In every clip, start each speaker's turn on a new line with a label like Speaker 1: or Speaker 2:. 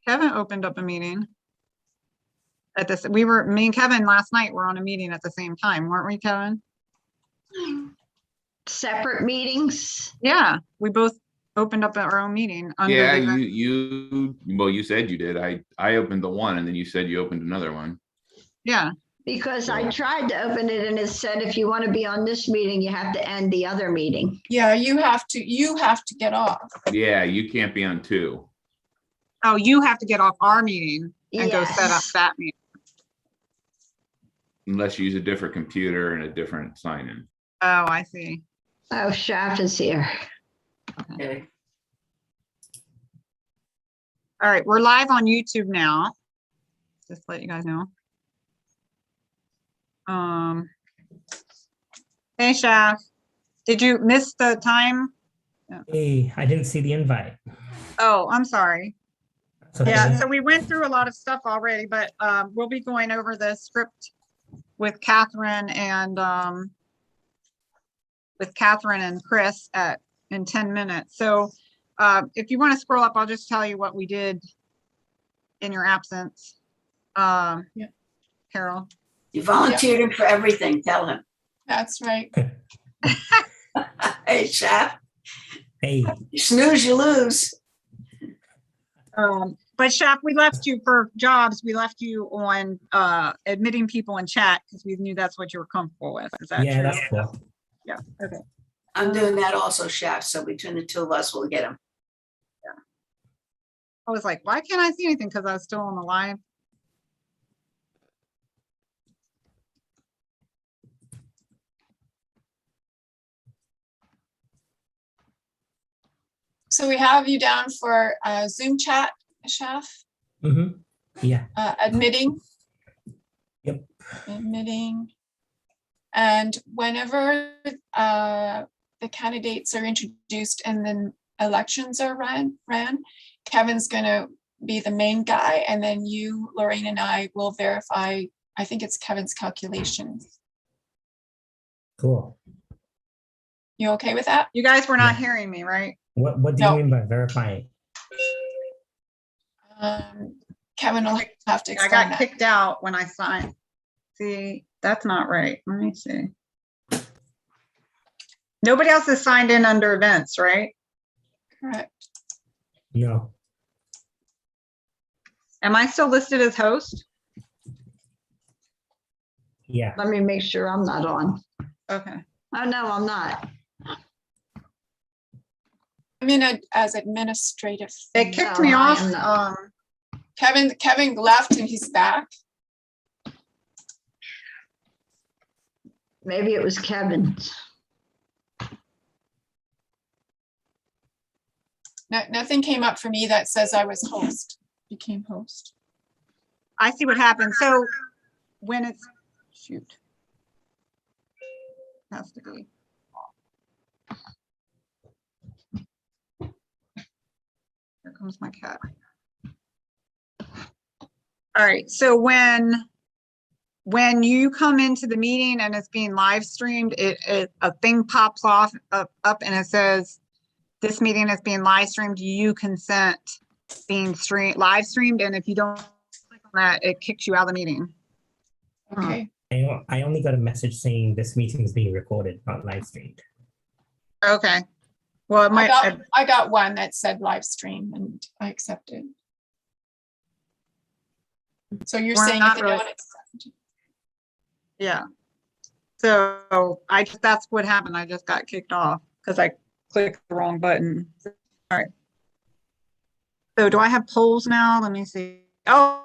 Speaker 1: Kevin opened up a meeting at this. Me and Kevin last night were on a meeting at the same time, weren't we, Kevin?
Speaker 2: Separate meetings?
Speaker 1: Yeah, we both opened up our own meeting.
Speaker 3: Yeah, you said you did. I opened the one and then you said you opened another one.
Speaker 1: Yeah.
Speaker 2: Because I tried to open it and it said, if you want to be on this meeting, you have to end the other meeting.
Speaker 4: Yeah, you have to get off.
Speaker 3: Yeah, you can't be on two.
Speaker 1: Oh, you have to get off our meeting and go set up
Speaker 2: Yes.
Speaker 1: that meeting.
Speaker 3: Unless you use a different computer and a different sign-in.
Speaker 1: Oh, I see.
Speaker 2: Oh, Shaf is here.
Speaker 5: Okay.
Speaker 1: All right, we're live on YouTube now. Just to let you guys know. Hey, Shaf, did you miss the time?
Speaker 6: Hey, I didn't see the invite.
Speaker 1: Oh, I'm sorry.
Speaker 6: That's okay.
Speaker 1: Yeah, so we went through a lot of stuff already, but we'll be going over the script with Catherine and Chris in 10 minutes. So if you want to scroll up, I'll just tell you what we did in your absence.
Speaker 4: Yeah.
Speaker 1: Carol.
Speaker 5: You volunteered him for everything. Tell him.
Speaker 4: That's right.
Speaker 5: Hey, Shaf,
Speaker 6: Hey,
Speaker 5: you snooze, you lose.
Speaker 1: But Shaf, we left you for jobs. We left you on admitting people in chat because we knew that's what you were comfortable with. Is that
Speaker 6: yeah,
Speaker 1: true?
Speaker 6: that's cool.
Speaker 1: Yeah. Okay.
Speaker 5: I'm doing that also, Shaf. So between the two of us, we'll get him.
Speaker 1: I was like, why can't I see anything? Because I was still on the live.
Speaker 4: So we have you down for Zoom chat, Shaf,
Speaker 6: Yeah.
Speaker 4: admitting.
Speaker 6: Yep.
Speaker 4: Admitting. And whenever the candidates are introduced and then elections are ran, Kevin's going to be the main guy. And then you, Lorraine, and I will verify, I think it's Kevin's calculations.
Speaker 6: Cool.
Speaker 4: You okay with that?
Speaker 1: You guys were not
Speaker 6: Yeah.
Speaker 1: hearing me, right?
Speaker 6: What do you
Speaker 4: No.
Speaker 6: mean by verifying?
Speaker 4: Kevin will have to
Speaker 1: I
Speaker 4: explain
Speaker 1: got
Speaker 4: that.
Speaker 1: kicked out when I signed. See, that's not right. Let me see. Nobody else is signed in under events, right?
Speaker 4: Correct.
Speaker 6: No.
Speaker 1: Am I still listed as host?
Speaker 6: Yeah.
Speaker 2: Let me make sure I'm not on.
Speaker 1: Okay.
Speaker 2: Oh, no, I'm not.
Speaker 4: I'm in as administrative.
Speaker 1: It kicked
Speaker 2: No,
Speaker 1: me
Speaker 2: I
Speaker 1: off.
Speaker 2: am not.
Speaker 4: Kevin left and he's back.
Speaker 2: Maybe it was Kevin's.
Speaker 4: Nothing came up for me that says I was host, became host.
Speaker 1: I see what happened. So when it's, shoot. Has to be. Here comes my cat. All right, so when you come into the meeting and it's being live streamed, a thing pops off up and it says, this meeting is being live streamed. Do you consent being live streamed? And if you don't click on that, it kicks you out of the meeting.
Speaker 4: Okay.
Speaker 6: I only got a message saying this meeting is being recorded, not live streamed.
Speaker 1: Okay. Well, it might.
Speaker 4: I got one that said live stream and I accepted. So you're
Speaker 1: We're
Speaker 4: saying
Speaker 1: not
Speaker 4: if
Speaker 1: really-
Speaker 4: anyone accepted?
Speaker 1: Yeah. So that's what happened. I just got kicked off because I clicked the wrong button. All right. So do I have polls now? Let me see. Oh,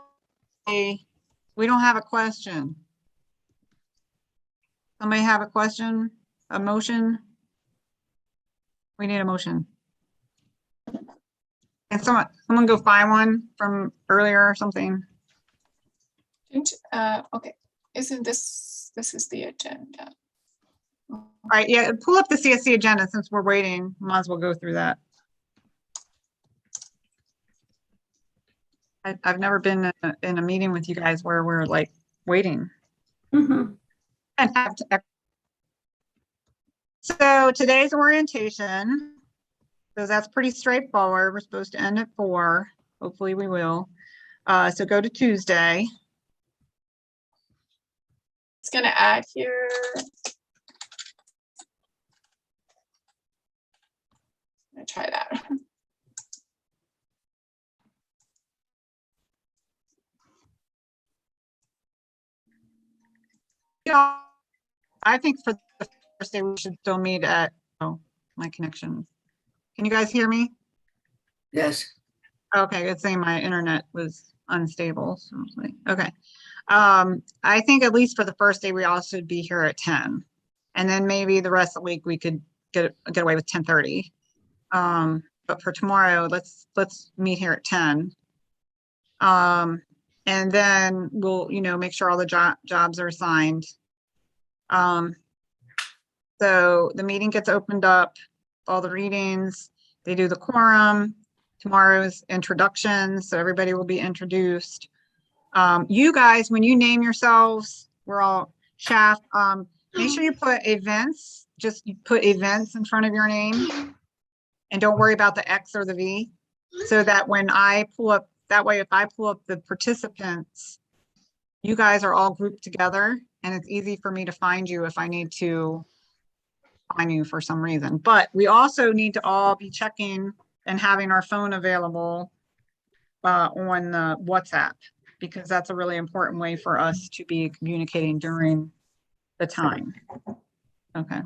Speaker 1: okay. We don't have a question. Somebody have a question? A motion? We need a motion. Can someone go find one from earlier or something?
Speaker 4: Okay, isn't this is the agenda?
Speaker 1: All right, yeah, pull up the CSC agenda since we're waiting. Might as well go through that. I've never been in a meeting with you guys where we're like waiting.
Speaker 5: Mhm.
Speaker 1: And have to. So today's orientation, so that's pretty straightforward. We're supposed to end at 4. Hopefully we will. So go to Tuesday.
Speaker 4: It's gonna add here. I'm gonna try that.
Speaker 1: Yeah, I think for the first day, we should still meet at, oh, my connection. Can you guys hear me?
Speaker 5: Yes.
Speaker 1: Okay, it's saying my internet was unstable, so I was like, okay. I think at least for the first day, we all should be here at 10. And then maybe the rest of the week, we could get away with 10:30. But for tomorrow, let's meet here at 10. And then we'll, make sure all the jobs are assigned. So the meeting gets opened up, all the readings, they do the quorum, tomorrow's introductions, so everybody will be introduced. You guys, when you name yourselves, we're all Shaft, make sure you put events, just you put events in front of your name. And don't worry about the X or the V, so that when I pull up, that way if I pull up the participants, you guys are all grouped together and it's easy for me to find you if I need to find you for some reason. But we also need to all be checking and having our phone available on the WhatsApp, because that's a really important way for us to be communicating during the time. Okay.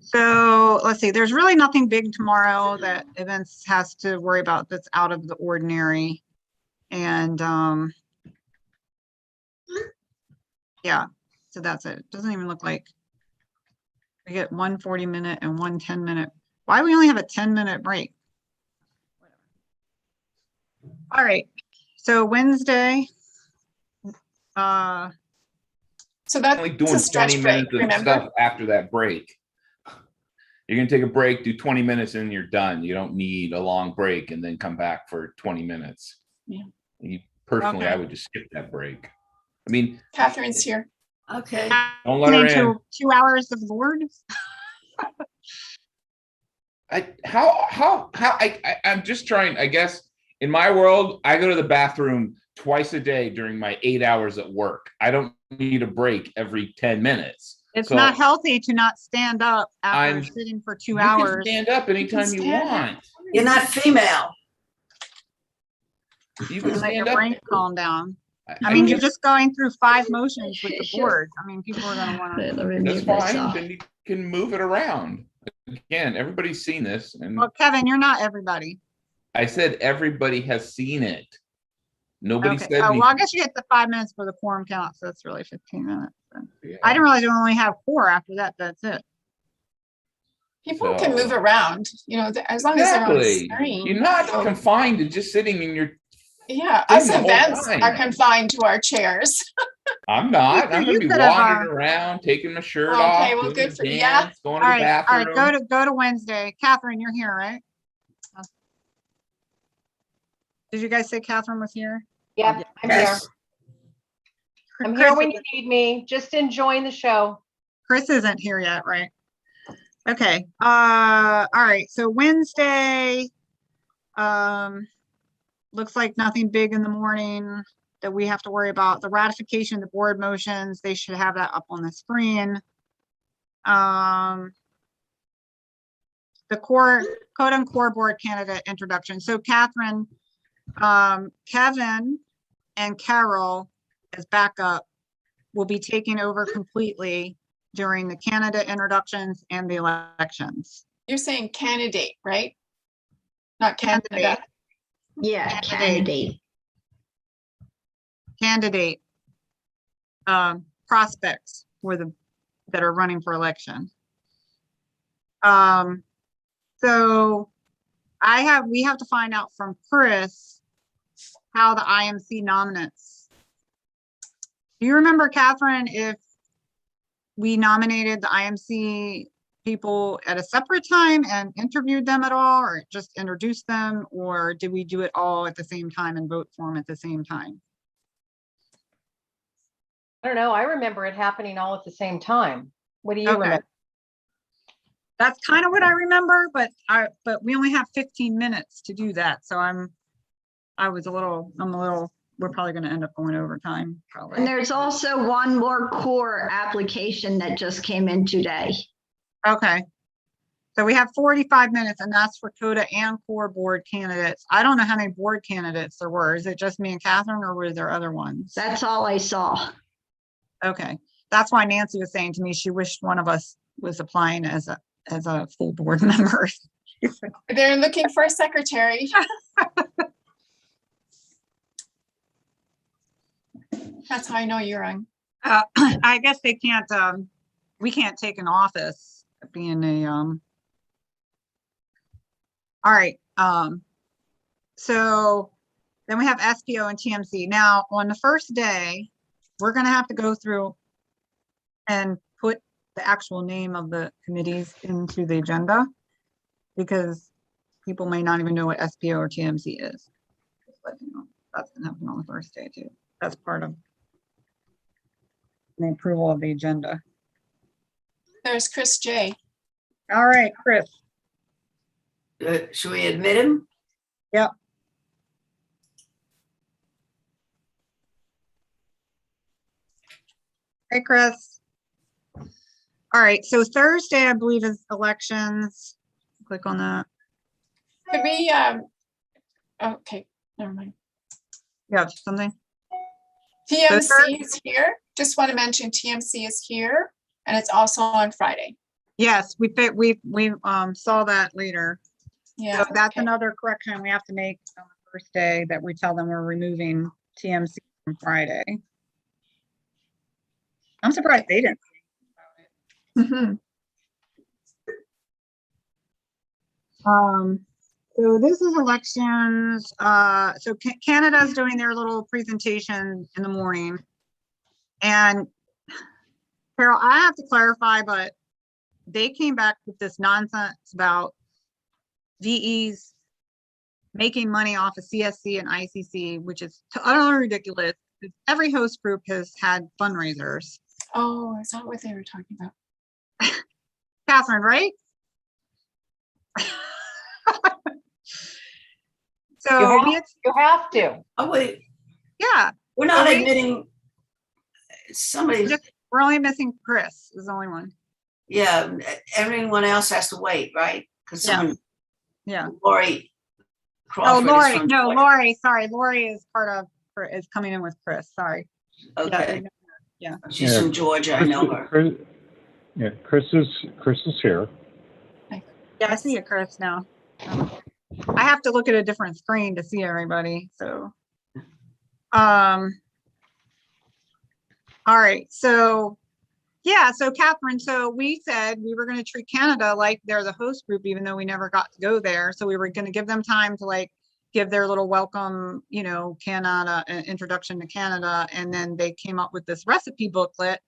Speaker 1: So let's see, there's really nothing big tomorrow that events has to worry about that's out of the ordinary. And yeah, so that's it. Doesn't even look like we get 1 40-minute and 1 10-minute. Why we only have a 10-minute break? All right, so Wednesday.
Speaker 4: So that's
Speaker 3: Only
Speaker 4: a
Speaker 3: doing
Speaker 4: stretch
Speaker 3: 20
Speaker 4: break,
Speaker 3: minutes of
Speaker 4: remember?
Speaker 3: stuff after that break. You're gonna take a break, do 20 minutes, and you're done. You don't need a long break and then come back for 20 minutes.
Speaker 4: Yeah.
Speaker 3: Personally,
Speaker 1: Okay.
Speaker 3: I would just skip that break. I mean,
Speaker 4: Catherine's here.
Speaker 5: Okay.
Speaker 3: don't let her in.
Speaker 1: Into 2 hours of Lord.
Speaker 3: I'm just trying, I guess in my world, I go to the bathroom twice a day during my 8 hours at work. I don't need a break every 10 minutes.
Speaker 1: It's
Speaker 3: So
Speaker 1: not healthy to not stand up after
Speaker 3: I'm-
Speaker 1: sitting for 2
Speaker 3: you
Speaker 1: hours.
Speaker 3: can stand up anytime you
Speaker 4: stand up.
Speaker 3: want.
Speaker 5: You're not female.
Speaker 3: You can
Speaker 1: And let your
Speaker 3: stand up.
Speaker 1: brain calm down. I
Speaker 3: I
Speaker 1: mean,
Speaker 3: can-
Speaker 1: you're just going through 5 motions with the board. I mean, people are gonna wanna,
Speaker 2: Wait, let me
Speaker 3: That's
Speaker 2: mute
Speaker 3: fine.
Speaker 2: myself.
Speaker 3: Then you can move it around. Again, everybody's seen this, and
Speaker 1: well, Kevin, you're not everybody.
Speaker 3: I said everybody has seen it. Nobody
Speaker 1: Okay,
Speaker 3: said
Speaker 1: oh, well, I
Speaker 3: anything.
Speaker 1: guess you get the 5 minutes for the quorum count, so that's really 15 minutes. then.
Speaker 3: Yeah.
Speaker 1: I didn't realize you only have 4 after that, that's it.
Speaker 4: People can move
Speaker 3: So-
Speaker 4: around, as long as they're on
Speaker 3: Exactly.
Speaker 4: screen.
Speaker 3: You're not
Speaker 4: So,
Speaker 3: confined to just sitting in your.
Speaker 4: yeah,
Speaker 3: thing
Speaker 4: us
Speaker 3: the whole
Speaker 4: events
Speaker 3: time.
Speaker 4: are confined to our chairs.
Speaker 3: I'm not. I'm
Speaker 1: You
Speaker 3: gonna be
Speaker 1: could have,
Speaker 3: wandering around, taking my shirt
Speaker 4: Okay,
Speaker 3: off,
Speaker 4: well,
Speaker 3: doing
Speaker 4: good
Speaker 3: the
Speaker 4: for- yeah.
Speaker 3: dance, going
Speaker 1: All
Speaker 3: to the
Speaker 1: right,
Speaker 3: bathroom.
Speaker 1: go to Wednesday. Catherine, you're here, right? Did you guys say Catherine was here?
Speaker 7: Yep, I'm here.
Speaker 5: Yes.
Speaker 7: I'm
Speaker 1: Chris
Speaker 7: here when you
Speaker 1: isn't-
Speaker 7: need me. Just enjoying the show.
Speaker 1: Chris isn't here yet, right? Okay, all right, so Wednesday, looks like nothing big in the morning that we have to worry about. The ratification, the board motions, they should have that up on the screen. The core, code and core board candidate introduction. So Catherine, Kevin and Carol as backup will be taking over completely during the candidate introductions and the elections.
Speaker 4: You're saying candidate, right? Not
Speaker 1: Candidate.
Speaker 4: candidate.
Speaker 2: Yeah, candidate.
Speaker 1: Candidate prospects that are running for election. So we have to find out from Chris how the IMC nominates. Do you remember, Catherine, if we nominated the IMC people at a separate time and interviewed them at all, or just introduced them, or did we do it all at the same time and vote for them at the same time?
Speaker 7: I don't know. I remember it happening all at the same time. What do you
Speaker 1: Okay.
Speaker 7: remember?
Speaker 1: That's kind of what I remember, but we only have 15 minutes to do that. So I'm a little, we're probably going to end up going over time, probably.
Speaker 2: And there's also one more core application that just came in today.
Speaker 1: Okay. So we have 45 minutes, and that's for CODA and core board candidates. I don't know how many board candidates there were. Is it just me and Catherine, or were there other ones?
Speaker 2: That's all I saw.
Speaker 1: Okay. That's why Nancy was saying to me she wished one of us was applying as a full board member.
Speaker 4: They're looking for a secretary. That's how I know you're on.
Speaker 1: I guess they can't, we can't take an office being a, all right. So then we have SPO and TMC. Now on the first day, we're going to have to go through and put the actual name of the committees into the agenda because people may not even know what SPO or TMC is. Just let you know. That's going to happen on the first day too. That's part of the approval of the agenda.
Speaker 4: There's Chris J.
Speaker 1: All right, Chris.
Speaker 5: Should we admit him?
Speaker 1: Yep. Hey, Chris. All right, so Thursday, I believe, is elections. Click on that.
Speaker 4: Could we, okay, never mind.
Speaker 1: You have something?
Speaker 4: TMC is here. Just want to mention TMC is here, and it's also on Friday.
Speaker 1: Yes, we saw that later.
Speaker 4: Yeah.
Speaker 1: So that's
Speaker 4: okay.
Speaker 1: another correction we have to make on the first day, that we tell them we're removing TMC from Friday. I'm surprised they didn't.
Speaker 4: Mhm.
Speaker 1: So this is elections. So Canada's doing their little presentation in the morning. And Carol, I have to clarify, but they came back with this nonsense about VEs making money off of CSC and ICC, which is utterly ridiculous. Every host group has had fundraisers.
Speaker 4: Oh, is that what they were talking about?
Speaker 1: Catherine, right? So
Speaker 7: You have to.
Speaker 5: Oh, wait,
Speaker 1: yeah,
Speaker 5: we're not
Speaker 1: Okay.
Speaker 5: admitting somebody,
Speaker 1: we're only missing Chris is the only one.
Speaker 5: yeah, everyone else has to wait, right? Because
Speaker 1: Yeah.
Speaker 5: someone,
Speaker 1: Yeah.
Speaker 5: Lori
Speaker 1: Oh,
Speaker 5: Crawford is
Speaker 1: Lori,
Speaker 5: from
Speaker 1: no,
Speaker 5: Georgia.
Speaker 1: Lori, sorry. Lori is is coming in with Chris, sorry.
Speaker 5: Okay,
Speaker 1: Yeah.
Speaker 5: she's
Speaker 8: Yeah.
Speaker 5: from Georgia, I know her.
Speaker 8: Chris is here.
Speaker 1: Yeah, I see you, Chris, now. I have to look at a different screen to see everybody, so. All right, so, yeah, so Catherine, so we said we were gonna treat Canada like they're the host group, even though we never got to go there. So we were gonna give them time to like give their little welcome, Canada, introduction to Canada, and then they came up with this recipe booklet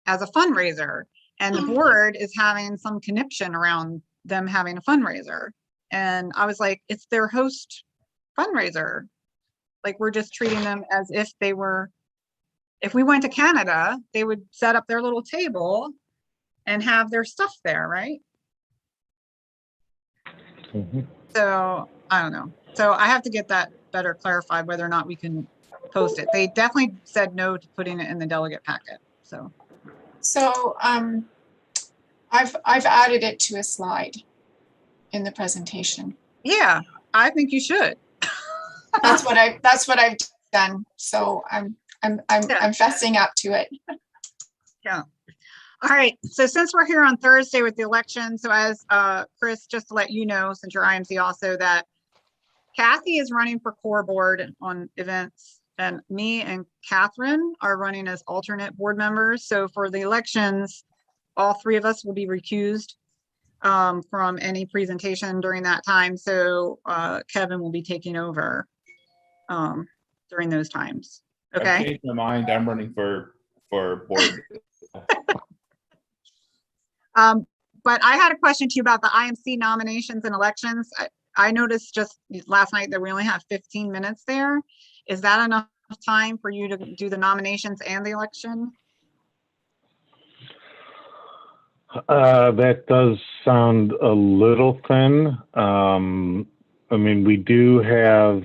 Speaker 1: as a fundraiser. And the board is having some conniption around them having a fundraiser. And I was like, it's their host fundraiser. Like, we're just treating them as if they were, if we went to Canada, they would set up their little table and have their stuff there, right?
Speaker 8: Mhm.
Speaker 1: So I don't know. So I have to get that better clarified, whether or not we can post it. They definitely said no to putting it in the delegate packet, so.
Speaker 4: So I've added it to a slide in the presentation.
Speaker 1: Yeah, I think you should.
Speaker 4: That's what I've done. So I'm fessing up to it.
Speaker 1: Yeah. All right. So since we're here on Thursday with the election, so as Chris, just to let you know, since you're IMC also, that Kathy is running for core board on events, and me and Catherine are running as alternate board members. So for the elections, all three of us will be recused from any presentation during that time. So Kevin will be taking over during those times.
Speaker 3: I've
Speaker 1: Okay.
Speaker 3: changed my mind. I'm running for board.
Speaker 1: But I had a question to you about the IMC nominations and elections. I noticed just last night that we only have 15 minutes there. Is that enough time for you to do the nominations and the election?
Speaker 8: That does sound a little thin. I mean, we do have,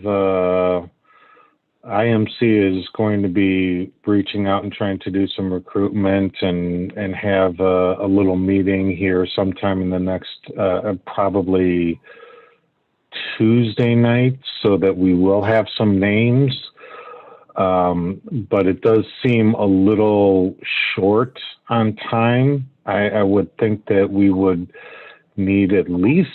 Speaker 8: IMC is going to be reaching out and trying to do some recruitment and have a little meeting here sometime in the next, probably Tuesday night, so that we will have some names. But it does seem a little short on time. I would think that we would need at least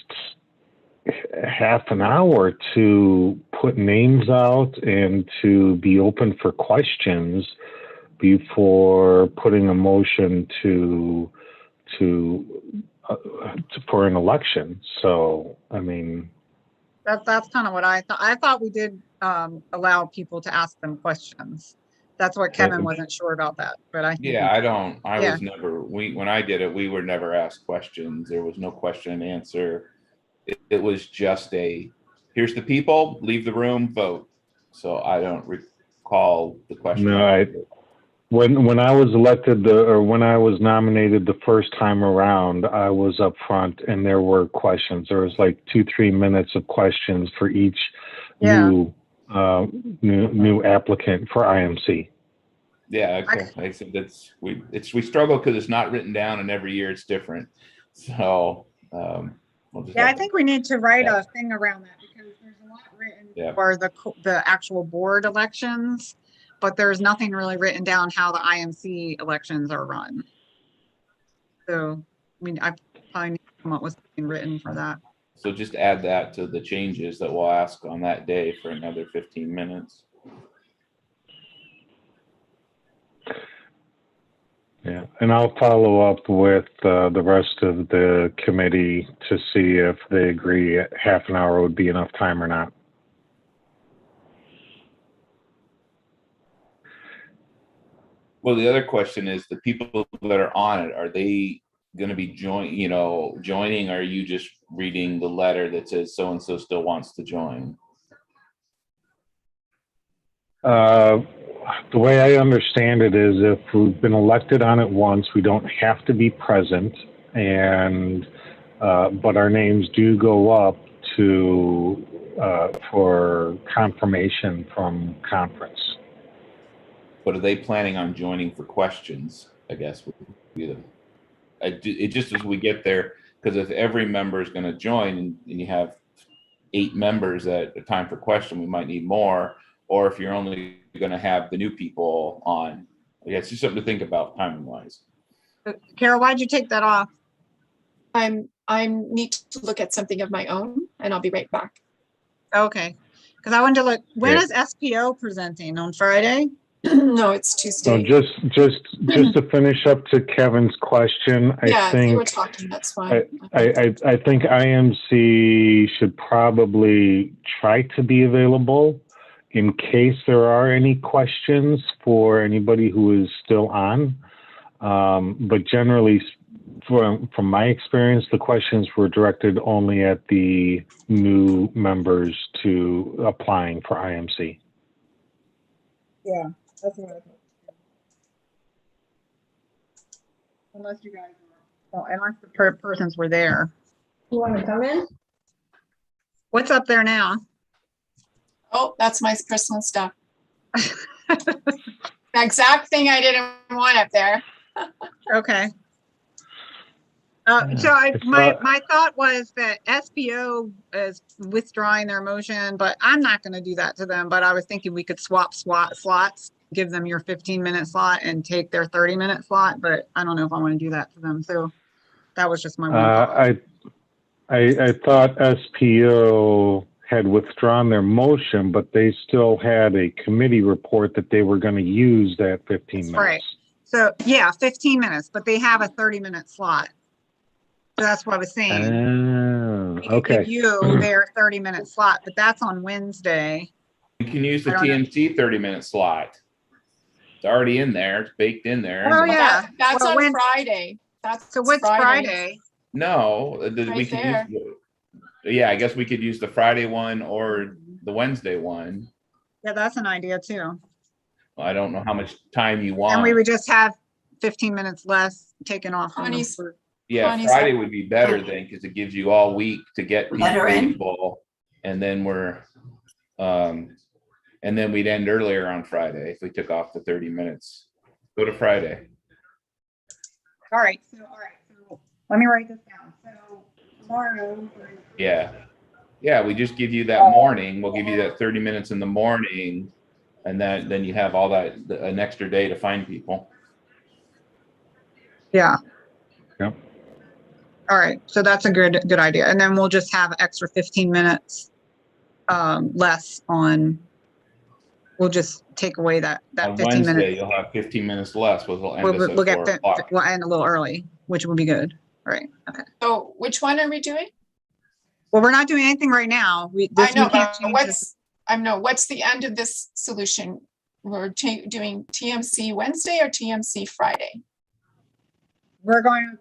Speaker 8: half an hour to put names out and to be open for questions before putting a motion for an election. So, I mean,
Speaker 1: That's kind of what I thought. I thought we did allow people to ask them questions. That's what Kevin wasn't sure about that, but I.
Speaker 3: Yeah, I
Speaker 1: Yeah.
Speaker 3: was never, when I did it, we were never asked questions. There was no question and answer. It was just here's the people, leave the room, vote. So I don't recall the question.
Speaker 8: no, when I was elected when I was nominated the first time around, I was up front and there were questions. There was like 2-3 minutes of questions for each
Speaker 1: Yeah.
Speaker 8: new applicant for IMC.
Speaker 3: Yeah, okay. Like I said, we struggle because it's not written down, and every year it's different. So we'll just
Speaker 1: Yeah, I
Speaker 3: have to-
Speaker 1: think we need to write a thing around that because there's a lot written
Speaker 3: Yeah.
Speaker 1: for the actual board elections, but there's nothing really written down how the IMC elections are run. So, I mean, I probably need to come up with something written for that.
Speaker 3: So just add that to the changes that we'll ask on that day for another 15 minutes.
Speaker 8: Yeah, and I'll follow up with the rest of the committee to see if they agree half an hour would be enough time or not.
Speaker 3: Well, the other question is the people that are on it, are they going to be joining, or are you just reading the letter that says so-and-so still wants to join?
Speaker 8: The way I understand it is if we've been elected on it once, we don't have to be present, and but our names do go up to for confirmation from conference.
Speaker 3: But are they planning on joining for questions? I guess would be it just as we get there, because if every member is going to join and you have 8 members at a time for question, we might need more. Or if you're only going to have the new people on, yeah, it's just something to think about timing wise.
Speaker 1: Carol, why'd you take that off?
Speaker 4: I need to look at something of my own, and I'll be right back.
Speaker 1: Okay, because I wanted to look, when
Speaker 8: Yeah.
Speaker 1: is SPO presenting? On Friday?
Speaker 4: No, it's
Speaker 8: So
Speaker 4: Tuesday.
Speaker 8: just to finish up to Kevin's question,
Speaker 4: Yeah,
Speaker 8: I
Speaker 4: if you were
Speaker 8: think
Speaker 4: talking, that's fine.
Speaker 8: I think IMC should probably try to be available in case there are any questions for anybody who is still on. But generally, from my experience, the questions were directed only at the new members to applying for IMC.
Speaker 1: Yeah, that's what I thought. Unless you guys unless the persons were there.
Speaker 2: You want to come in?
Speaker 1: What's up there now?
Speaker 4: Oh, that's my personal stuff. The exact thing I didn't want up there.
Speaker 1: Okay.
Speaker 8: Yeah,
Speaker 1: So
Speaker 8: it's
Speaker 1: my
Speaker 8: not-
Speaker 1: thought was that SPO is withdrawing their motion, but I'm not going to do that to them. But I was thinking we could swap slots, give them your 15-minute slot and take their 30-minute slot. But I don't know if I want to do that to them. So that was just my one thought.
Speaker 8: I thought SPO had withdrawn their motion, but they still had a committee report that they were going to use that 15 minutes.
Speaker 1: Right. So yeah, 15 minutes, but they have a 30-minute slot. So that's what I was saying.
Speaker 8: Oh,
Speaker 1: We could give you their 30-minute slot, but that's on Wednesday.
Speaker 3: You can use the
Speaker 1: I don't know.
Speaker 3: TMC 30-minute slot. It's already in there. It's baked in there.
Speaker 1: Oh, yeah.
Speaker 4: That's
Speaker 1: Well,
Speaker 4: on
Speaker 1: when-
Speaker 4: Friday. That's
Speaker 1: So what's Friday?
Speaker 3: No, we
Speaker 4: Right
Speaker 3: can
Speaker 4: there.
Speaker 3: use. Yeah, I guess we could use the Friday one or the Wednesday one.
Speaker 1: Yeah, that's an idea too.
Speaker 3: I don't know how much time you want.
Speaker 1: And we would just have 15 minutes less taken off. from them
Speaker 4: Honey's-
Speaker 1: for-
Speaker 3: Yeah,
Speaker 4: Connie's-
Speaker 3: Friday would be better then, because it gives you all week to get
Speaker 5: Better in.
Speaker 3: people. And then and then we'd end earlier on Friday if we took off the 30 minutes. Go to Friday.
Speaker 1: All right, so let me write this down. So tomorrow.
Speaker 3: Yeah. Yeah, we just give you that morning. We'll give you that 30 minutes in the morning. And then you have all that, an extra day to find people.
Speaker 1: Yeah.
Speaker 8: Yep.
Speaker 1: All right, so that's a good idea. And then we'll just have extra 15 minutes less on, we'll just take away that
Speaker 3: On
Speaker 1: 15
Speaker 3: Wednesday,
Speaker 1: minutes.
Speaker 3: you'll have 15 minutes less, which will end us at
Speaker 1: We'll get
Speaker 3: 4 o'clock.
Speaker 1: we'll end a little early, which will be good. Right. Okay.
Speaker 4: So which one are we doing?
Speaker 1: Well, we're not doing anything right now. We can't
Speaker 4: but
Speaker 1: change this.
Speaker 4: what's the end of this solution? We're doing TMC Wednesday or TMC Friday?
Speaker 1: We're going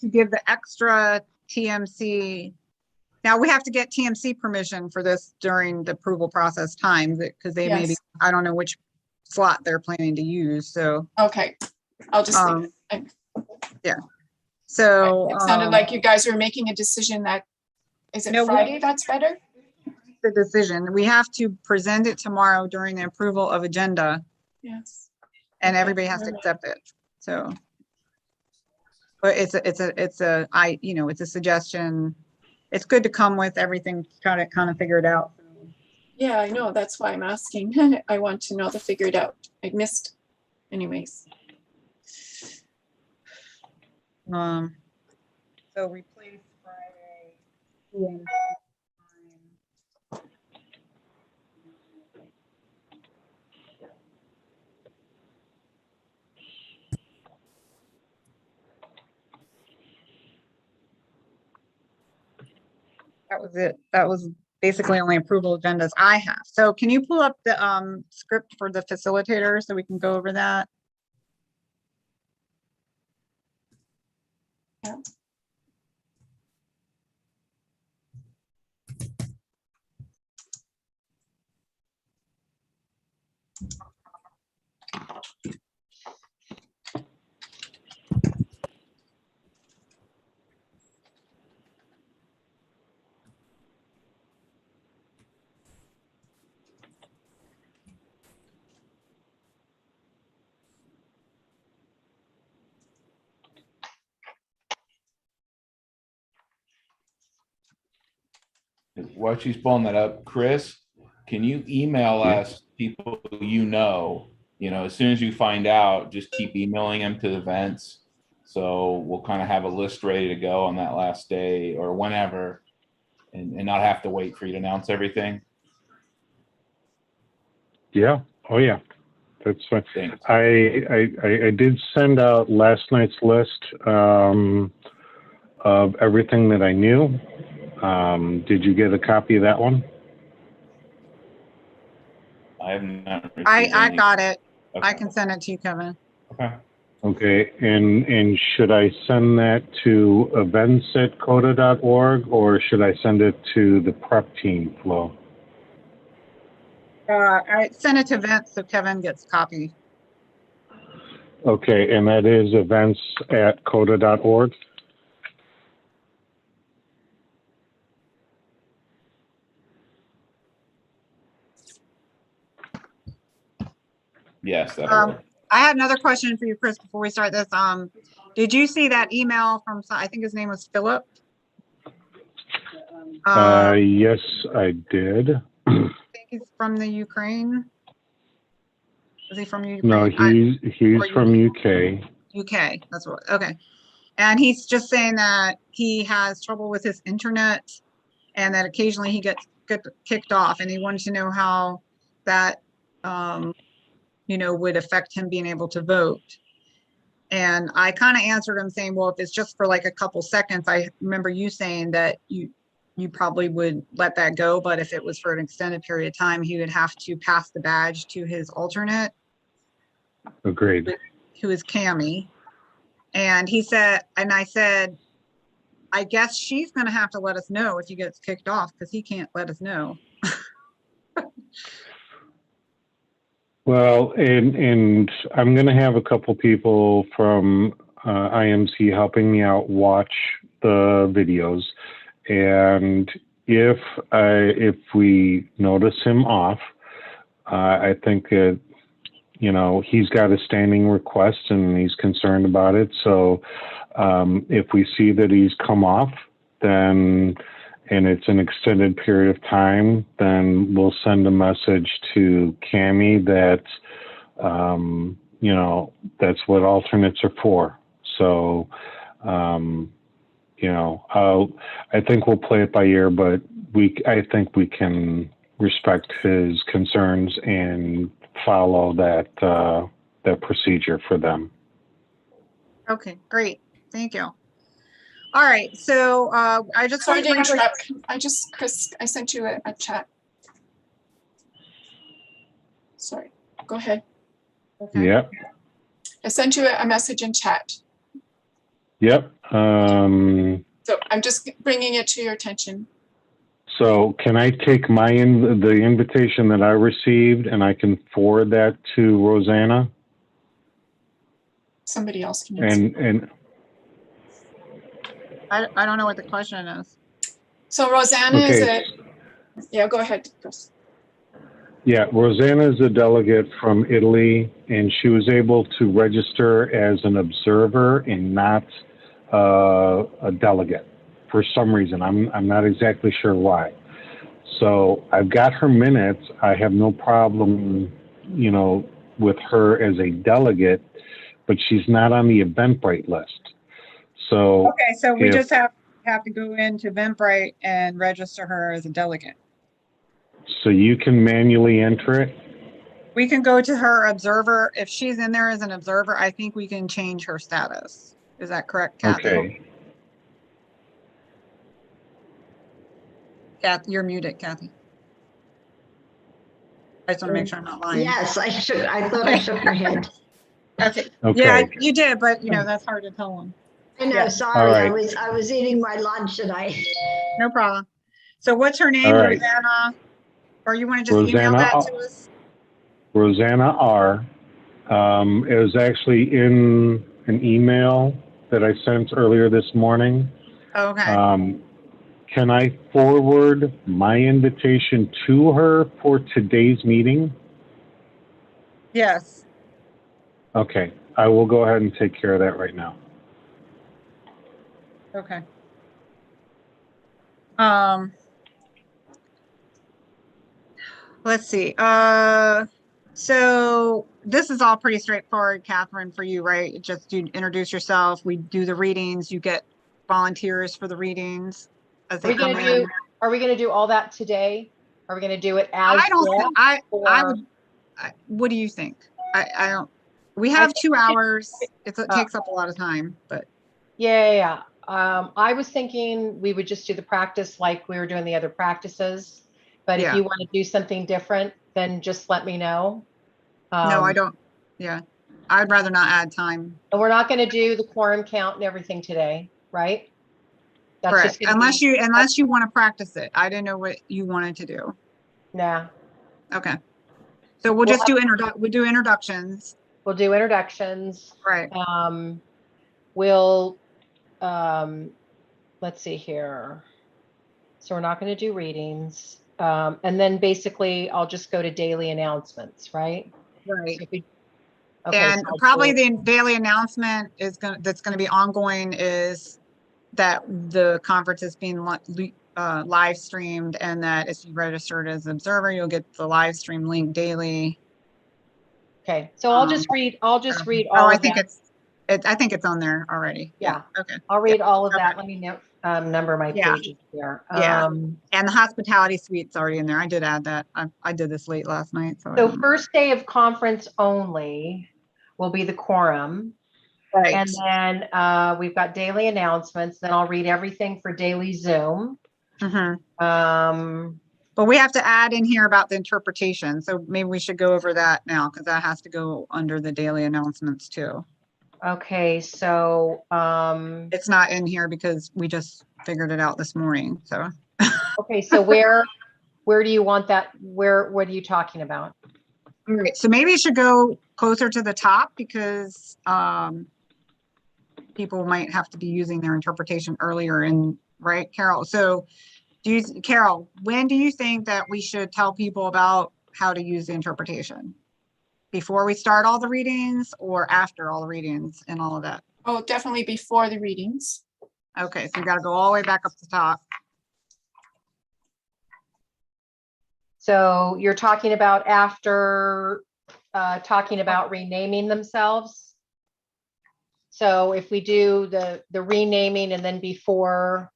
Speaker 1: to give the extra TMC. Now we have to get TMC permission for this during the approval process time, because they may be,
Speaker 4: Yes.
Speaker 1: I don't know which slot they're planning to use. So,
Speaker 4: Okay, I'll just leave it.
Speaker 1: so.
Speaker 4: It sounded like you guys were making a decision that, is it
Speaker 1: No,
Speaker 4: Friday that's better?
Speaker 1: The decision, we have to present it tomorrow during the approval of agenda,
Speaker 4: Yes.
Speaker 1: and
Speaker 4: Okay.
Speaker 1: everybody has to accept it. So. But it's a suggestion. It's good to come with everything, kind of figure it out.
Speaker 4: Yeah, I know. That's why I'm asking. I want to know the figured out. I missed anyways.
Speaker 1: So replace Friday. PM time. That was it. That was basically only approval agendas I have. So can you pull up the script for the facilitator so we can go over that?
Speaker 4: Yeah.
Speaker 3: While she's pulling that up, Chris, can you email us people as soon as you find out, just keep emailing them to the events. So we'll kind of have a list ready to go on that last day or whenever, and not have to wait for you to announce everything.
Speaker 8: Yeah. Oh, yeah. That's fine.
Speaker 3: Thanks.
Speaker 8: I did send out last night's list of everything that I knew. Did you get a copy of that one?
Speaker 3: I have not received
Speaker 1: I
Speaker 3: any.
Speaker 1: got it.
Speaker 3: Okay.
Speaker 1: I can send it to you, Kevin.
Speaker 3: Okay.
Speaker 8: Okay, and should I send that to events@coda.org or should I send it to the prep team, Flo?
Speaker 1: I sent it to Vince so Kevin gets a copy.
Speaker 8: Okay, and that is events@coda.org?
Speaker 3: Yes, that'll work.
Speaker 1: I had another question for you, Chris, before we start this. Did you see that email from, I think his name was Philip?
Speaker 8: Yes, I did.
Speaker 1: I think he's from the Ukraine. Is he from Ukraine?
Speaker 8: No, he's from UK.
Speaker 1: UK, that's what, okay. And he's just saying that he has trouble with his internet and that occasionally he gets kicked off, and he wanted to know how that, would affect him being able to vote. And I kind of answered him saying, well, if it's just for like a couple seconds, I remember you saying that you probably would let that go, but if it was for an extended period of time, he would have to pass the badge to his alternate.
Speaker 8: Agreed.
Speaker 1: Who is Cammie. And he said, and I said, I guess she's going to have to let us know if he gets kicked off because he can't let us know.
Speaker 8: Well, and I'm going to have a couple people from IMC helping me out watch the videos. And if we notice him off, I think that, you know, he's got a standing request and he's concerned about it. So if we see that he's come off, then, and it's an extended period of time, then we'll send a message to Cami that, you know, that's what alternates are for. So, you know, I think we'll play it by ear, but I think we can respect his concerns and follow that procedure for them.
Speaker 1: Okay, great. Thank you. All right, so I just
Speaker 4: Sorry
Speaker 1: wanted
Speaker 4: to
Speaker 1: to
Speaker 4: interrupt. Chris, I sent you a chat. Sorry, go ahead.
Speaker 1: Okay.
Speaker 8: Yep.
Speaker 4: I sent you a message in chat.
Speaker 8: Yep.
Speaker 4: So I'm just bringing it to your attention.
Speaker 8: So can I take the invitation that I received and I can forward that to Rosanna?
Speaker 4: Somebody else can answer.
Speaker 8: And
Speaker 1: I don't know what the question is.
Speaker 4: So Rosanna is
Speaker 8: okay.
Speaker 4: yeah, go ahead, Chris.
Speaker 8: Yeah, Rosanna is a delegate from Italy, and she was able to register as an observer and not a delegate for some reason. I'm not exactly sure why. So I've got her minutes. I have no problem, you know, with her as a delegate, but she's not on the Eventbrite list. So
Speaker 1: Okay, so we
Speaker 8: if-
Speaker 1: just have to go into Eventbrite and register her as a delegate.
Speaker 8: So you can manually enter it?
Speaker 1: We can go to her observer. If she's in there as an observer, I think we can change her status. Is that correct, Kathy?
Speaker 8: Okay.
Speaker 1: Kathy, you're muted, Kathy. I just want to make sure I'm not lying.
Speaker 2: Yes, I thought I shook my head.
Speaker 1: Okay.
Speaker 8: Okay.
Speaker 1: Yeah, you did, but you know, that's hard to tell them.
Speaker 2: I know,
Speaker 1: Yeah.
Speaker 2: sorry,
Speaker 8: All right.
Speaker 2: I was eating my lunch and
Speaker 1: No problem. So what's her name,
Speaker 8: All right.
Speaker 1: Rosanna? Or you want to just email
Speaker 8: Rosanna,
Speaker 1: that to us?
Speaker 8: Rosanna R. It was actually in an email that I sent earlier this morning.
Speaker 1: Okay.
Speaker 8: Can I forward my invitation to her for today's meeting?
Speaker 1: Yes.
Speaker 8: Okay, I will go ahead and take care of that right now.
Speaker 1: Okay. Let's see. So this is all pretty straightforward, Catherine, for you, right? Just you introduce yourself. We do the readings. You get volunteers for the readings as they come in.
Speaker 7: Are we gonna do all that today? Are we gonna do it as?
Speaker 1: I don't think I
Speaker 7: or-
Speaker 1: would. What do you think? I don't. We have 2 hours. It takes up a lot of time, but
Speaker 7: Yeah. I was thinking we would just do the practice like we were doing the other practices. But if
Speaker 1: Yeah.
Speaker 7: you want to do something different, then just let me know.
Speaker 1: no, I don't. Yeah, I'd rather not add time.
Speaker 7: And we're not going to do the quorum count and everything today, right? That's
Speaker 1: Correct.
Speaker 7: just gonna
Speaker 1: Unless
Speaker 7: be-
Speaker 1: you want to practice it. I didn't know what you wanted to do.
Speaker 7: Nah,
Speaker 1: Okay. So we'll just do introductions.
Speaker 7: we'll do introductions.
Speaker 1: Right.
Speaker 7: We'll, let's see here. So we're not going to do readings. And then basically I'll just go to daily announcements, right?
Speaker 1: Right.
Speaker 7: So if we- okay,
Speaker 1: And
Speaker 7: so I'll
Speaker 1: probably
Speaker 7: do-
Speaker 1: the daily announcement that's gonna be ongoing is that the conference is being live streamed, and that if you registered as an observer, you'll get the live stream link daily.
Speaker 7: Okay, so I'll just read
Speaker 1: Oh,
Speaker 7: all
Speaker 1: I
Speaker 7: of
Speaker 1: think
Speaker 7: that.
Speaker 1: I think it's on there already.
Speaker 7: Yeah.
Speaker 1: Okay.
Speaker 7: I'll read all of
Speaker 1: Okay.
Speaker 7: that. Let me number my
Speaker 1: Yeah.
Speaker 7: pages here.
Speaker 1: Yeah. And the hospitality suite's already in there. I did add that. I did this late last night, so. I
Speaker 7: So
Speaker 1: don't know.
Speaker 7: first day of conference only will be the quorum.
Speaker 1: Right.
Speaker 7: And then we've got daily announcements. Then I'll read everything for daily Zoom.
Speaker 1: Mhm.
Speaker 7: Um,
Speaker 1: But we have to add in here about the interpretation. So maybe we should go over that now, because that has to go under the daily announcements too.
Speaker 7: okay, so
Speaker 1: It's not in here because we just figured it out this morning, so.
Speaker 7: okay, so where do you want that? What are you talking about?
Speaker 1: All right, so maybe it should go closer to the top because people might have to be using their interpretation earlier in, right, Carol? So Carol, when do you think that we should tell people about how to use the interpretation? Before we start all the readings or after all the readings and all of that?
Speaker 4: Oh, definitely before the readings.
Speaker 1: Okay, so you got to go all the way back up to the top.
Speaker 7: So you're talking about after talking about renaming themselves. So if we do the renaming and then before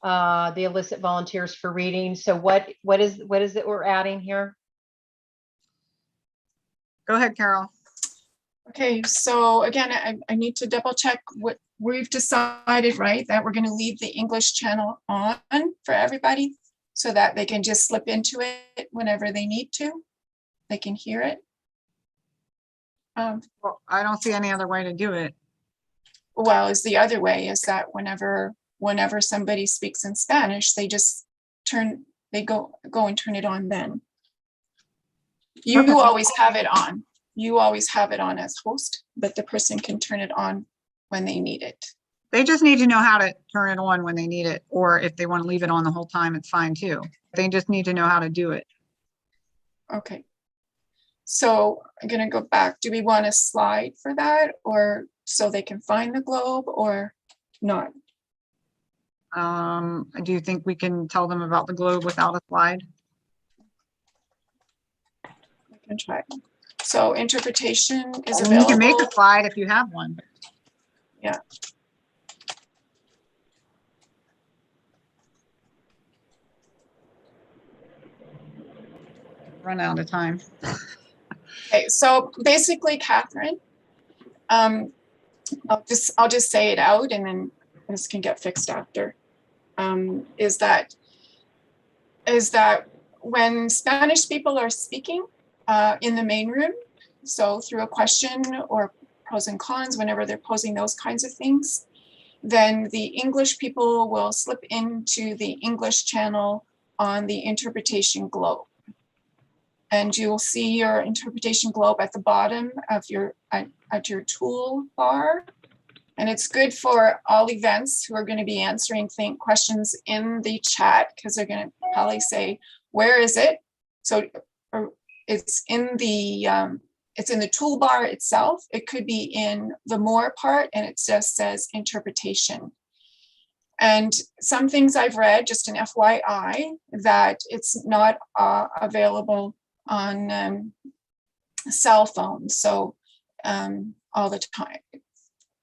Speaker 7: the illicit volunteers for reading. So what is it we're adding here?
Speaker 1: Go ahead, Carol.
Speaker 4: Okay, so again, I need to double check what we've decided, right? That we're going to leave the English channel on for everybody so that they can just slip into it whenever they need to. They can hear it.
Speaker 1: Well, I don't see any other way to do it.
Speaker 4: Well, is the other way is that whenever somebody speaks in Spanish, they just go and turn it on then. You
Speaker 1: Okay.
Speaker 4: always have it on. You always have it on as host, but the person can turn it on when they need it.
Speaker 1: They just need to know how to turn it on when they need it, or if they want to leave it on the whole time, it's fine too. They just need to know how to do it.
Speaker 4: Okay. So I'm gonna go back. Do we want a slide for that, or so they can find the globe, or not?
Speaker 1: Do you think we can tell them about the globe without a slide?
Speaker 4: I can try. So interpretation is
Speaker 1: I mean, you can make
Speaker 4: available.
Speaker 1: a slide if you have one.
Speaker 4: Yeah.
Speaker 1: Run out of time.
Speaker 4: Okay, so basically, Catherine, I'll just say it out, and then this can get fixed after. Is that when Spanish people are speaking in the main room, so through a question or pros and cons, whenever they're posing those kinds of things, then the English people will slip into the English channel on the interpretation globe. And you will see your interpretation globe at the bottom of your toolbar. And it's good for all events who are going to be answering questions in the chat, because they're going to probably say, where is it? So it's in the toolbar itself. It could be in the more part, and it just says interpretation. And some things I've read, just an FYI, that it's not available on cell phones. So all the time.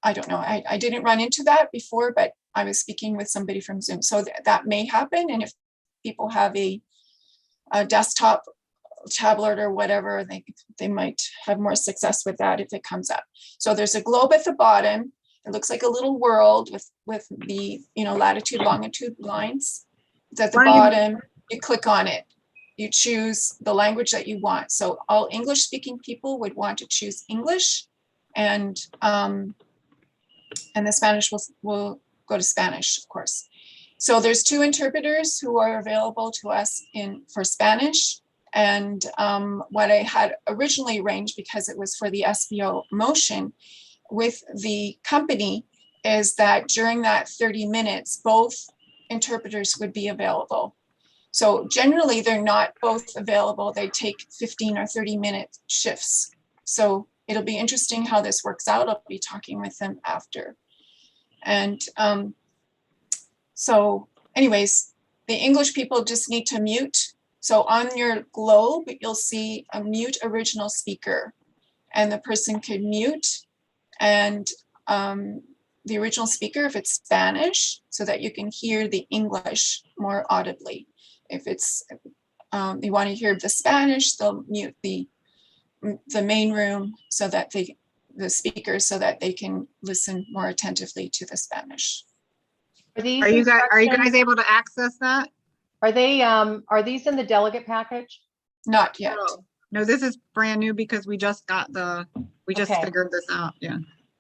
Speaker 4: I don't know. I didn't run into that before, but I was speaking with somebody from Zoom. So that may happen. And if people have a desktop tablet or whatever, they might have more success with that if it comes up. So there's a globe at the bottom. It looks like a little world with the latitude, longitude lines. It's at the bottom. You click on it. You choose the language that you want. So all English speaking people would want to choose English, and the Spanish will go to Spanish, of course. So there's 2 interpreters who are available to us for Spanish. And what I had originally arranged, because it was for the SBO motion with the company, is that during that 30 minutes, both interpreters would be available. So generally they're not both available. They take 15 or 30-minute shifts. So it'll be interesting how this works out. I'll be talking with them after. And so anyways, the English people just need to mute. So on your globe, you'll see a mute original speaker, and the person could mute and the original speaker if it's Spanish, so that you can hear the English more audibly. If it's you want to hear the Spanish, they'll mute the main room so that the speakers, so that they can listen more attentively to the Spanish.
Speaker 7: Are
Speaker 1: you guys able to access that?
Speaker 7: Are these in the delegate package?
Speaker 4: Not yet.
Speaker 1: No, this is brand new because we just
Speaker 7: Okay.
Speaker 1: figured this out. Yeah.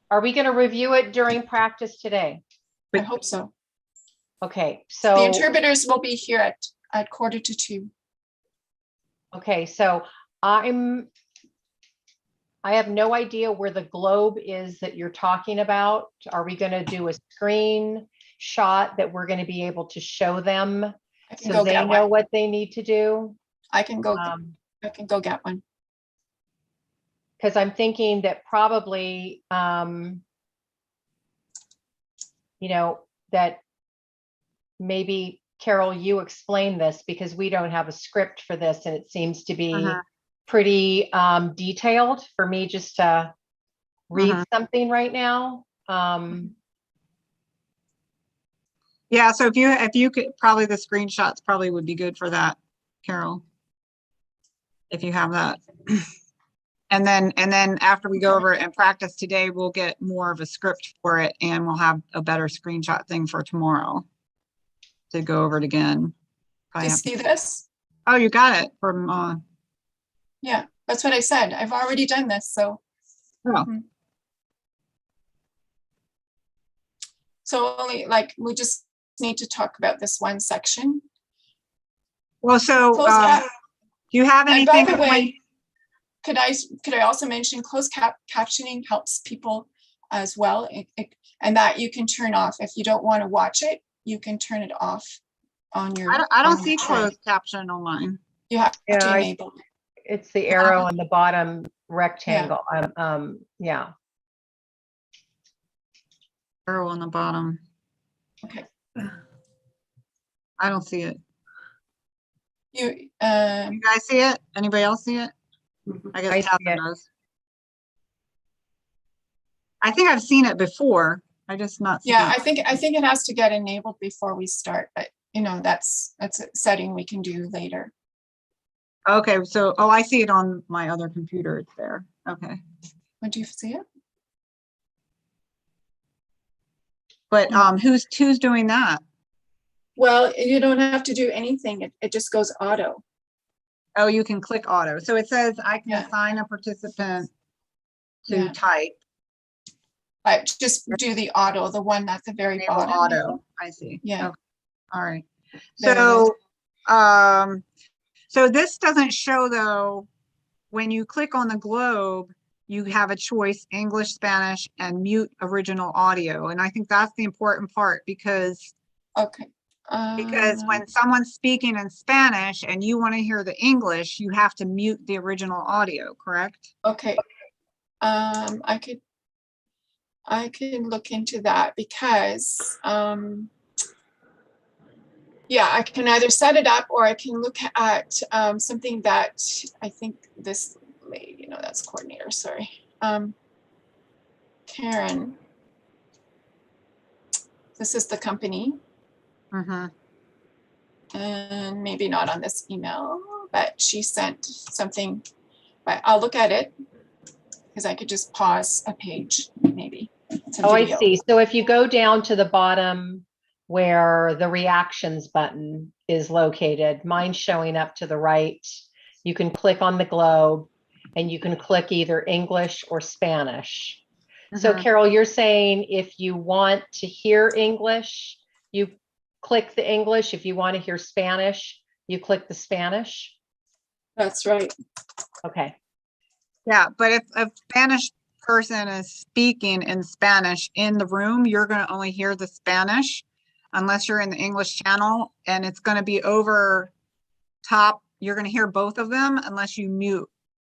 Speaker 7: Are we going to review it during practice today?
Speaker 4: I hope so.
Speaker 7: Okay,
Speaker 4: The
Speaker 7: so,
Speaker 4: interpreters will be here at 1:45.
Speaker 7: okay, so I'm I have no idea where the globe is that you're talking about. Are we going to do a screen shot that we're going to be able to show them
Speaker 4: I can
Speaker 7: so
Speaker 4: go
Speaker 7: they
Speaker 4: get
Speaker 7: know
Speaker 4: one.
Speaker 7: what they need to do?
Speaker 4: I can go get one.
Speaker 7: Because I'm thinking that probably, that maybe Carol, you explain this because we don't have a script for this and it seems to be
Speaker 1: Uh-huh.
Speaker 7: pretty detailed for me just to read something right now.
Speaker 1: Yeah, so if you could, probably the screenshots probably would be good for that, Carol. If you have that. And then after we go over it and practice today, we'll get more of a script for it and we'll have a better screenshot thing for tomorrow to go over it again.
Speaker 4: Do
Speaker 1: Probably
Speaker 4: you
Speaker 1: have to-
Speaker 4: see this?
Speaker 1: Oh, you got it from,
Speaker 4: Yeah, that's what I said. I've already done this, so.
Speaker 1: Oh.
Speaker 4: So only like, we just need to talk about this one section.
Speaker 1: well, so,
Speaker 4: Closed cap-
Speaker 1: do you have
Speaker 4: And by
Speaker 1: anything?
Speaker 4: the way, could I also mention closed captioning helps people as well, and that you can turn off. If you don't want to watch it, you can turn it off on your.
Speaker 1: I don't
Speaker 4: on
Speaker 1: see
Speaker 4: your phone.
Speaker 1: closed caption on mine.
Speaker 4: You have
Speaker 7: Yeah,
Speaker 4: to enable it.
Speaker 7: It's the arrow on the bottom rectangle. Yeah.
Speaker 1: Arrow on the bottom.
Speaker 4: Okay.
Speaker 1: I don't see it.
Speaker 4: You,
Speaker 1: You guys see it? Anybody else see it? I
Speaker 7: I
Speaker 1: guess
Speaker 7: see
Speaker 1: Catherine
Speaker 7: it.
Speaker 1: does. I think I've seen it before. I just not.
Speaker 4: yeah,
Speaker 1: seeing it.
Speaker 4: I think it has to get enabled before we start, but that's a setting we can do later.
Speaker 1: Okay, so, oh, I see it on my other computer. It's there. Okay.
Speaker 4: Would you see it?
Speaker 1: But who's doing that?
Speaker 4: Well, you don't have to do anything. It just goes auto.
Speaker 1: Oh, you can click auto. So it says I can
Speaker 4: Yeah.
Speaker 1: assign a participant to
Speaker 4: Yeah.
Speaker 1: type.
Speaker 4: But just do the auto, the one at the very
Speaker 1: Enable
Speaker 4: bottom.
Speaker 1: auto. I see.
Speaker 4: Yeah.
Speaker 1: Okay. All right.
Speaker 4: There it
Speaker 1: So, so this doesn't show though, when you click on the globe, you have a choice, English, Spanish, and mute original audio. And I think that's the important part because
Speaker 4: Okay.
Speaker 1: when someone's speaking in Spanish and you want to hear the English, you have to mute the original audio, correct?
Speaker 4: Okay. I can look into that because yeah, I can either set it up or I can look at something that I think this lady, that's coordinator, sorry. Karen. This is the company.
Speaker 1: Mm-hmm.
Speaker 4: And maybe not on this email, but she sent something, but I'll look at it because I could just pause a page, maybe. It's a
Speaker 7: Oh, I
Speaker 4: video.
Speaker 7: see. So if you go down to the bottom where the reactions button is located, mine's showing up to the right. You can click on the globe and you can click either English or Spanish. So
Speaker 1: Mhm.
Speaker 7: Carol, you're saying if you want to hear English, you click the English. If you want to hear Spanish, you click the Spanish.
Speaker 4: That's right.
Speaker 7: Okay.
Speaker 1: Yeah, but if a Spanish person is speaking in Spanish in the room, you're going to only hear the Spanish unless you're in the English channel, and it's going to be over top. You're going to hear both of them unless you mute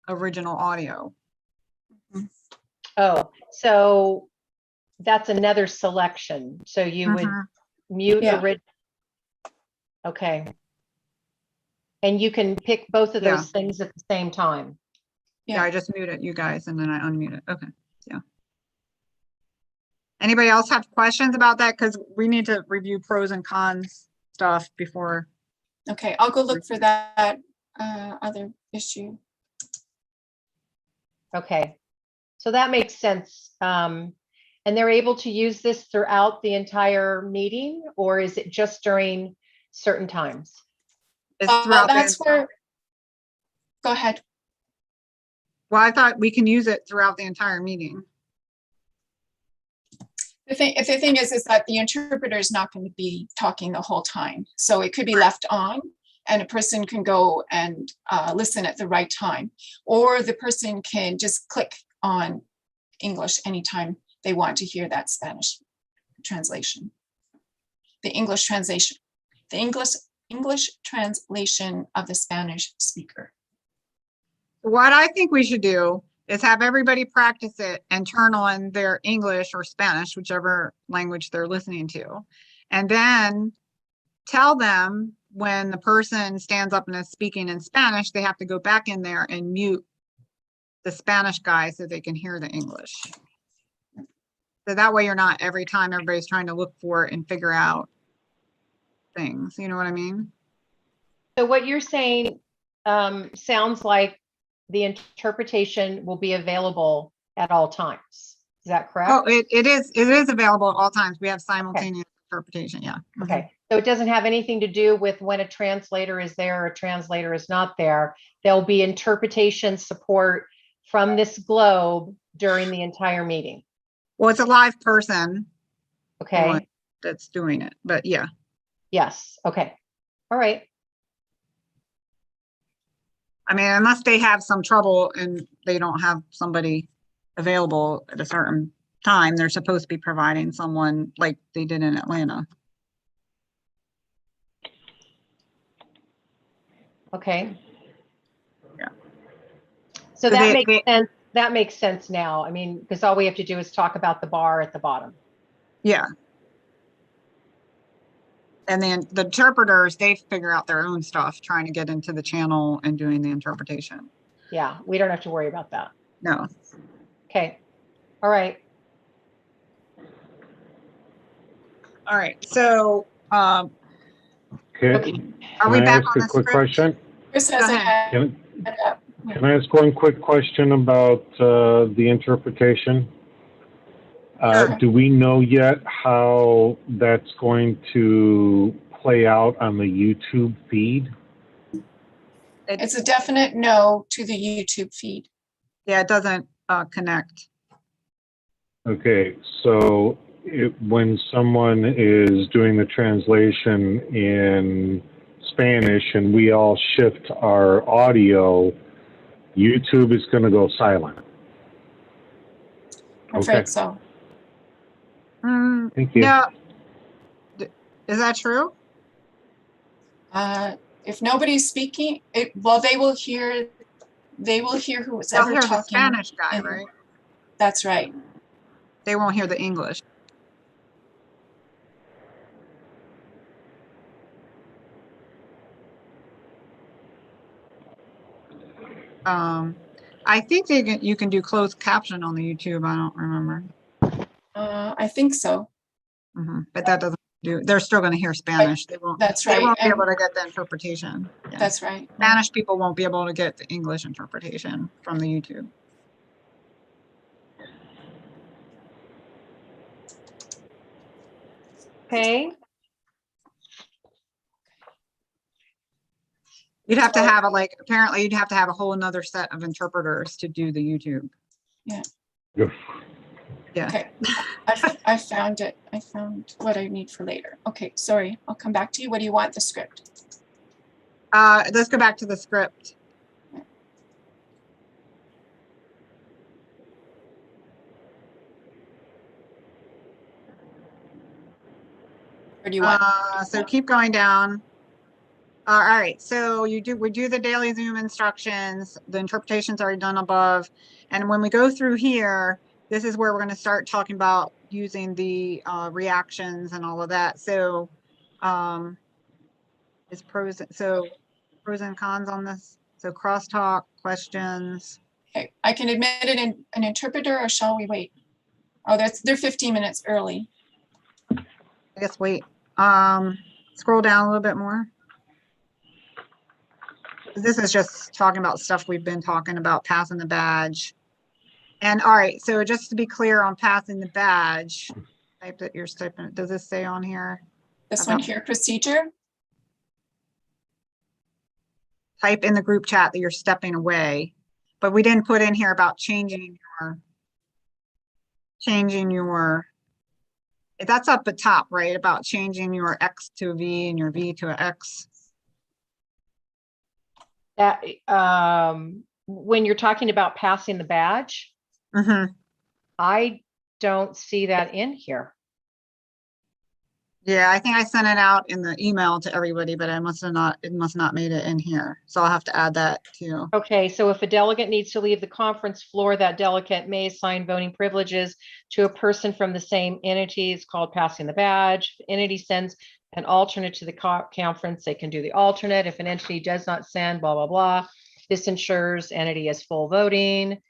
Speaker 1: original audio.
Speaker 7: Oh, so that's another selection. So you would
Speaker 1: Mhm.
Speaker 7: mute
Speaker 4: Yeah.
Speaker 7: Okay. And you can pick both of
Speaker 1: Yeah.
Speaker 7: those things at the same time.
Speaker 1: Yeah, I just muted you guys and then I unmute it. Okay, yeah. Anybody else have questions about that? Because we need to review pros and cons stuff before.
Speaker 4: Okay, I'll go look for that other issue.
Speaker 7: Okay. So that makes sense. And they're able to use this throughout the entire meeting, or is it just during certain times?
Speaker 1: It's throughout
Speaker 4: That's
Speaker 1: the,
Speaker 4: where, go ahead.
Speaker 1: well, I thought we can use it throughout the entire meeting.
Speaker 4: The thing is that the interpreter is not going to be talking the whole time. So it could be left on and a person can go and listen at the right time, or the person can just click on English anytime they want to hear that Spanish translation. The English translation, the English translation of the Spanish speaker.
Speaker 1: What I think we should do is have everybody practice it and turn on their English or Spanish, whichever language they're listening to. And then tell them when the person stands up and is speaking in Spanish, they have to go back in there and mute the Spanish guy so they can hear the English. So that way you're not every time everybody's trying to look for it and figure out things. You know what I mean?
Speaker 7: So what you're saying sounds like the interpretation will be available at all times. Is that correct?
Speaker 1: Oh, it is available at all times. We have simultaneous interpretation. Yeah. Mhm.
Speaker 7: Okay, so it doesn't have anything to do with when a translator is there or a translator is not there. There'll be interpretation support from this globe during the entire meeting.
Speaker 1: Well, it's a live person
Speaker 7: Okay,
Speaker 1: that's doing it, but yeah.
Speaker 7: yes, okay, all right.
Speaker 1: I mean, unless they have some trouble and they don't have somebody available at a certain time, they're supposed to be providing someone like they did in Atlanta.
Speaker 7: Okay.
Speaker 1: Yeah.
Speaker 7: So
Speaker 1: So
Speaker 7: that makes sense. That makes sense now. I mean, because all we have to do is talk about the bar at the bottom.
Speaker 1: Yeah. And then the interpreters, they figure out their own stuff, trying to get into the channel and doing the interpretation.
Speaker 7: Yeah, we don't have to worry about that.
Speaker 1: No.
Speaker 7: Okay, all right.
Speaker 1: All right. So,
Speaker 8: Okay.
Speaker 1: are we
Speaker 8: Can I
Speaker 1: back
Speaker 8: ask
Speaker 1: on
Speaker 8: a
Speaker 1: the
Speaker 8: quick
Speaker 1: script?
Speaker 8: question?
Speaker 4: Chris
Speaker 1: Go
Speaker 4: has a
Speaker 1: ahead.
Speaker 4: hand up.
Speaker 8: Can I ask one quick question about the interpretation?
Speaker 1: Sure.
Speaker 8: Do we know yet how that's going to play out on the YouTube feed?
Speaker 4: It's a definite no to the YouTube feed.
Speaker 1: Yeah, it doesn't connect.
Speaker 8: Okay, so when someone is doing the translation in Spanish and we all shift our audio, YouTube is going to go silent.
Speaker 4: I'm afraid so.
Speaker 8: Thank you.
Speaker 1: No. Is that true?
Speaker 4: If nobody's speaking, well, they will hear who's
Speaker 1: They'll
Speaker 4: ever
Speaker 1: hear the
Speaker 4: talking.
Speaker 1: Spanish guy,
Speaker 4: in-
Speaker 1: right?
Speaker 4: That's right.
Speaker 1: They won't hear the English. I think you can do closed caption on the YouTube. I don't remember.
Speaker 4: I think so.
Speaker 1: But that doesn't do, they're still going to hear Spanish. They won't.
Speaker 4: That's
Speaker 1: They
Speaker 4: right.
Speaker 1: won't be
Speaker 4: And
Speaker 1: able to get the interpretation. Yeah.
Speaker 4: that's right.
Speaker 1: Spanish people won't be able to get the English interpretation from the YouTube.
Speaker 7: Okay,
Speaker 1: You'd have to have apparently you'd have to have a whole another set of interpreters to do the YouTube.
Speaker 8: Yes.
Speaker 1: Yeah.
Speaker 4: Okay. I found it. I found what I need for later. Okay, sorry. I'll come back to you. What do you want? The script?
Speaker 1: Let's go back to the script.
Speaker 4: Or do you want?
Speaker 1: So keep going down. All right, so we do the daily Zoom instructions. The interpretation's already done above. And when we go through here, this is where we're going to start talking about using the reactions and all of that. So is pros and cons on this? So crosstalk, questions.
Speaker 4: Okay, I can admit it in an interpreter, or shall we wait? Oh, they're 15 minutes early.
Speaker 1: I guess wait. Scroll down a little bit more. This is just talking about stuff we've been talking about, passing the badge. And all right, so just to be clear on passing the badge, type that you're typing. Does this say on here?
Speaker 4: This one here, procedure.
Speaker 1: Type in the group chat that you're stepping away, but we didn't put in here about changing your, that's up at top, right? About changing your X to a V and your V to an X.
Speaker 7: That, when you're talking about passing the badge,
Speaker 1: Mhm.
Speaker 7: I don't see that in here.
Speaker 1: Yeah, I think I sent it out in the email to everybody, but it must not made it in here. So I'll have to add that too.
Speaker 7: Okay, so if a delegate needs to leave the conference floor, that delegate may assign voting privileges to a person from the same entity. It's called passing the badge. If entity sends an alternate to the conference, they can do the alternate. If an entity does not send, blah, blah, blah. This ensures entity has full voting.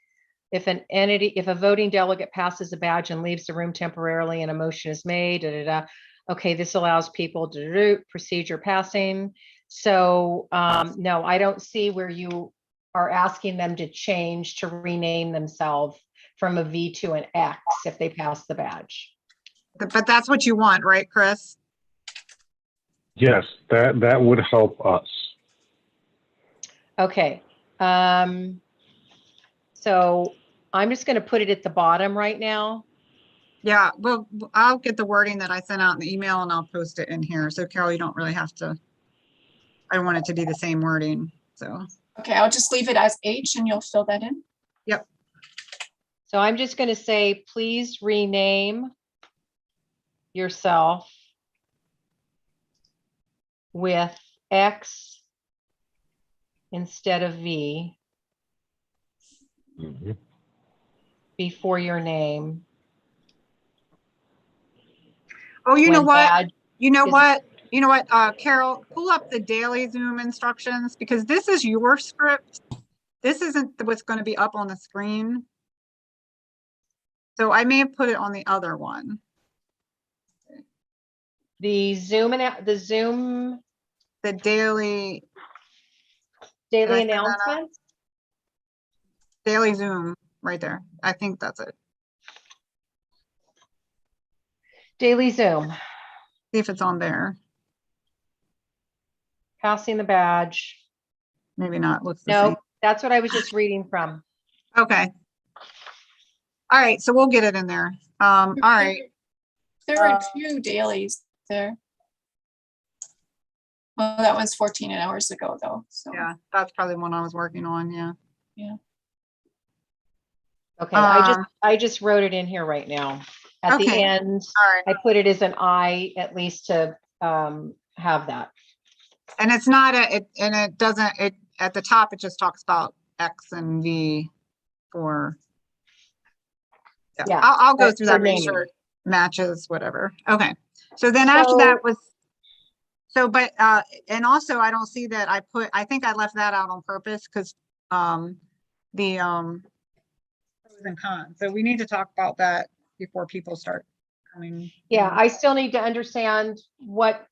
Speaker 7: If a voting delegate passes a badge and leaves the room temporarily and a motion is made, da, da, da. Okay, this allows people to do procedure passing. So no, I don't see where you are asking them to change to rename themselves from a V to an X if they pass the badge.
Speaker 1: But that's what you want, right, Chris?
Speaker 8: Yes, that would help us.
Speaker 7: Okay. So I'm just going to put it at the bottom right now.
Speaker 1: Yeah, well, I'll get the wording that I sent out in the email and I'll post it in here. So Carol, you don't really have to, I want it to be the same wording, so.
Speaker 4: Okay, I'll just leave it as H and you'll fill that in.
Speaker 1: Yep.
Speaker 7: So I'm just going to say, please rename yourself with X instead of V
Speaker 8: Mhm.
Speaker 7: before your name.
Speaker 1: Oh, you know
Speaker 7: when
Speaker 1: what?
Speaker 7: badge
Speaker 1: You know
Speaker 7: is-
Speaker 1: what? You know what, Carol, pull up the daily Zoom instructions because this is your script. This isn't what's going to be up on the screen. So I may have put it on the other one.
Speaker 7: The Zoom
Speaker 1: The daily
Speaker 7: daily
Speaker 1: I send that out?
Speaker 7: announcements.
Speaker 1: Daily Zoom right there. I think that's it.
Speaker 7: Daily Zoom,
Speaker 1: See if it's on there.
Speaker 7: passing the badge.
Speaker 1: Maybe not. Looks the same.
Speaker 7: No, that's what I was just reading from.
Speaker 1: Okay. All right, so we'll get it in there. All right.
Speaker 4: There are two dailies there. Well, that was 14 hours ago though, so.
Speaker 1: Yeah, that's probably one I was working on. Yeah.
Speaker 7: Okay, I just wrote it in here right now. At the
Speaker 1: Okay.
Speaker 7: end,
Speaker 1: All right.
Speaker 7: I put it as an I at least to have that.
Speaker 1: And it's not and it doesn't, at the top, it just talks about X and V for.
Speaker 7: Yeah,
Speaker 1: I'll go
Speaker 7: that's
Speaker 1: through that,
Speaker 7: for
Speaker 1: make
Speaker 7: naming.
Speaker 1: sure it matches, whatever. Okay. So then after that was, but, and also I don't see that I think I left that out on purpose because, the, pros and cons. So we need to talk about that before people start coming.
Speaker 7: Yeah, I still need to understand what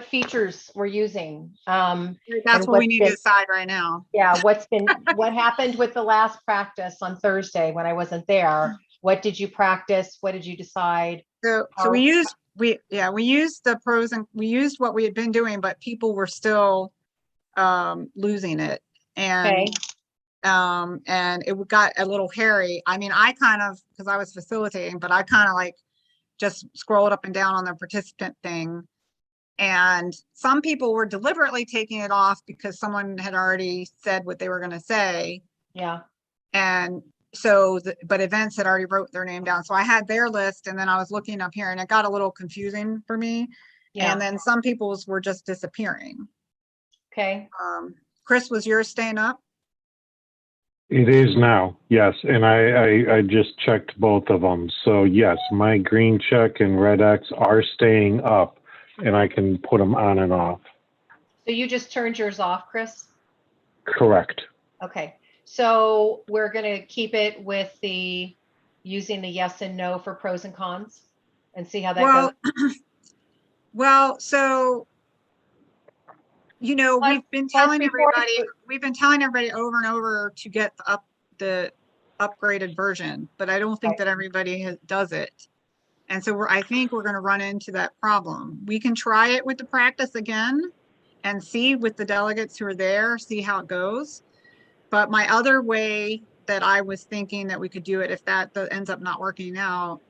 Speaker 7: features we're using.
Speaker 1: That's
Speaker 7: and
Speaker 1: what we
Speaker 7: what's
Speaker 1: need
Speaker 7: been-
Speaker 1: to decide right now.
Speaker 7: Yeah, what happened with the last practice on Thursday when I wasn't there? What did you practice? What did you decide?
Speaker 1: So we used the pros and we used what we had been doing, but people were still losing it.
Speaker 7: Okay,
Speaker 1: And it got a little hairy. I mean, I kind of, because I was facilitating, but I kind of like just scrolled up and down on the participant thing. And some people were deliberately taking it off because someone had already said what they were going to say.
Speaker 7: yeah,
Speaker 1: And so, but events had already wrote their name down. So I had their list and then I was looking up here and it got a little confusing for me.
Speaker 7: yeah,
Speaker 1: And then some people's were just disappearing.
Speaker 7: okay.
Speaker 1: Chris, was yours staying up?
Speaker 8: It is now, yes, and I just checked both of them. So yes, my green check and red X are staying up, and I can put them on and off.
Speaker 7: So you just turned yours off, Chris?
Speaker 8: Correct.
Speaker 7: Okay, so we're gonna keep it with using the yes and no for pros and cons and see how that
Speaker 1: Well,
Speaker 7: goes.
Speaker 1: well, so, you know,
Speaker 7: Plus-
Speaker 1: we've been
Speaker 7: plus
Speaker 1: telling
Speaker 7: before-
Speaker 1: everybody over and over to get the upgraded version, but I don't think
Speaker 7: Right.
Speaker 1: that everybody does it. And so I think we're going to run into that problem. We can try it with the practice again and see with the delegates who are there, see how it goes. But my other way that I was thinking that we could do it, if that ends up not working out,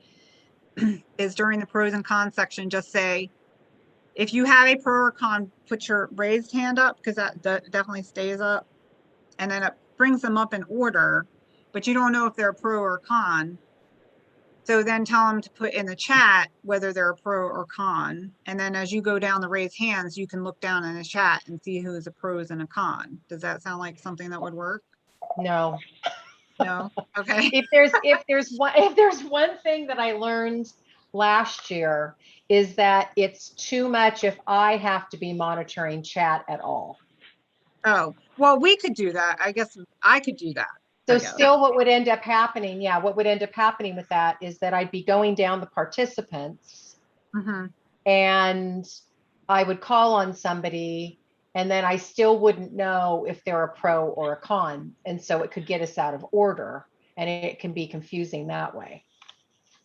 Speaker 1: is during the pros and cons section, just say, if you have a pro or con, put your raised hand up because that definitely stays up. and then it brings them up in order, but you don't know if they're a pro or con. So then tell them to put in the chat whether they're a pro or con. And then as you go down the raised hands, you can look down in the chat and see who is a pros and a con. Does that sound like something that would work?
Speaker 7: No.
Speaker 1: No? Okay.
Speaker 7: If there's one thing that I learned last year is that it's too much if I have to be monitoring chat at all.
Speaker 1: Oh, well, we could do that. I guess I could do that.
Speaker 7: So
Speaker 1: I guess.
Speaker 7: still what would end up happening, what would end up happening with that is that I'd be going down the participants
Speaker 1: Mhm.
Speaker 7: and I would call on somebody and then I still wouldn't know if they're a pro or a con. And so it could get us out of order and it can be confusing that way.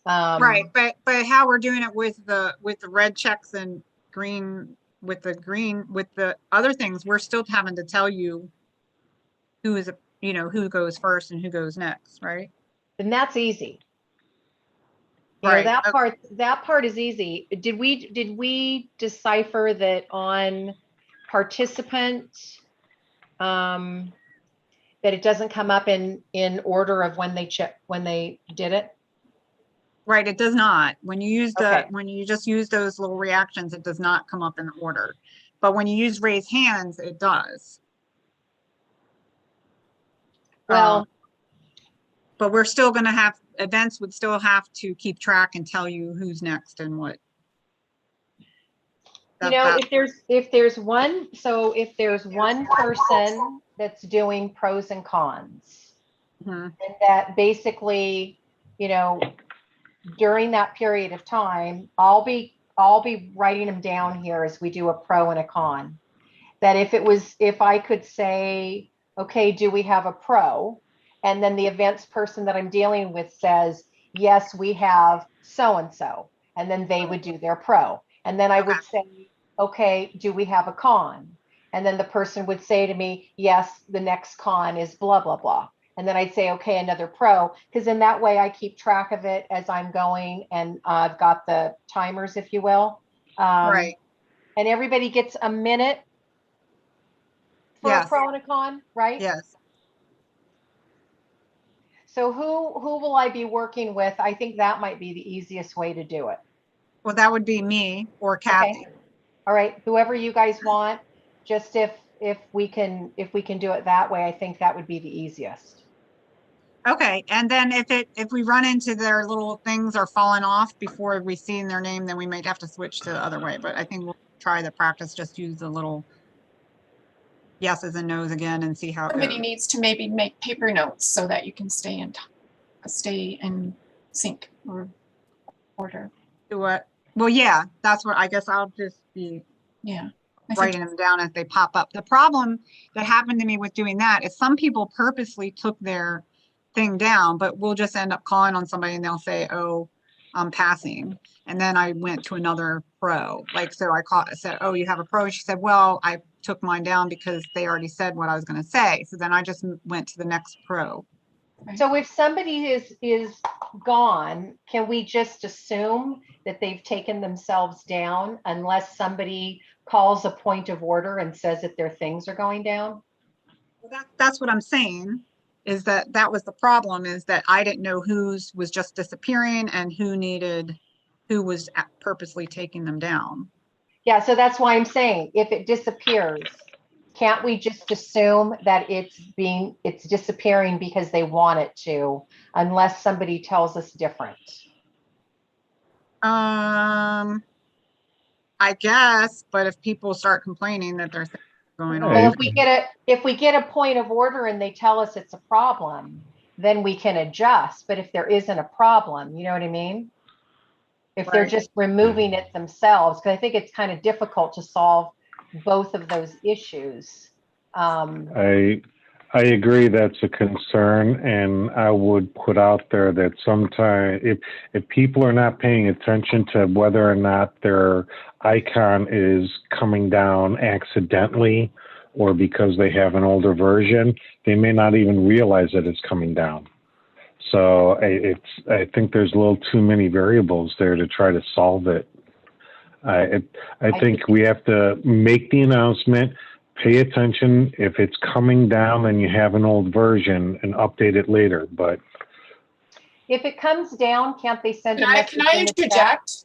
Speaker 1: Right, but how we're doing it with the red checks and green with the other things, we're still having to tell you who is, who goes first and who goes next, right?
Speaker 7: And that's easy. You know,
Speaker 1: Right.
Speaker 7: that part is easy. Did we decipher that on participants, that it doesn't come up in order of when they did it?
Speaker 1: Right, it does not. When you use
Speaker 7: Okay.
Speaker 1: when you just use those little reactions, it does not come up in order. But when you use raise hands, it does.
Speaker 7: Well,
Speaker 1: but we're still going to have events would still have to keep track and tell you who's next and what.
Speaker 7: if there's one person that's doing pros and cons,
Speaker 1: Mhm.
Speaker 7: and that basically, during that period of time, I'll be writing them down here as we do a pro and a con. That if I could say, okay, do we have a pro? And then the events person that I'm dealing with says, yes, we have so-and-so. And then they would do their pro. And then I would say, okay, do we have a con? And then the person would say to me, yes, the next con is blah, blah, blah. And then I'd say, okay, another pro, because in that way I keep track of it as I'm going, and I've got the timers, if you will.
Speaker 1: Right.
Speaker 7: And everybody gets a minute for a pro and a con, right?
Speaker 1: Yes.
Speaker 7: So who will I be working with? I think that might be the easiest way to do it.
Speaker 1: Well, that would be me or Kathy.
Speaker 7: Okay. All right, whoever you guys want. Just if we can do it that way, I think that would be the easiest.
Speaker 1: Okay, and then if we run into their little things are falling off before we see their name, then we might have to switch to the other way. But I think we'll try the practice. Just use the little yeses and nos again and see how it
Speaker 4: Somebody
Speaker 1: goes.
Speaker 4: needs to maybe make paper notes so that you can stay in sync or order.
Speaker 1: Do what? Well, yeah, that's what I guess I'll just be
Speaker 4: Yeah. I think
Speaker 1: writing them down as they pop up. The problem that happened to me with doing that is some people purposely took their thing down, but we'll just end up calling on somebody and they'll say, oh, I'm passing. And then I went to another pro. Like, so I said, oh, you have a pro? She said, well, I took mine down because they already said what I was going to say. So then I just went to the next pro.
Speaker 7: So if somebody is gone, can we just assume that they've taken themselves down unless somebody calls a point of order and says that their things are going down?
Speaker 1: Well, that's what I'm saying, is that was the problem, is that I didn't know whose was just disappearing and who was purposely taking them down.
Speaker 7: Yeah, so that's why I'm saying if it disappears, can't we just assume that it's disappearing because they want it to, unless somebody tells us different?
Speaker 1: I guess, but if people start complaining that there's things going on.
Speaker 7: Well, if we get a point of order and they tell us it's a problem, then we can adjust. But if there isn't a problem, you know what I mean? If they're
Speaker 1: Right.
Speaker 7: just removing it themselves, because I think it's kind of difficult to solve both of those issues.
Speaker 8: I agree that's a concern, and I would put out there that sometimes if people are not paying attention to whether or not their icon is coming down accidentally or because they have an older version, they may not even realize that it's coming down. So I think there's a little too many variables there to try to solve it. I think we have to make the announcement, pay attention. If it's coming down and you have an old version, and update it later. But
Speaker 7: If it comes down, can't they send a
Speaker 4: Can
Speaker 7: message
Speaker 4: I
Speaker 7: in the chat?
Speaker 4: interject?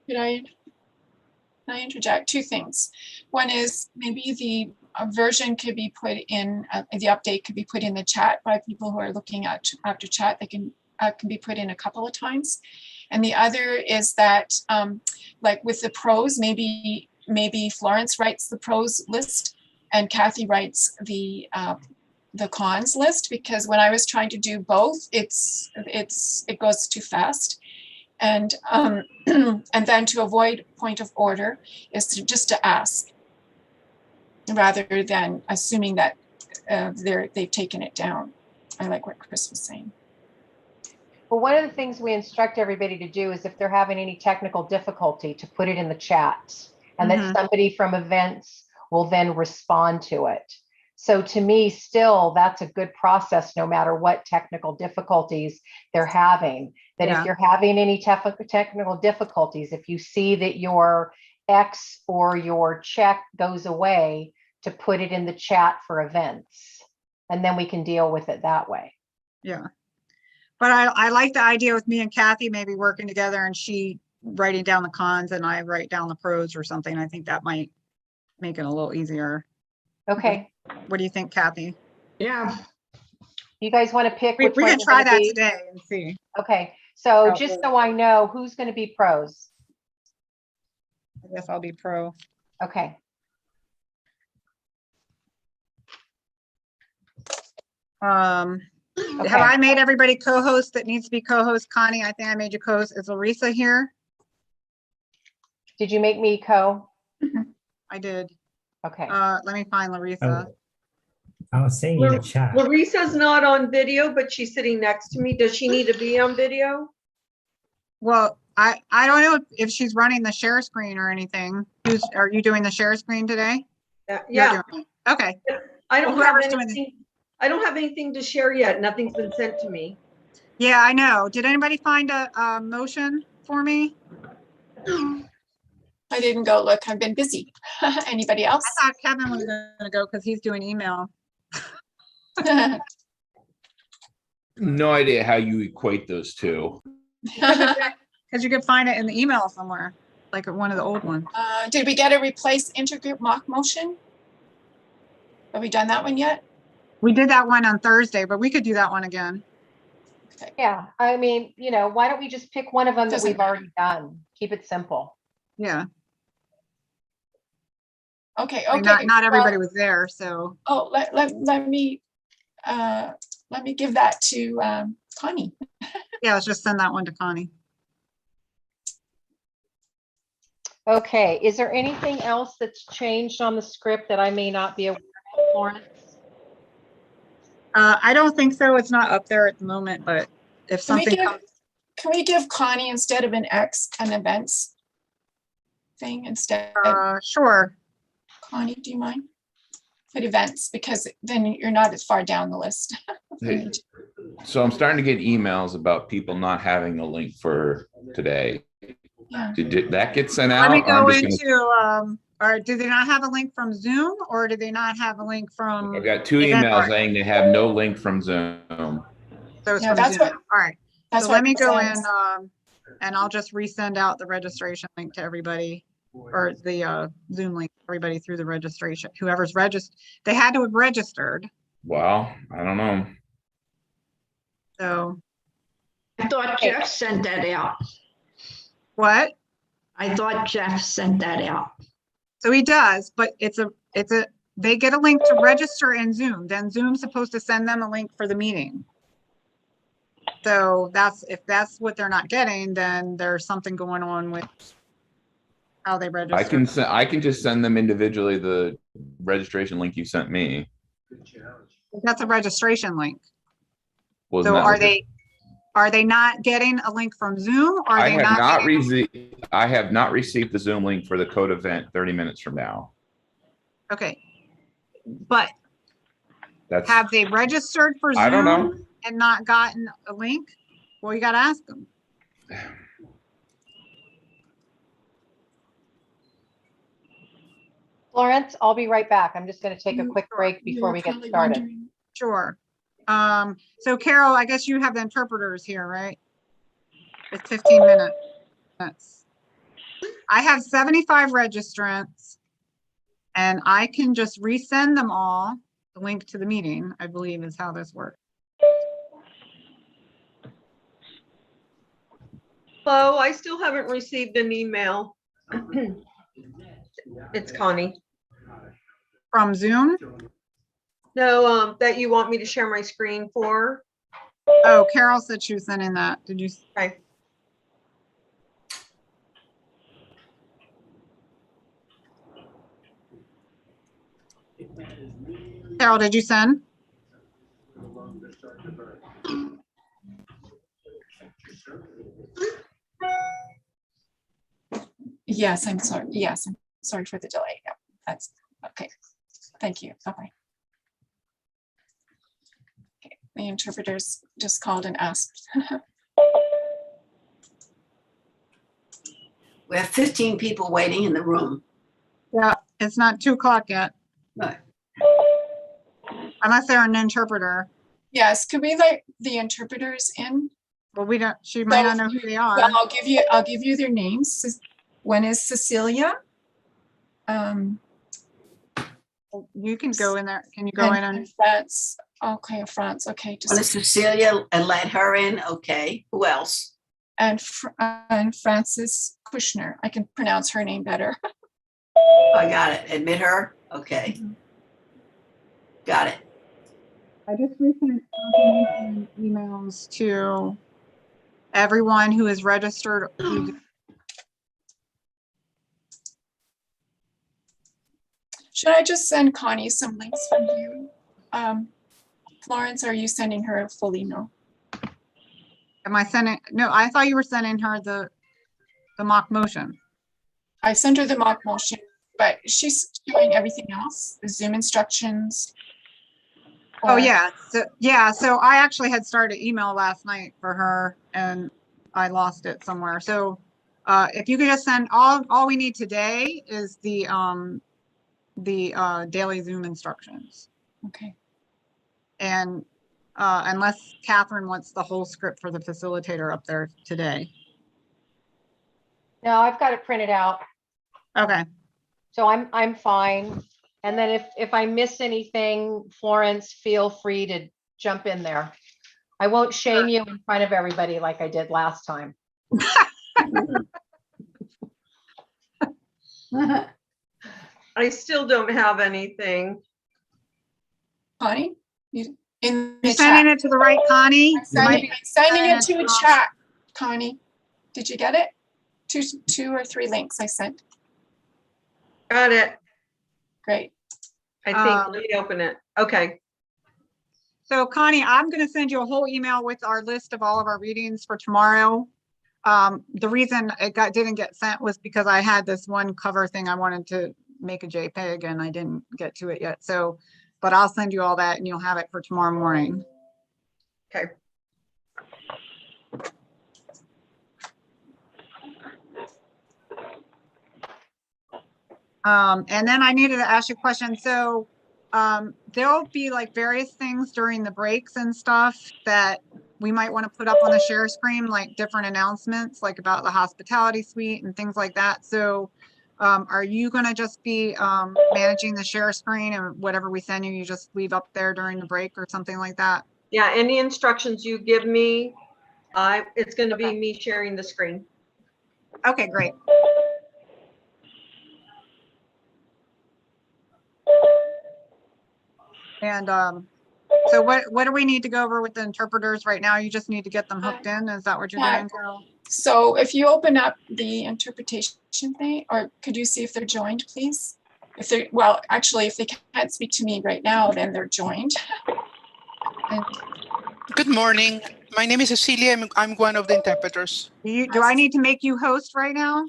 Speaker 4: Can I interject two things? One is maybe the version could be put in, the update could be put in the chat by people who are looking at after chat. They can be put in a couple of times. And the other is that, like with the pros, maybe Florence writes the pros list and Kathy writes the cons list, because when I was trying to do both, it goes too fast. And and then to avoid point of order is just to ask, rather than assuming that they've taken it down. I like what Chris was saying.
Speaker 7: Well, one of the things we instruct everybody to do is if they're having any technical difficulty, to put it in the chat, and that somebody from events will then respond to it. So to me, still, that's a good process, no matter what technical difficulties they're having. That if you're having any technical difficulties, if you see that your X or your check goes away, to put it in the chat for events, and then we can deal with it that way.
Speaker 1: Yeah. But I like the idea with me and Kathy maybe working together, and she writing down the cons and I write down the pros or something. I think that might make it a little easier.
Speaker 7: Okay.
Speaker 1: What do you think, Kathy?
Speaker 2: Yeah.
Speaker 7: You guys want to pick
Speaker 1: We
Speaker 7: which one
Speaker 1: can
Speaker 7: you're
Speaker 1: try
Speaker 7: gonna
Speaker 1: that
Speaker 7: be?
Speaker 1: today and see.
Speaker 7: Okay, so
Speaker 1: Oh,
Speaker 7: just so I know, who's going to be pros?
Speaker 1: I guess I'll be pro.
Speaker 7: Okay.
Speaker 1: Have
Speaker 7: Okay.
Speaker 1: I made everybody co-host that needs to be co-host? Connie, I think I made you co-host. Is Larissa here?
Speaker 7: Did you make me co?
Speaker 1: I did.
Speaker 7: Okay.
Speaker 1: Let me find Larissa.
Speaker 6: Oh, I was saying in the chat.
Speaker 9: Larissa's not on video, but she's sitting next to me. Does she need to be on video?
Speaker 1: Well, I don't know if she's running the share screen or anything. Are you doing the share screen today? You're
Speaker 9: Yeah,
Speaker 1: doing it. Okay.
Speaker 9: I don't
Speaker 1: Well,
Speaker 9: have
Speaker 1: whoever's doing
Speaker 9: anything. I don't have anything to share yet. Nothing's been sent to me.
Speaker 1: Yeah, I know. Did anybody find a motion for me?
Speaker 4: I didn't go look. I've been busy. Anybody else?
Speaker 1: I thought Kevin was gonna go because he's doing email.
Speaker 3: No idea how you equate those two.
Speaker 1: Because you could find it in the email somewhere, like one of the old ones.
Speaker 4: Did we get a replace intergroup mock motion? Have we done that one yet?
Speaker 1: We did that one on Thursday, but we could do that one again.
Speaker 7: Yeah, I mean, you know, why don't we just pick one of them that
Speaker 4: Doesn't
Speaker 7: we've already done? Keep it simple.
Speaker 1: Yeah.
Speaker 4: Okay,
Speaker 1: I mean,
Speaker 4: okay.
Speaker 1: not everybody
Speaker 4: Well,
Speaker 1: was there, so.
Speaker 4: oh, let me give that to Connie.
Speaker 1: Yeah, let's just send that one to Connie.
Speaker 7: Okay, is there anything else that's changed on the script that I may not be aware of, Florence?
Speaker 1: I don't think so. It's not up there at the moment, but if
Speaker 4: Can we
Speaker 1: something
Speaker 4: give,
Speaker 1: comes,
Speaker 4: can we give Connie, instead of an X, an events thing instead?
Speaker 1: sure.
Speaker 4: Connie, do you mind? Put events, because then you're not as far down the list.
Speaker 3: Hey, so I'm starting to get emails about people not having a link for today.
Speaker 4: Yeah.
Speaker 3: Did that get sent
Speaker 1: Let
Speaker 3: out?
Speaker 1: me
Speaker 3: Or I'm
Speaker 1: go
Speaker 3: just gonna-
Speaker 1: into, or do they not have a link from Zoom, or do they not have a link from?
Speaker 3: I've got two
Speaker 1: Eventbrite?
Speaker 3: emails saying they have no link from Zoom.
Speaker 1: So it's
Speaker 4: Yeah,
Speaker 1: from
Speaker 4: that's
Speaker 1: Zoom.
Speaker 4: what-
Speaker 1: All right.
Speaker 4: That's
Speaker 1: So
Speaker 4: what
Speaker 1: let me
Speaker 4: it
Speaker 1: go in,
Speaker 4: says.
Speaker 1: and I'll just resend out the registration link to everybody, or the Zoom link, to everybody through the registration, whoever's registered. They had to have registered,
Speaker 3: Well, I don't know.
Speaker 1: so
Speaker 2: I thought Jeff sent that out.
Speaker 1: what?
Speaker 2: I thought Jeff sent that out.
Speaker 1: So he does, but they get a link to register in Zoom, then Zoom's supposed to send them a link for the meeting. So if that's what they're not getting, then there's something going on with how they register.
Speaker 3: I can just send them individually the registration link you sent me.
Speaker 1: That's a registration link.
Speaker 3: Wasn't
Speaker 1: So
Speaker 3: that what the-
Speaker 1: are they not getting a link from Zoom? Or are
Speaker 3: I
Speaker 1: they
Speaker 3: have not
Speaker 1: getting-
Speaker 3: received. I have not received the Zoom link for the code event 30 minutes from now.
Speaker 1: Okay. But
Speaker 3: That's
Speaker 1: have they registered for
Speaker 3: I don't know.
Speaker 1: Zoom and not gotten a link? Well, you gotta ask them.
Speaker 7: Florence, I'll be right back. I'm just going to take a quick break
Speaker 4: You
Speaker 7: before
Speaker 4: were
Speaker 7: we get
Speaker 4: probably
Speaker 7: started.
Speaker 4: wondering.
Speaker 1: Sure. So Carol, I guess you have the interpreters here, right? It's 15 minutes. I have 75 registrants and I can just resend them all. The link to the meeting, I believe, is how this works.
Speaker 9: Hello, I still haven't received an email. It's Connie.
Speaker 1: From Zoom?
Speaker 9: No, that you want me to share my screen for?
Speaker 1: Oh, Carol said she was sending that. Did you?
Speaker 9: Okay.
Speaker 1: Carol, did you send?
Speaker 4: Yes, I'm sorry. Yes, I'm sorry for the delay. Yeah, that's okay. Thank you. Bye-bye. Okay, the interpreters just called and asked.
Speaker 5: We have 15 people waiting in the room.
Speaker 1: Yeah, it's not 2 o'clock yet.
Speaker 5: Right.
Speaker 1: Unless they're an interpreter.
Speaker 4: Yes, could we let the interpreters in?
Speaker 1: Well, we don't, she might not know who they are.
Speaker 4: Well, I'll give you their names. One is Cecilia.
Speaker 1: You can go in there. Can you go in
Speaker 4: And
Speaker 1: and
Speaker 4: France. Okay, France. Okay,
Speaker 5: One is
Speaker 4: just
Speaker 5: Cecilia and let her in. Okay. Who else?
Speaker 4: and Frances Kushner. I can pronounce her name better.
Speaker 5: I got it. Admit her. Okay. Got it.
Speaker 1: I just resent confirmation emails to everyone who is registered.
Speaker 4: Should I just send Connie some links from you? Florence, are you sending her a full email?
Speaker 1: Am I sending? No, I thought you were sending her the mock motion.
Speaker 4: I sent her the mock motion, but she's doing everything else, the Zoom instructions.
Speaker 1: Oh,
Speaker 4: or-
Speaker 1: yeah. So I actually had started email last night for her and I lost it somewhere. So if you could just send all we need today is the daily Zoom instructions.
Speaker 4: Okay.
Speaker 1: And unless Catherine wants the whole script for the facilitator up there today.
Speaker 7: No, I've got it printed out,
Speaker 1: Okay.
Speaker 7: so I'm fine. And then if I miss anything, Florence, feel free to jump in there. I won't shame you in front of everybody like I did last time.
Speaker 9: I still don't have anything.
Speaker 4: Connie, you in the
Speaker 1: You're sending
Speaker 4: chat.
Speaker 1: it to the right Connie?
Speaker 4: I'm sending it to a
Speaker 1: sending
Speaker 4: chat, Connie. Did you get it? Two or three links I sent.
Speaker 9: Got it.
Speaker 4: Great.
Speaker 9: I think, let me open it. Okay.
Speaker 1: So Connie, I'm going to send you a whole email with our list of all of our readings for tomorrow. The reason it didn't get sent was because I had this one cover thing I wanted to make a JPEG and I didn't get to it yet. So, but I'll send you all that and you'll have it for tomorrow morning.
Speaker 9: Okay.
Speaker 1: And then I needed to ask you a question. So there'll be like various things during the breaks and stuff that we might want to put up on the share screen, like different announcements, like about the hospitality suite and things like that. So are you going to just be managing the share screen, and whatever we send you, you just leave up there during the break or something like that?
Speaker 9: Yeah, any instructions you give me, it's going to be me sharing the screen.
Speaker 1: Okay, great. And so what do we need to go over with the interpreters right now? You just need to get them hooked in. Is that what you're
Speaker 4: Yeah.
Speaker 1: doing, Carol?
Speaker 4: So if you open up the interpretation thing, or could you see if they're joined, please? If they're, well, actually, if they can't speak to me right now, then they're joined. And
Speaker 10: Good morning. My name is Cecilia. I'm one of the interpreters.
Speaker 1: Do I need to make you host right now?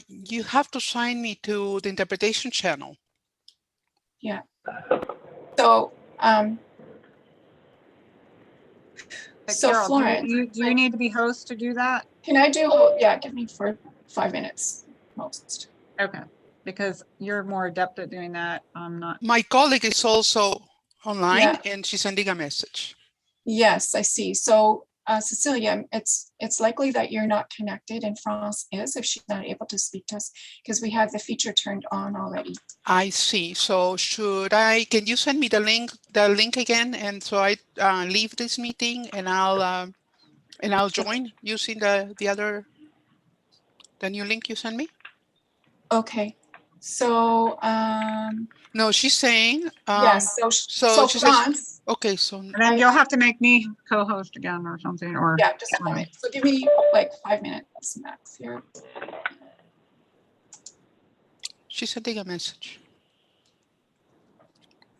Speaker 10: You have to sign me to the interpretation channel.
Speaker 4: yeah. So, so
Speaker 1: Carol,
Speaker 4: Florence,
Speaker 1: do you need to be host to do that?
Speaker 4: can I do, yeah, give me for 5 minutes most.
Speaker 1: Okay. because you're more adept at doing that. I'm not.
Speaker 10: My colleague is also online
Speaker 4: Yeah.
Speaker 10: and she's sending a message.
Speaker 4: Yes, I see. So Cecilia, it's likely that you're not connected and France is if she's not able to speak to us because we have the feature turned on already.
Speaker 10: I see. So can you send me the link again? And so I leave this meeting and I'll join using the new link you sent me.
Speaker 4: Okay. So
Speaker 10: No, she's saying,
Speaker 4: yes, so
Speaker 10: she says,
Speaker 4: France,
Speaker 10: okay, so
Speaker 1: And then you'll have to make me co-host again or something, or.
Speaker 4: yeah, just a moment. So give me like 5 minutes max here.
Speaker 10: she's sending a message.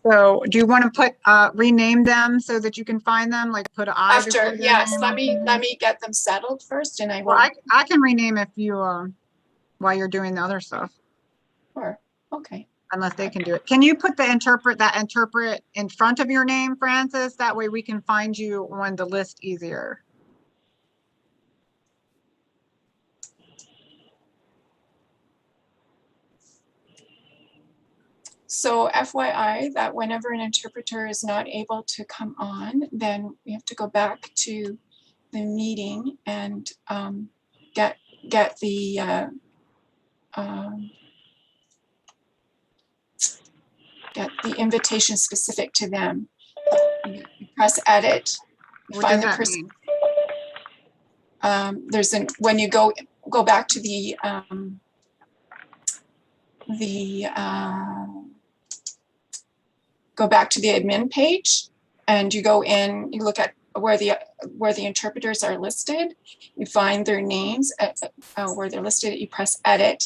Speaker 1: So do you want to put, rename them so that you can find them, like put an I before
Speaker 4: After,
Speaker 1: their
Speaker 4: yes,
Speaker 1: name or
Speaker 4: let
Speaker 1: something?
Speaker 4: me get them settled first and I will.
Speaker 1: Well, I can rename if you, while you're doing the other stuff,
Speaker 4: Sure. Okay.
Speaker 1: unless they can do it. Can you put the interpret in front of your name, Francis? That way we can find you on the list easier.
Speaker 4: So FYI, that whenever an interpreter is not able to come on, then we have to go back to the meeting and get the get the invitation specific to them. You press edit, you
Speaker 1: What
Speaker 4: find
Speaker 1: does
Speaker 4: the
Speaker 1: that
Speaker 4: person.
Speaker 1: mean?
Speaker 4: There's when you go back to the go back to the admin page and you go in, you look at where the interpreters are listed, you find their names where they're listed, you press edit.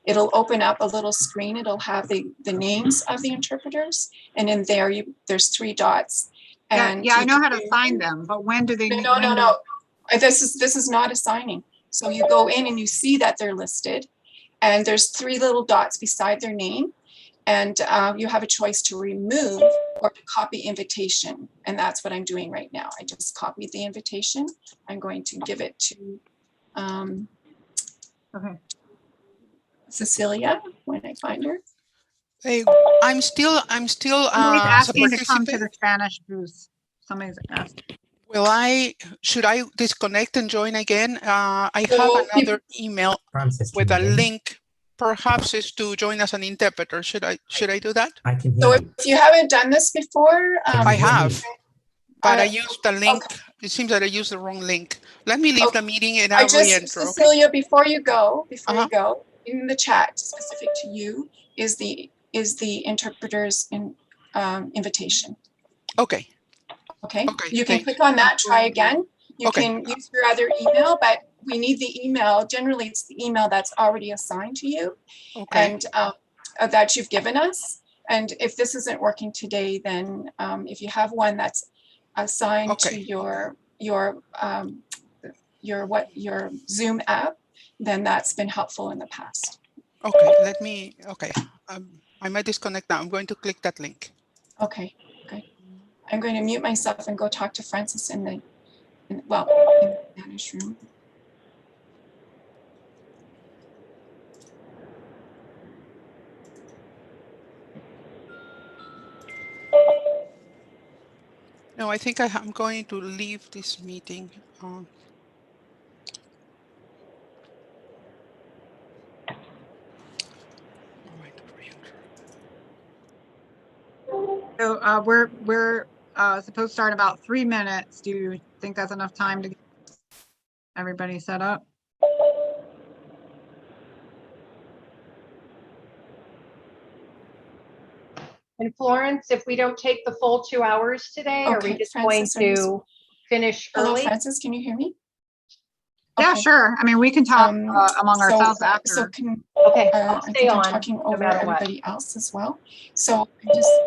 Speaker 4: It'll open up a little screen. It'll have the names of the interpreters. And in there, there's 3 dots. And
Speaker 1: Yeah, I know how to find them, but when do they need?
Speaker 4: No. This is not assigning. So you go in and you see that they're listed and there's 3 little dots beside their name. And you have a choice to remove or to copy invitation. And that's what I'm doing right now. I just copied the invitation. I'm going to give it to
Speaker 1: Okay.
Speaker 4: Cecilia when I find her.
Speaker 10: Hey, I'm still
Speaker 1: Somebody's asking to come to
Speaker 10: participant.
Speaker 1: the Spanish booth. Somebody's asking.
Speaker 10: Should I disconnect and join again? I
Speaker 4: So
Speaker 10: have another email
Speaker 6: Francis,
Speaker 10: with
Speaker 6: can
Speaker 10: a
Speaker 6: you hear me?
Speaker 10: link. Perhaps is to join as an interpreter. Should I do that?
Speaker 6: I can
Speaker 4: So
Speaker 6: hear you.
Speaker 4: if you haven't done this before,
Speaker 6: Can
Speaker 10: I
Speaker 6: you hear me?
Speaker 10: have, but I
Speaker 4: Uh,
Speaker 10: used the link. It seems that I used the wrong link. Let me leave
Speaker 4: Okay.
Speaker 10: the meeting and
Speaker 4: I
Speaker 10: I'll
Speaker 4: just,
Speaker 10: re-enter. Okay.
Speaker 4: Cecilia, before you go, in the chat specific to you is the interpreter's invitation.
Speaker 10: Okay.
Speaker 4: Okay.
Speaker 10: Okay.
Speaker 4: You can
Speaker 10: Thanks.
Speaker 4: click on that, try again. You
Speaker 10: Okay.
Speaker 4: can use your other email, but we need the email. Generally, it's the email that's already assigned to you
Speaker 10: Okay.
Speaker 4: and that you've given us. And if this isn't working today, then if you have one that's assigned to
Speaker 10: Okay.
Speaker 4: your Zoom app, then that's been helpful in the past.
Speaker 10: Okay. I might disconnect now. I'm going to click that link.
Speaker 4: Okay. I'm going to mute myself and go talk to Francis in the Spanish room.
Speaker 10: No, I think I'm going to leave this meeting.
Speaker 1: So we're supposed to start in about 3 minutes. Do you think that's enough time to get everybody set up?
Speaker 7: And Florence, if we don't take the full 2 hours today, are we
Speaker 4: Okay,
Speaker 7: just
Speaker 4: Francis,
Speaker 7: going to finish
Speaker 4: Hello,
Speaker 7: early?
Speaker 4: Francis, can you hear me?
Speaker 1: Yeah,
Speaker 4: Okay.
Speaker 1: sure. I mean, we can talk among ourselves after.
Speaker 4: So can
Speaker 7: Okay, I'll
Speaker 4: I
Speaker 7: stay
Speaker 4: think I'm
Speaker 7: on
Speaker 4: talking
Speaker 7: no
Speaker 4: over
Speaker 7: matter what.
Speaker 4: everybody else as well. So I just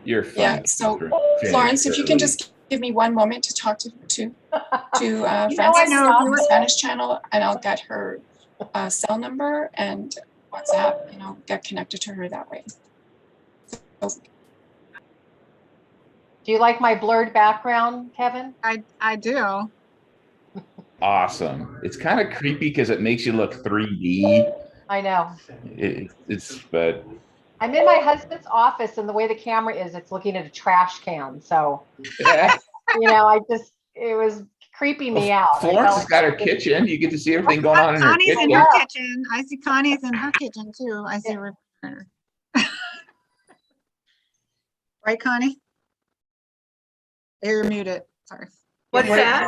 Speaker 3: You're funny.
Speaker 4: So
Speaker 3: Finish
Speaker 4: Florence, if you can
Speaker 3: early.
Speaker 4: just give me 1 moment to talk to Francis
Speaker 1: know,
Speaker 4: on the Spanish channel, and I'll get her cell number and WhatsApp, and I'll get connected to her that way.
Speaker 7: Do you like my blurred background, Kevin?
Speaker 1: I do.
Speaker 3: awesome. It's kind of creepy because it makes you look 3D.
Speaker 7: I know.
Speaker 3: But
Speaker 7: I'm in my husband's office and the way the camera is, it's looking at a trash can. So,
Speaker 3: yeah.
Speaker 7: it was creeping me out. I
Speaker 3: Florence
Speaker 7: felt
Speaker 3: has got her kitchen. You get to see everything going on in her
Speaker 1: Connie's in
Speaker 3: kitchen.
Speaker 1: her
Speaker 7: Yeah.
Speaker 1: kitchen. I see Connie's in her kitchen too. I see her. Right, Connie? You're muted. Sorry.
Speaker 9: What's
Speaker 5: When,
Speaker 9: that?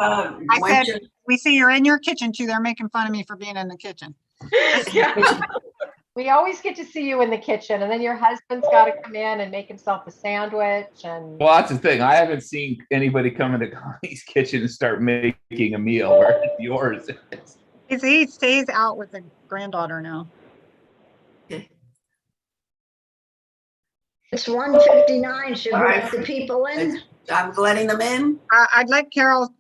Speaker 1: I
Speaker 5: when
Speaker 1: said, we see you're in your kitchen too. They're making fun of me for being in the kitchen.
Speaker 9: Yeah.
Speaker 7: We always get to see you in the kitchen, and then your husband's got to come in and make himself a sandwich. And
Speaker 3: Well, that's the thing. I haven't seen anybody come into Connie's kitchen and start making a meal where yours is.
Speaker 1: He stays out with the granddaughter now.
Speaker 2: It's 1:59. Should we
Speaker 5: All right.
Speaker 2: let the people in?
Speaker 5: I'm letting them in.
Speaker 1: I'd like Carol,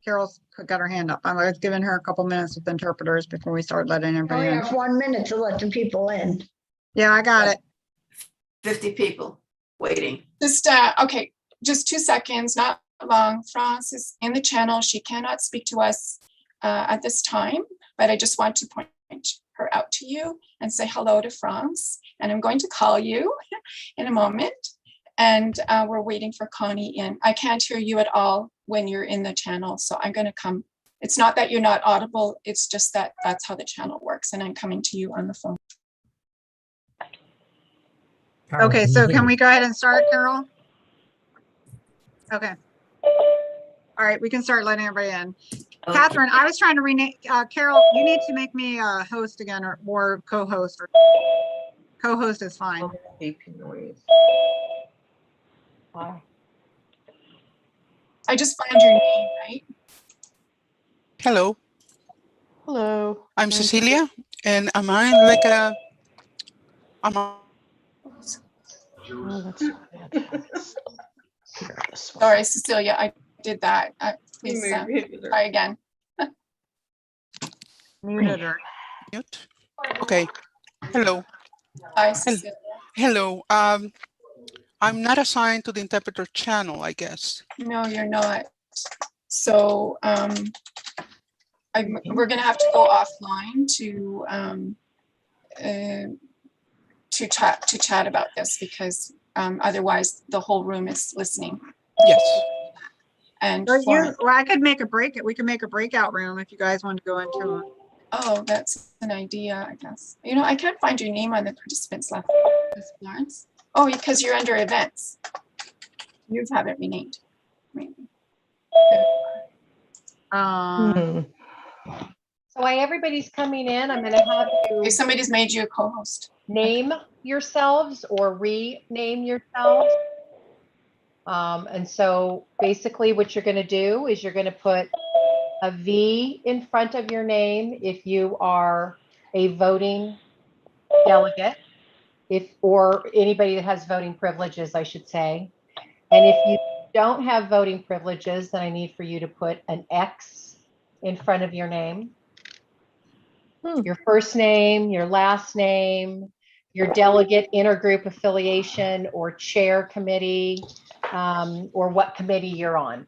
Speaker 1: Carol's got her hand up. I was giving her a couple minutes with interpreters before we start letting
Speaker 2: We
Speaker 1: everybody
Speaker 2: only
Speaker 1: in.
Speaker 2: have 1 minute to let the people in.
Speaker 1: Yeah, I got it.
Speaker 5: 50 people waiting.
Speaker 4: Just, okay, just 2 seconds, not long. France is in the channel. She cannot speak to us at this time, but I just want to point her out to you and say hello to France. And I'm going to call you in a moment. And we're waiting for Connie in. I can't hear you at all when you're in the channel, so I'm going to come. It's not that you're not audible, it's just that that's how the channel works, and I'm coming to you on the phone.
Speaker 6: Carol,
Speaker 1: Okay,
Speaker 6: can you
Speaker 1: so
Speaker 6: hear
Speaker 1: can
Speaker 6: me?
Speaker 1: we go ahead and start, Carol? Okay. All right, we can start letting everybody in.
Speaker 5: Okay.
Speaker 1: Catherine, I was trying to rename, Carol, you need to make me a host again or co-host. Co-host is fine.
Speaker 7: wow.
Speaker 4: I just found your name, right?
Speaker 10: Hello,
Speaker 7: Hello.
Speaker 10: I'm Cecilia, and am I like a? Am I?
Speaker 7: Oh, that's not it. Here, this one.
Speaker 4: Sorry, Cecilia, I did that. Please try again.
Speaker 1: Muted her.
Speaker 10: Mute? Okay. Hello.
Speaker 4: Hi, Cecilia.
Speaker 10: Hello. I'm not assigned to the interpreter channel, I guess.
Speaker 4: No, you're not. So we're going to have to go offline to chat about this because otherwise the whole room is listening.
Speaker 10: Yes.
Speaker 4: And
Speaker 1: Well, I could make a we can make a breakout room if you guys want to go into it.
Speaker 4: oh, that's an idea, I guess. You know, I can't find your name on the participants list, Florence. Oh, because you're under events. You have it renamed. Maybe.
Speaker 1: Um,
Speaker 7: So while everybody's coming in, I'm going to have you
Speaker 4: If somebody's made you a co-host.
Speaker 7: name yourselves or rename yourselves. And so basically what you're going to do is you're going to put a V in front of your name if you are a voting delegate, or anybody that has voting privileges, I should say. And if you don't have voting privileges, then I need for you to put an X in front of your name. Your first name, your last name, your delegate intergroup affiliation or chair committee, or what committee you're on.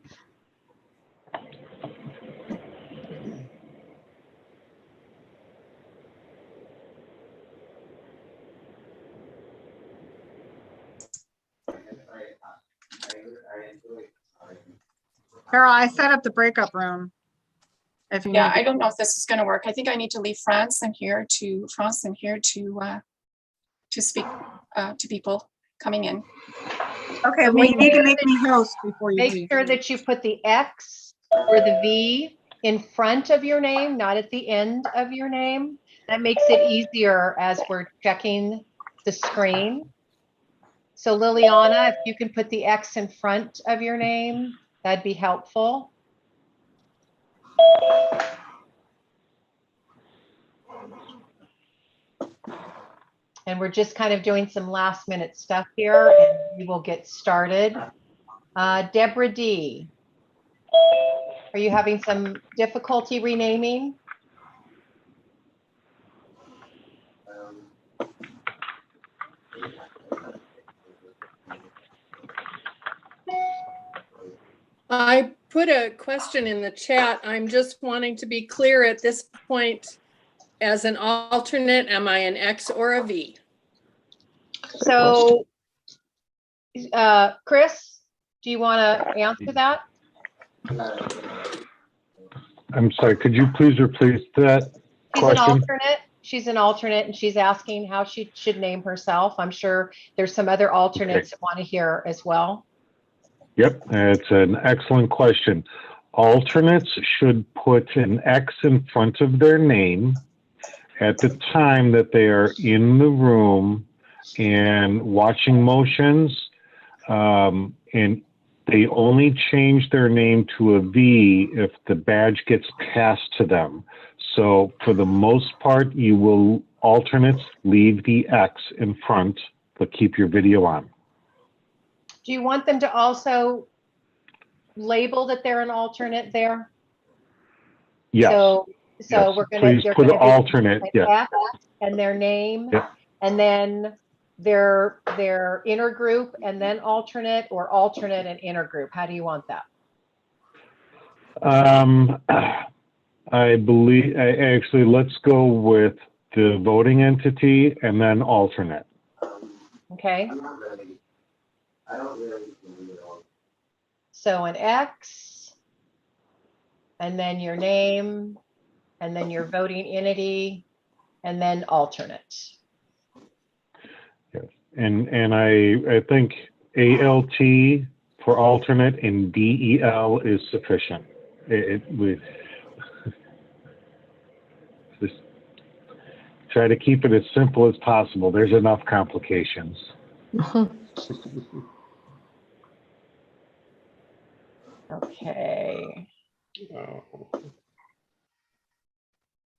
Speaker 1: Carol, I set up the breakup room. If you
Speaker 4: Yeah,
Speaker 1: need
Speaker 4: I don't know if this is going to work. I think I need to leave France in here to speak to people coming in.
Speaker 1: Okay,
Speaker 7: So
Speaker 1: well, you
Speaker 7: make
Speaker 1: need to
Speaker 7: sure
Speaker 1: make
Speaker 7: that
Speaker 1: me host before you
Speaker 7: Make
Speaker 1: leave.
Speaker 7: sure that you put the X or the V in front of your name, not at the end of your name. That makes it easier as we're checking the screen. So Liliana, if you can put the X in front of your name, that'd be helpful. And we're just kind of doing some last minute stuff here and we will get started. Deborah D. Are you having some difficulty renaming?
Speaker 11: I put a question in the chat. I'm just wanting to be clear at this point. As an alternate, am I an X or a V?
Speaker 7: So, Chris, do you want to answer that?
Speaker 8: I'm sorry, could you please repeat that
Speaker 7: She's an
Speaker 8: question?
Speaker 7: alternate. She's an alternate, and she's asking how she should name herself. I'm sure there's some other alternates that want to hear as well.
Speaker 8: Yep, it's an excellent question. Alternates should put an X in front of their name at the time that they are in the room and watching motions, and they only change their name to a V if the badge gets passed to them. So for the most part, you will alternates leave the X in front, but keep your video on.
Speaker 7: Do you want them to also label that they're an alternate there?
Speaker 8: Yes.
Speaker 7: So
Speaker 8: yes.
Speaker 7: we're gonna
Speaker 8: Please put
Speaker 7: gonna
Speaker 8: alternate.
Speaker 7: X
Speaker 8: Yeah.
Speaker 7: and their name,
Speaker 8: Yeah.
Speaker 7: and then their intergroup, and then alternate, or alternate and intergroup. How do you want that?
Speaker 8: I believe, actually, let's go with the voting entity and then alternate.
Speaker 7: Okay. So an X, and then your name, and then your voting entity, and then alternate.
Speaker 8: Yes. And I think ALT for alternate and DEL is sufficient. We just try to keep it as simple as possible. There's enough complications.
Speaker 7: Okay.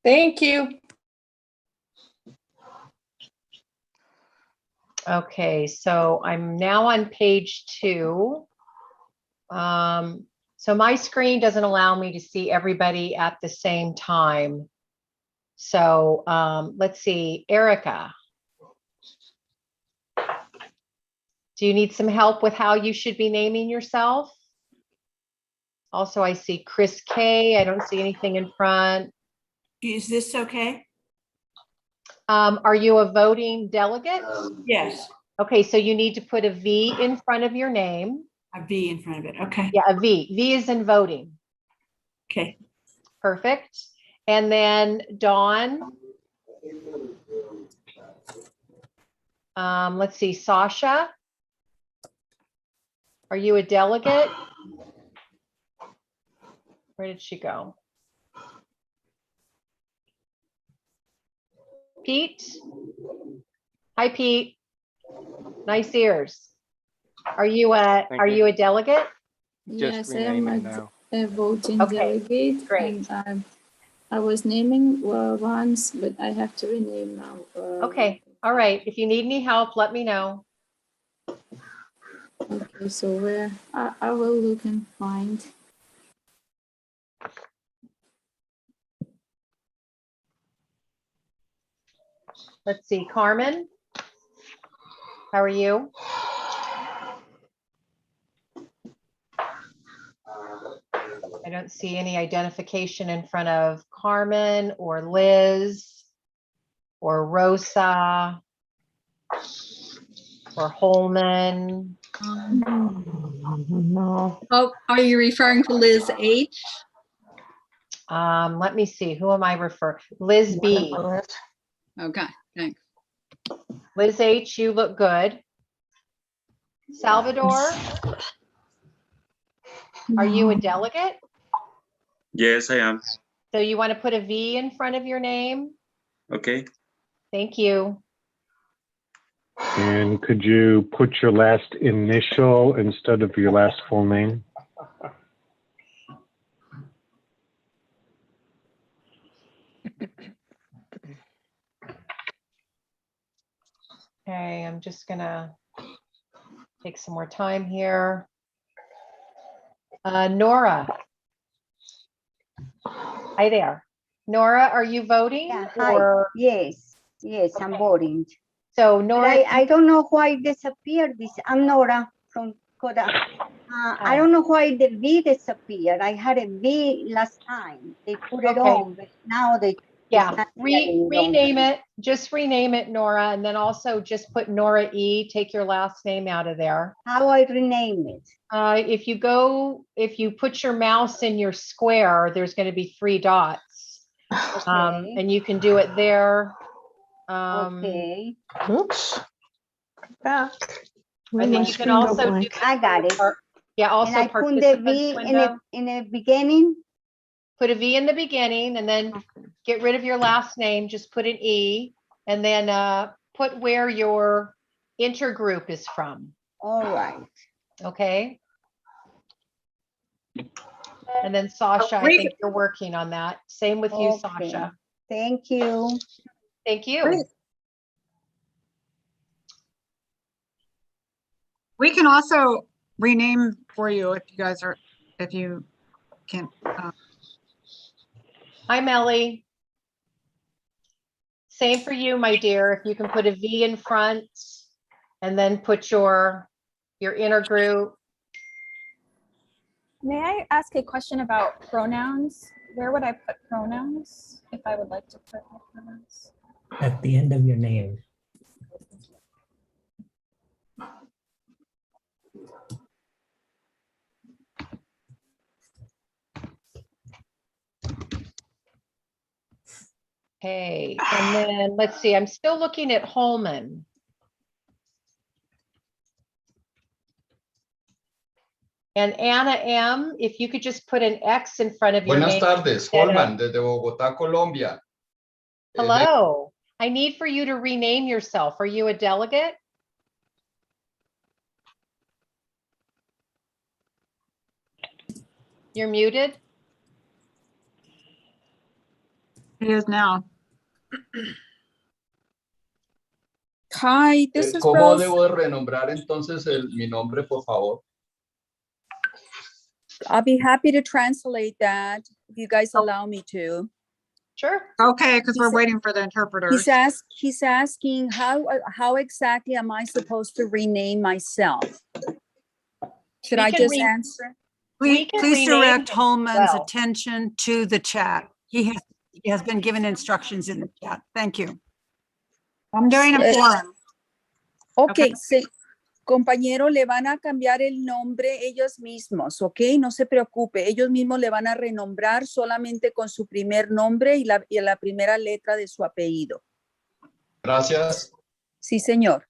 Speaker 11: Thank you.
Speaker 7: Okay, so I'm now on page 2. So my screen doesn't allow me to see everybody at the same time. So let's see, Erica. Do you need some help with how you should be naming yourself? Also, I see Chris K. I don't see anything in front.
Speaker 5: Is this okay?
Speaker 7: Are you a voting delegate?
Speaker 5: Yes,
Speaker 7: Okay, so you need to put a V in front of your name.
Speaker 5: a V in front of it. Okay,
Speaker 7: Yeah, a V. V is in voting.
Speaker 5: okay.
Speaker 7: Perfect. And then Dawn. Let's see, Sasha. Are you a delegate? Where did she go? Pete? Hi, Pete. Nice ears. Are you a delegate?
Speaker 12: Yes, I am a voting
Speaker 7: Okay,
Speaker 12: delegate.
Speaker 7: great.
Speaker 12: And I was naming once, but I have to rename now.
Speaker 7: Okay, all right. If you need any help, let me know.
Speaker 12: Okay, so where I will look and find.
Speaker 7: Let's see, Carmen. How are you? I don't see any identification in front of Carmen or Liz or Rosa or Holman.
Speaker 13: No. Oh, are you referring to Liz H?
Speaker 7: Let me see, who am I referring? Liz B.
Speaker 13: Okay, thanks.
Speaker 7: Liz H, you look good. Salvador, are you a delegate?
Speaker 14: Yes, I am.
Speaker 7: So you want to put a V in front of your name?
Speaker 14: Okay.
Speaker 7: Thank you.
Speaker 8: And could you put your last initial instead of your last full name?
Speaker 7: Okay, I'm just gonna take some more time here. Nora. Hi there. Nora, are you voting?
Speaker 15: Yeah, hi.
Speaker 7: Or?
Speaker 15: Yes, I'm voting.
Speaker 7: So Nora,
Speaker 15: I don't know why it disappeared. I'm Nora from Kodak. I don't know why the V disappeared. I had a V last time. They put it
Speaker 7: Okay.
Speaker 15: on, but now they.
Speaker 7: Yeah, rename it, just rename it Nora, and then also just put Nora E, take your last name out of there.
Speaker 15: How I rename it?
Speaker 7: If you put your mouse in your square, there's going to be 3 dots.
Speaker 15: Okay.
Speaker 7: And you can do it there.
Speaker 15: Okay.
Speaker 9: Oops. Back.
Speaker 7: I think you can also do.
Speaker 15: I got it.
Speaker 7: Yeah, also
Speaker 15: And I put the
Speaker 7: participants
Speaker 15: V
Speaker 7: window.
Speaker 15: in the beginning.
Speaker 7: Put a V in the beginning and then get rid of your last name, just put an E, and then put where your intergroup is from.
Speaker 15: All right.
Speaker 7: Okay. And then Sasha, I think you're working on that. Same with you,
Speaker 15: Okay.
Speaker 7: Sasha.
Speaker 15: Thank you.
Speaker 7: Thank you.
Speaker 1: Great. We can also rename for you if you guys are, if you can.
Speaker 7: Hi, Melly. Same for you, my dear. If you can put a V in front and then put your intergroup.
Speaker 12: May I ask a question about pronouns? Where would I put pronouns if I would like to put my pronouns?
Speaker 6: At the end of your name.
Speaker 7: Okay, and then let's see, I'm still looking at Holman. And Anna M, if you could just put an X in front of your
Speaker 16: Buenas
Speaker 7: name.
Speaker 16: tardes, Holman, desde Bogotá, Colombia.
Speaker 7: Hello, I need for you to rename yourself. Are you a delegate? You're muted.
Speaker 1: He is now.
Speaker 17: Hi, this is
Speaker 16: ¿Cómo
Speaker 17: Rose.
Speaker 16: debo de renombrar entonces mi nombre, por favor?
Speaker 17: I'll be happy to translate that if you guys allow me to.
Speaker 7: Sure.
Speaker 1: Okay, because we're waiting for the interpreters.
Speaker 17: He's asking how exactly am I supposed to rename myself? Should I just answer?
Speaker 18: Please direct Holman's attention to the chat. He has been given instructions in the chat. Thank you.
Speaker 1: I'm doing it for him.
Speaker 17: Okay, sí. Compañero, le van a cambiar el nombre ellos mismos, ¿ok? No se preocupe, ellos mismos le van a renombrar solamente con su primer nombre y la primera letra de su apellido.
Speaker 16: Gracias.
Speaker 17: Sí, señor.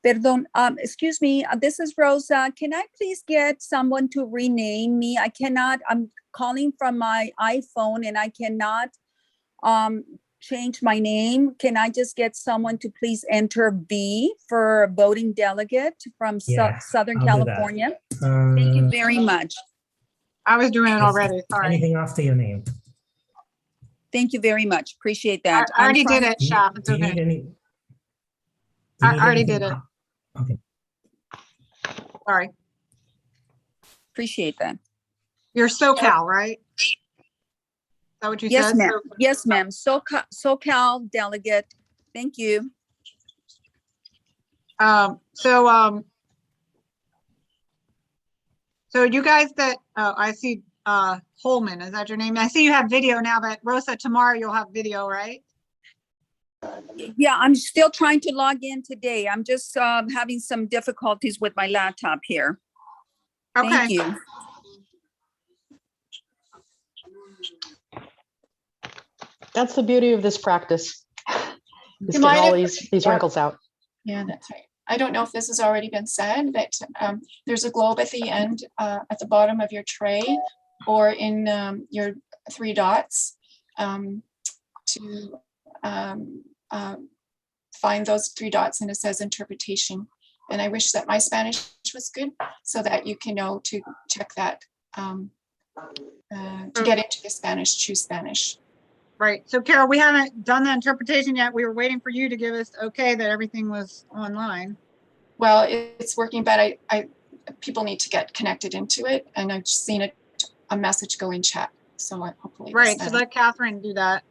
Speaker 17: Perdón, excuse me, this is Rosa. Can I please get someone to rename me? I cannot, I'm calling from my iPhone and I cannot change my name. Can I just get someone to please enter B for voting delegate from Southern California? Thank you very much.
Speaker 1: I was doing it already, sorry.
Speaker 6: Anything after your name.
Speaker 17: Thank you very much. Appreciate that.
Speaker 1: I already did it, Shaf. It's okay. I already did it.
Speaker 6: Okay.
Speaker 1: Sorry.
Speaker 17: Appreciate that.
Speaker 1: You're SoCal, right? Is that what you
Speaker 17: Yes,
Speaker 1: said?
Speaker 17: ma'am. Yes, ma'am. SoCal delegate. Thank you.
Speaker 1: So you guys that, I see Holman, is that your name? I see you have video now, but Rosa, tomorrow you'll have video, right?
Speaker 17: Yeah, I'm still trying to log in today. I'm just having some difficulties with my laptop here.
Speaker 1: Okay.
Speaker 17: Thank you.
Speaker 9: That's the beauty of this practice. Is
Speaker 4: You mind
Speaker 9: getting all
Speaker 4: if-
Speaker 9: these wrinkles out.
Speaker 4: Yeah, that's right. I don't know if this has already been said, but there's a globe at the end, at the bottom of your tray or in your 3 dots to find those 3 dots, and it says interpretation. And I wish that my Spanish was good so that you can know to check that to get into the Spanish, choose Spanish.
Speaker 1: Right. So Carol, we haven't done the interpretation yet. We were waiting for you to give us okay that everything was online.
Speaker 4: Well, it's working, but people need to get connected into it, and I've just seen a message go in chat. So hopefully.
Speaker 1: Right. So let Catherine do that.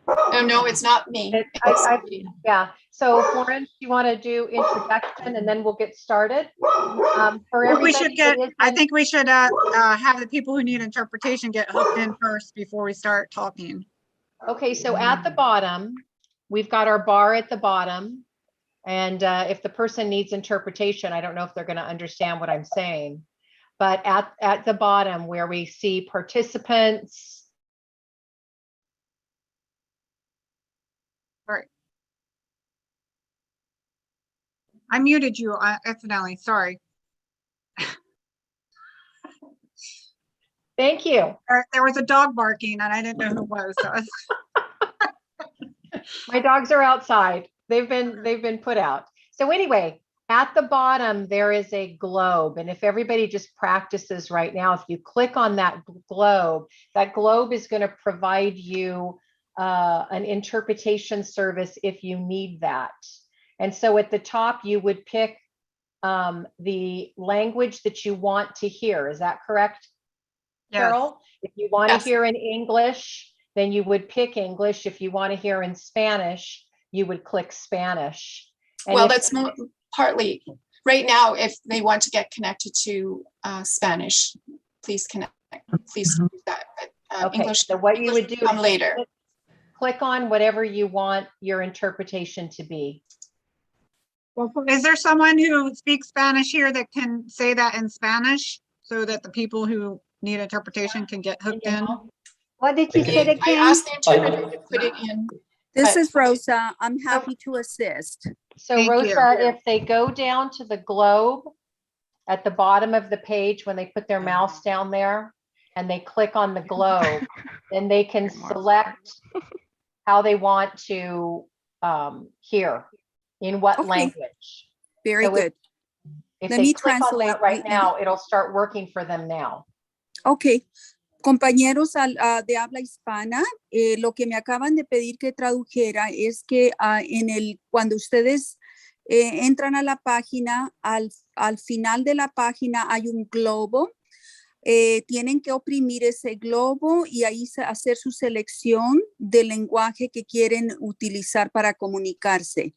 Speaker 4: Oh, no, it's not me. It's somebody.
Speaker 7: Yeah, so Florence, you want to do introduction and then we'll get started? For
Speaker 1: Well, we should
Speaker 7: everybody
Speaker 1: get,
Speaker 7: that
Speaker 1: I
Speaker 7: isn't-
Speaker 1: think we should have the people who need interpretation get hooked in first before we start talking.
Speaker 7: Okay, so at the bottom, we've got our bar at the bottom. And if the person needs interpretation, I don't know if they're going to understand what I'm saying. But at the bottom where we see participants.
Speaker 1: All right. I muted you accidentally, sorry.
Speaker 7: Thank you.
Speaker 1: There was a dog barking and I didn't know who it was. So
Speaker 7: My dogs are outside. They've been put out. So anyway, at the bottom, there is a globe. And if everybody just practices right now, if you click on that globe is going to provide you an interpretation service if you need that. And so at the top, you would pick the language that you want to hear. Is that correct, Carol? If you want to hear in English, then you would pick English. If you want to hear in Spanish, you would click Spanish. And
Speaker 4: Well, that's partly, right now, if they want to get connected to Spanish, please connect, please do that. But
Speaker 7: okay,
Speaker 4: English,
Speaker 7: so what
Speaker 4: English
Speaker 7: you would do
Speaker 4: come
Speaker 7: is
Speaker 4: later.
Speaker 7: click on whatever you want your interpretation to be.
Speaker 1: well, is there someone who speaks Spanish here that can say that in Spanish so that the people who need interpretation can get hooked in?
Speaker 15: What did you say again?
Speaker 4: I asked the interpreter to put it in.
Speaker 17: This
Speaker 4: but-
Speaker 17: is Rosa. I'm happy to assist.
Speaker 7: So
Speaker 1: Thank
Speaker 7: Rosa,
Speaker 1: you.
Speaker 7: if they go down to the globe at the bottom of the page, when they put their mouse down there and they click on the globe, then they can select how they want to hear, in what
Speaker 17: Okay.
Speaker 7: language.
Speaker 17: Very
Speaker 7: So
Speaker 17: good.
Speaker 7: If
Speaker 17: Let
Speaker 7: they
Speaker 17: me
Speaker 7: click on
Speaker 17: translate.
Speaker 7: that right now, it'll start working for them now.
Speaker 17: Ok, compañeros de habla hispana, lo que me acaban de pedir que tradujera es que cuando ustedes entran a la página, al final de la página hay un globo. Tienen que oprimir ese globo y ahí hacer su selección del lenguaje que quieren utilizar para comunicarse.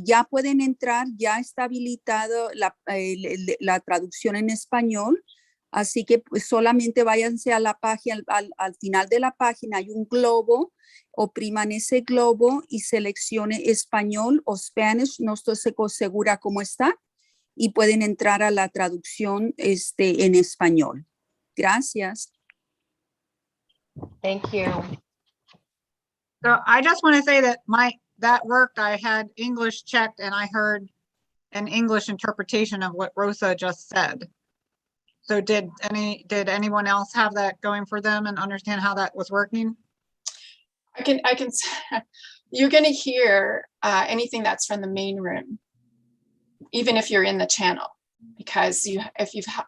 Speaker 17: Ya pueden entrar, ya está habilitado la traducción en español. Así que pues, solamente váyanse a la página, al final de la página hay un globo, opriman ese globo y seleccione español o Spanish, no estoy segura cómo está, y pueden entrar a la traducción en español. Gracias.
Speaker 7: Thank you.
Speaker 1: So I just want to say that that worked. I had English checked and I heard an English interpretation of what Rosa just said. So did anyone else have that going for them and understand how that was working?
Speaker 4: I can, you're going to hear anything that's from the main room, even if you're in the channel, because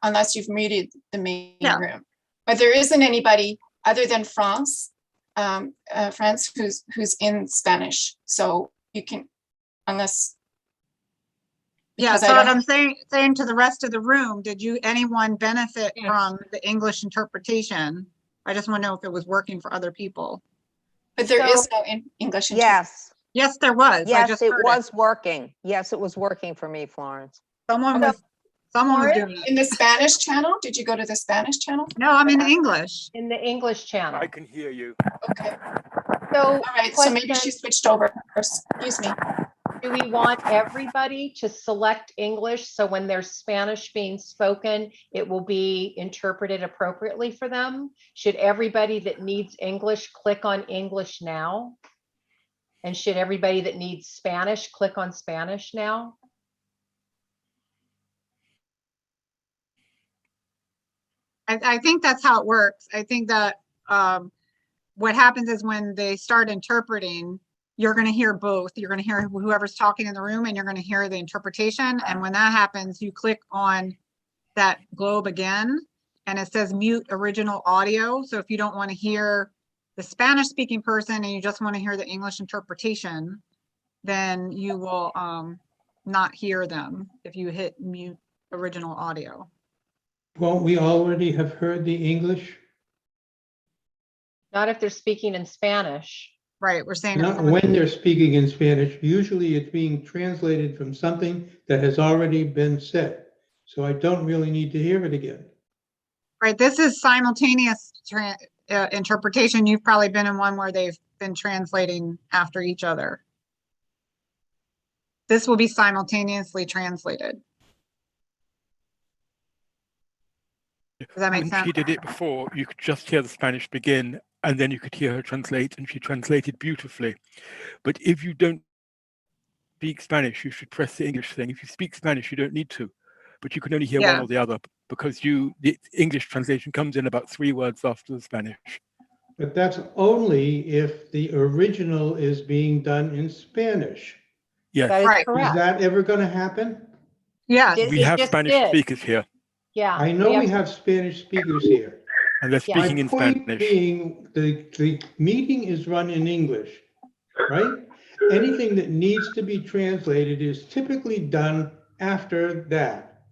Speaker 4: unless you've muted the main room. But there isn't anybody other than France who's in Spanish. So you can, unless.
Speaker 1: Yeah, so what I'm saying to the rest of the room, anyone benefit from the English interpretation? I just want to know if it was working for other people.
Speaker 4: But there is no English interpretation.
Speaker 1: Yes. Yes, there was. I
Speaker 19: Yes,
Speaker 1: just
Speaker 19: it
Speaker 1: heard
Speaker 19: was working. Yes, it was working for me, Florence.
Speaker 1: Someone was doing it.
Speaker 4: In the Spanish channel? Did you go to the Spanish channel?
Speaker 1: No, I'm in English.
Speaker 7: In the English channel.
Speaker 20: I can hear you.
Speaker 4: Okay.
Speaker 7: So,
Speaker 4: all right, so maybe she switched over. Excuse me.
Speaker 7: Do we want everybody to select English so when there's Spanish being spoken, it will be interpreted appropriately for them? Should everybody that needs English click on English now? And should everybody that needs Spanish click on Spanish now?
Speaker 1: I think that's how it works. I think that what happens is when they start interpreting, you're going to hear both. You're going to hear whoever's talking in the room and you're going to hear the interpretation. And when that happens, you click on that globe again and it says mute original audio. So if you don't want to hear the Spanish speaking person and you just want to hear the English interpretation, then you will not hear them if you hit mute original audio.
Speaker 21: Won't we already have heard the English?
Speaker 7: Not if they're speaking in Spanish.
Speaker 1: Right, we're saying it's
Speaker 21: Not
Speaker 1: some of
Speaker 21: when
Speaker 1: the,
Speaker 21: they're speaking in Spanish. Usually it's being translated from something that has already been said. So I don't really need to hear it again.
Speaker 1: right, this is simultaneous interpretation. You've probably been in one where they've been translating after each other. This will be simultaneously translated. Does that make
Speaker 20: When
Speaker 1: sense?
Speaker 20: she did it before, you could just hear the Spanish begin, and then you could hear her translate, and she translated beautifully. But if you don't speak Spanish, you should press the English thing. If you speak Spanish, you don't need to, but you can only hear one
Speaker 1: Yeah.
Speaker 20: or the other because the English translation comes in about 3 words after the Spanish.
Speaker 21: But that's only if the original is being done in Spanish.
Speaker 20: Yes.
Speaker 7: That is
Speaker 1: Right.
Speaker 21: Is
Speaker 7: correct.
Speaker 21: that ever going to happen?
Speaker 1: Yes.
Speaker 7: It-
Speaker 20: We
Speaker 7: it
Speaker 20: have
Speaker 7: just
Speaker 20: Spanish
Speaker 7: did.
Speaker 20: speakers here,
Speaker 7: Yeah.
Speaker 21: I know we have Spanish speakers here.
Speaker 20: and they're
Speaker 7: Yeah.
Speaker 20: speaking
Speaker 21: My
Speaker 20: in
Speaker 21: point
Speaker 20: Spanish.
Speaker 21: being, the meeting is run in English, right? Anything that needs to be translated is typically done after that.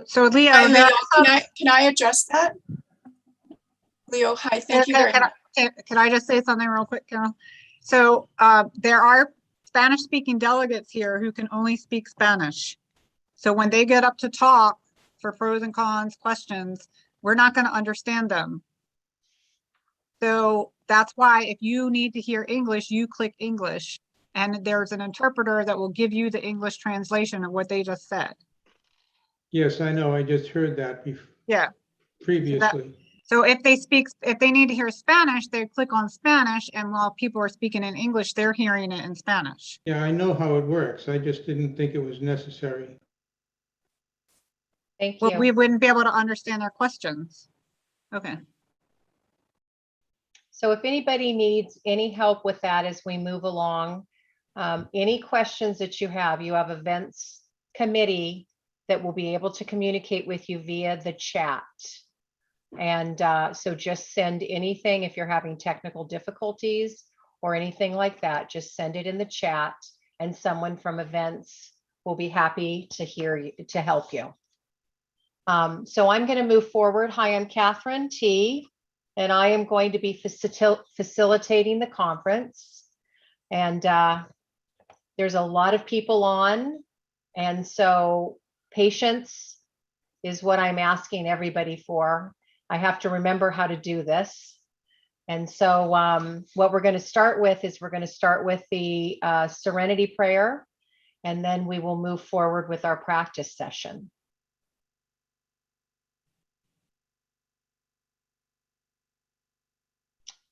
Speaker 1: So Leo,
Speaker 4: Hi,
Speaker 1: there
Speaker 4: Leo,
Speaker 1: are
Speaker 4: can I address that? Leo, hi, thank you very much.
Speaker 1: Can I just say something real quick, Carol? So there are Spanish-speaking delegates here who can only speak Spanish. So when they get up to talk for pros and cons questions, we're not going to understand them. So that's why if you need to hear English, you click English, and there's an interpreter that will give you the English translation of what they just said.
Speaker 21: Yes, I know. I just heard that
Speaker 1: Yeah.
Speaker 21: previously.
Speaker 1: So if they need to hear Spanish, they click on Spanish, and while people are speaking in English, they're hearing it in Spanish.
Speaker 21: Yeah, I know how it works. I just didn't think it was necessary.
Speaker 7: Thank
Speaker 1: Well,
Speaker 7: you.
Speaker 1: we wouldn't be able to understand their questions. Okay.
Speaker 7: So if anybody needs any help with that as we move along, any questions that you have events committee that will be able to communicate with you via the chat. And so just send anything if you're having technical difficulties or anything like that, just send it in the chat and someone from events will be happy to hear you, to help you. So I'm going to move forward. Hi, I'm Catherine T. And I am going to be facilitating the conference. And there's a lot of people on. And so patience is what I'm asking everybody for. I have to remember how to do this. And so what we're going to start with is we're going to start with the Serenity Prayer, and then we will move forward with our practice session.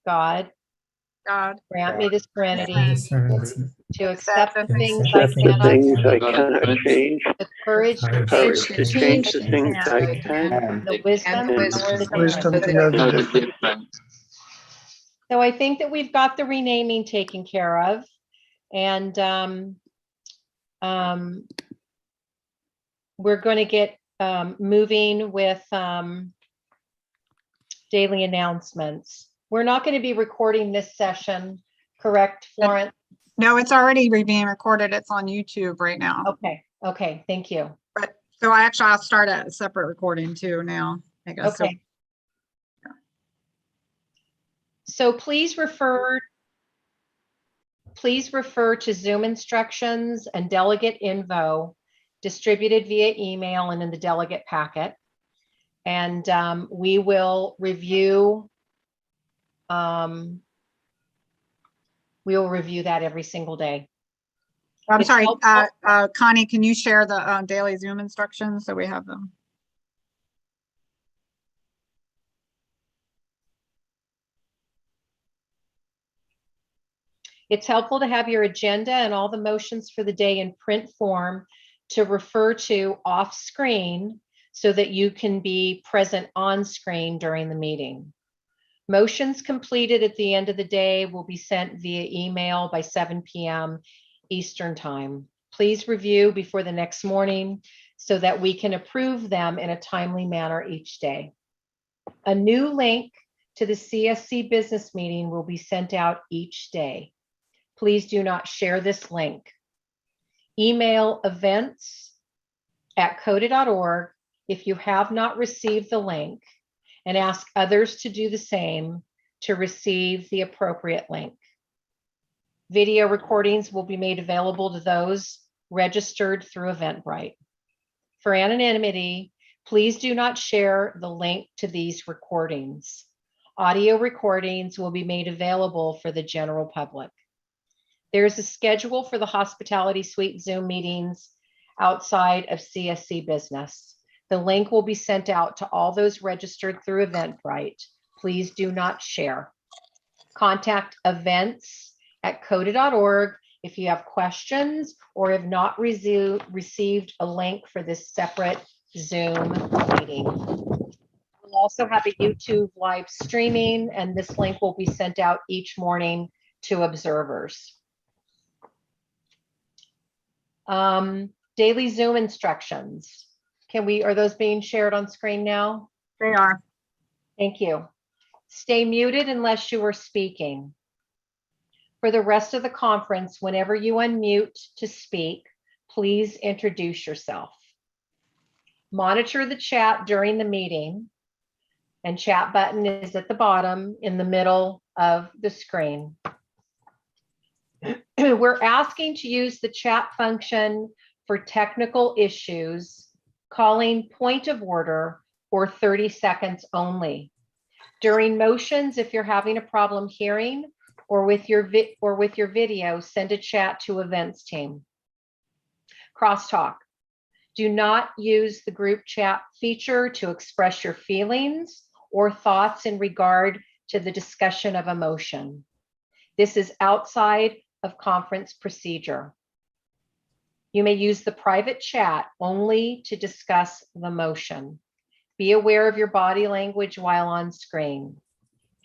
Speaker 7: God, grant me the serenity to accept the things I cannot change, the courage to change the things I can, the wisdom to know the difference. So I think that we've got the renaming taken care of, and we're going to get moving with daily announcements. We're not going to be recording this session, correct, Florence?
Speaker 1: No, it's already being recorded. It's on YouTube right now.
Speaker 7: Okay. Okay. Thank you.
Speaker 1: But so I'll start a separate recording too now, I guess.
Speaker 7: Okay. So please refer to Zoom instructions and delegate info distributed via email and in the delegate packet. And we will review that every single day.
Speaker 1: I'm
Speaker 7: It's
Speaker 1: sorry,
Speaker 7: helpful.
Speaker 1: Connie, can you share the daily Zoom instructions so we have them?
Speaker 7: It's helpful to have your agenda and all the motions for the day in print form to refer to off screen so that you can be present on screen during the meeting. Motions completed at the end of the day will be sent via email by 7 p.m. Eastern Time. Please review before the next morning so that we can approve them in a timely manner each day. A new link to the CSC business meeting will be sent out each day. Please do not share this link. Email events@coda.org if you have not received the link, and ask others to do the same to receive the appropriate link. Video recordings will be made available to those registered through Eventbrite. For anonymity, please do not share the link to these recordings. Audio recordings will be made available for the general public. There is a schedule for the Hospitality Suite Zoom meetings outside of CSC business. The link will be sent out to all those registered through Eventbrite. Please do not share. Contact events@coda.org if you have questions or have not received a link for this separate Zoom meeting. We'll also have a YouTube live streaming, and this link will be sent out each morning to observers. Daily Zoom instructions. Are those being shared on screen now?
Speaker 1: They are.
Speaker 7: Thank you. Stay muted unless you are speaking. For the rest of the conference, whenever you unmute to speak, please introduce yourself. Monitor the chat during the meeting, and chat button is at the bottom in the middle of the screen. We're asking to use the chat function for technical issues, calling point of order, or 30 seconds only. During motions, if you're having a problem hearing or with your video, send a chat to events team. Crosstalk. Do not use the group chat feature to express your feelings or thoughts in regard to the discussion of a motion. This is outside of conference procedure. You may use the private chat only to discuss the motion. Be aware of your body language while on screen.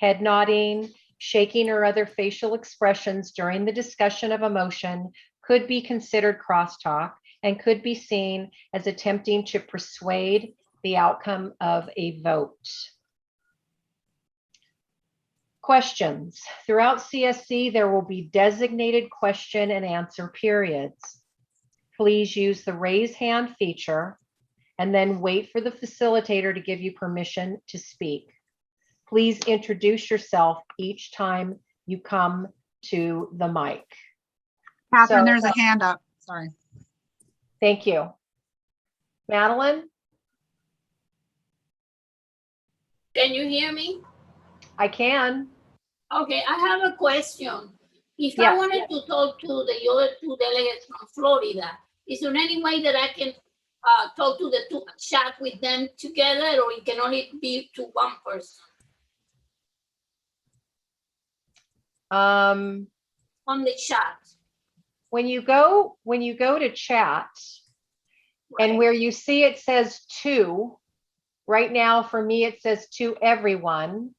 Speaker 7: Head nodding, shaking, or other facial expressions during the discussion of a motion could be considered crosstalk and could be seen as attempting to persuade the outcome of a vote. Questions. Throughout CSC, there will be designated question and answer periods. Please use the raise hand feature and then wait for the facilitator to give you permission to speak. Please introduce yourself each time you come to the mic.
Speaker 1: Catherine, there's a hand up. Sorry.
Speaker 7: Thank you. Madeline?
Speaker 3: Can you hear me?
Speaker 7: I can.
Speaker 3: Okay, I have a question. If
Speaker 7: Yes.
Speaker 3: I wanted to talk to the other two delegates from Florida, is there any way that I can talk to the two, chat with them together, or it can only be to one person? On the chat.
Speaker 7: When you go to chat, and where you see it says to, right now for me it says to everyone.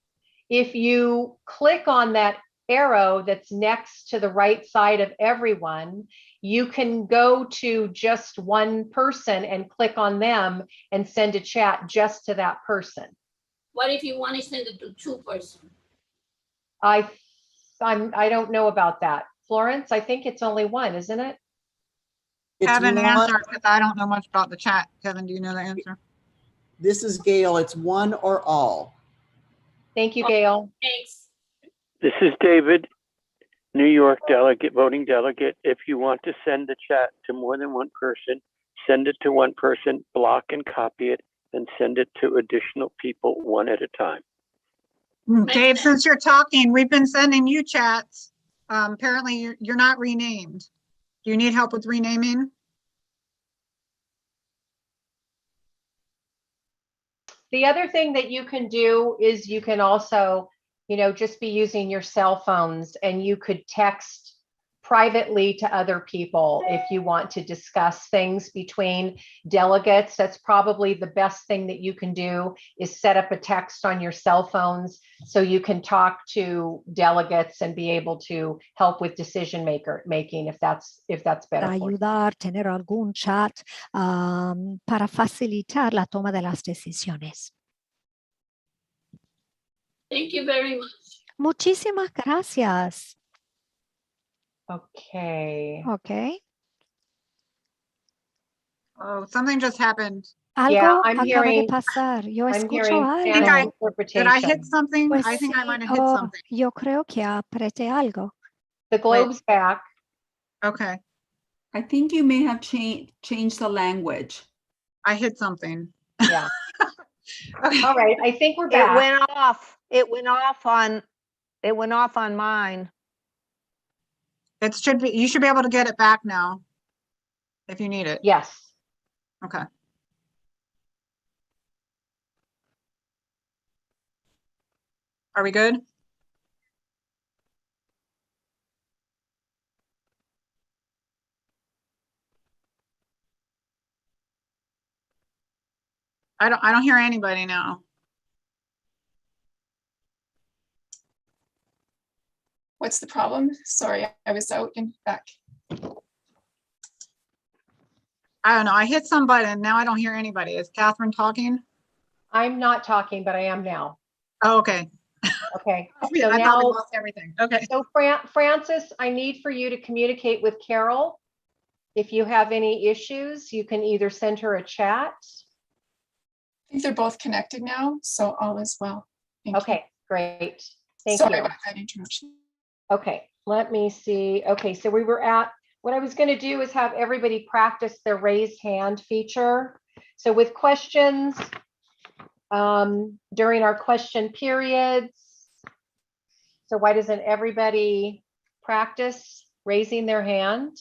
Speaker 7: If you click on that arrow that's next to the right side of everyone, you can go to just one person and click on them and send a chat just to that person.
Speaker 3: What if you want to send it to two persons?
Speaker 7: I don't know about that. Florence, I think it's only one, isn't it?
Speaker 1: Kevin, answer, because I don't know much about the chat. Kevin, do you know the answer?
Speaker 22: This is Gail. It's one or all.
Speaker 7: Thank you, Gail.
Speaker 3: Thanks.
Speaker 23: This is David, New York delegate, voting delegate. If you want to send the chat to more than one person, send it to one person, block and copy it, and send it to additional people one at a time.
Speaker 1: Dave, since you're talking, we've been sending you chats. Apparently you're not renamed. Do you need help with renaming?
Speaker 7: The other thing that you can do is you can also, just be using your cell phones, and you could text privately to other people if you want to discuss things between delegates. That's probably the best thing that you can do, is set up a text on your cell phones so you can talk to delegates and be able to help with decision making if that's better
Speaker 24: Para
Speaker 7: for you.
Speaker 24: ayudar, tener algún chat para facilitar la toma de las decisiones.
Speaker 3: Thank you very much.
Speaker 24: Muchísimas gracias.
Speaker 7: Okay.
Speaker 24: Okay.
Speaker 1: Oh, something just happened.
Speaker 24: Algo
Speaker 7: I'm
Speaker 24: acaba de
Speaker 7: hearing-
Speaker 24: pasar. Yo
Speaker 7: I'm
Speaker 24: escucho
Speaker 7: hearing
Speaker 24: algo.
Speaker 7: Spanish interpretation.
Speaker 1: Did I hit something?
Speaker 24: Pues
Speaker 1: I think I
Speaker 24: sí,
Speaker 1: might have hit something.
Speaker 24: yo creo que apreté algo.
Speaker 7: The globe's back.
Speaker 1: Okay,
Speaker 2: I think you may have changed the language.
Speaker 1: I hit something.
Speaker 7: Yeah. All right, I think we're
Speaker 19: It
Speaker 7: back.
Speaker 19: went off. It went off on mine.
Speaker 1: It should be, you should be able to get it back now. If you need it.
Speaker 7: Yes.
Speaker 1: Okay. Are we good? I don't hear anybody now.
Speaker 4: What's the problem? Sorry, I was out and back.
Speaker 1: I don't know. I hit some button. Now I don't hear anybody. Is Catherine talking?
Speaker 7: I'm not talking, but I am now.
Speaker 1: Oh, okay.
Speaker 7: Okay.
Speaker 1: Yeah,
Speaker 7: So
Speaker 1: I thought we
Speaker 7: now,
Speaker 1: lost everything. Okay.
Speaker 7: so Francis, I need for you to communicate with Carol. If you have any issues, you can either send her a chat.
Speaker 4: I think they're both connected now, so all is well. Thank
Speaker 7: Okay, great. Thank
Speaker 4: Sorry
Speaker 7: you.
Speaker 4: about that interruption.
Speaker 7: Okay, let me see. Okay, so we were at, what I was going to do is have everybody practice their raised hand feature. So with questions, during our question periods. So why doesn't everybody practice raising their hand?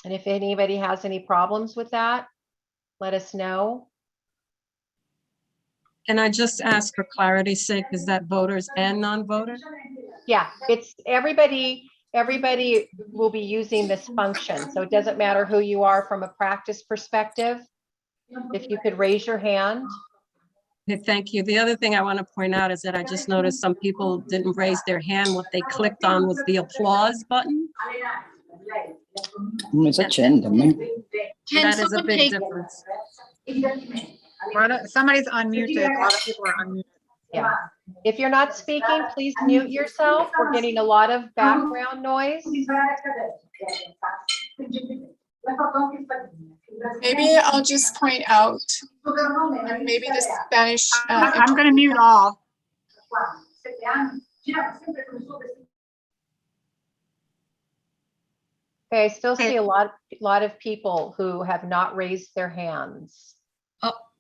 Speaker 7: And if anybody has any problems with that, let us know.
Speaker 5: Can I just ask for clarity's sake, is that voters and non-voters?
Speaker 7: Yeah, it's everybody will be using this function. So it doesn't matter who you are from a practice perspective. If you could raise your hand.
Speaker 5: Okay, thank you. The other thing I want to point out is that I just noticed some people didn't raise their hand. What they clicked on was the applause button. That is a big difference.
Speaker 1: Somebody's unmuted. A lot of people are unmuted.
Speaker 7: Yeah. If you're not speaking, please mute yourself. We're getting a lot of background noise.
Speaker 4: Maybe I'll just point out, maybe the Spanish.
Speaker 1: I'm going to mute all.
Speaker 7: Okay, I still see a lot of people who have not raised their hands.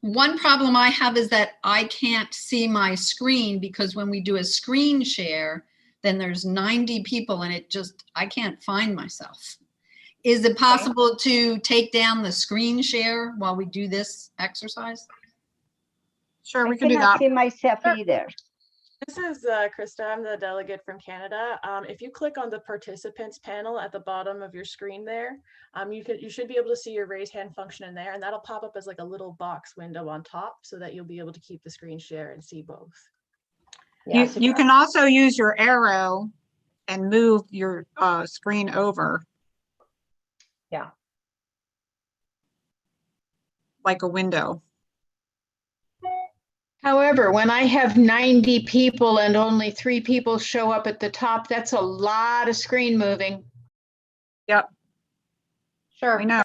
Speaker 13: One problem I have is that I can't see my screen because when we do a screen share, then there's 90 people and I can't find myself. Is it possible to take down the screen share while we do this exercise?
Speaker 1: Sure, we
Speaker 15: I
Speaker 1: can do
Speaker 15: cannot
Speaker 1: that.
Speaker 15: see myself either.
Speaker 10: This is Krista. I'm the delegate from Canada. If you click on the participants panel at the bottom of your screen there, you should be able to see your raise hand function in there, and that'll pop up as like a little box window on top so that you'll be able to keep the screen share and see both.
Speaker 1: Yeah, you can also use your arrow and move your screen over.
Speaker 7: Yeah.
Speaker 1: Like a window.
Speaker 11: However, when I have 90 people and only 3 people show up at the top, that's a lot of screen moving.
Speaker 1: Yep.
Speaker 7: Sure.
Speaker 1: I know.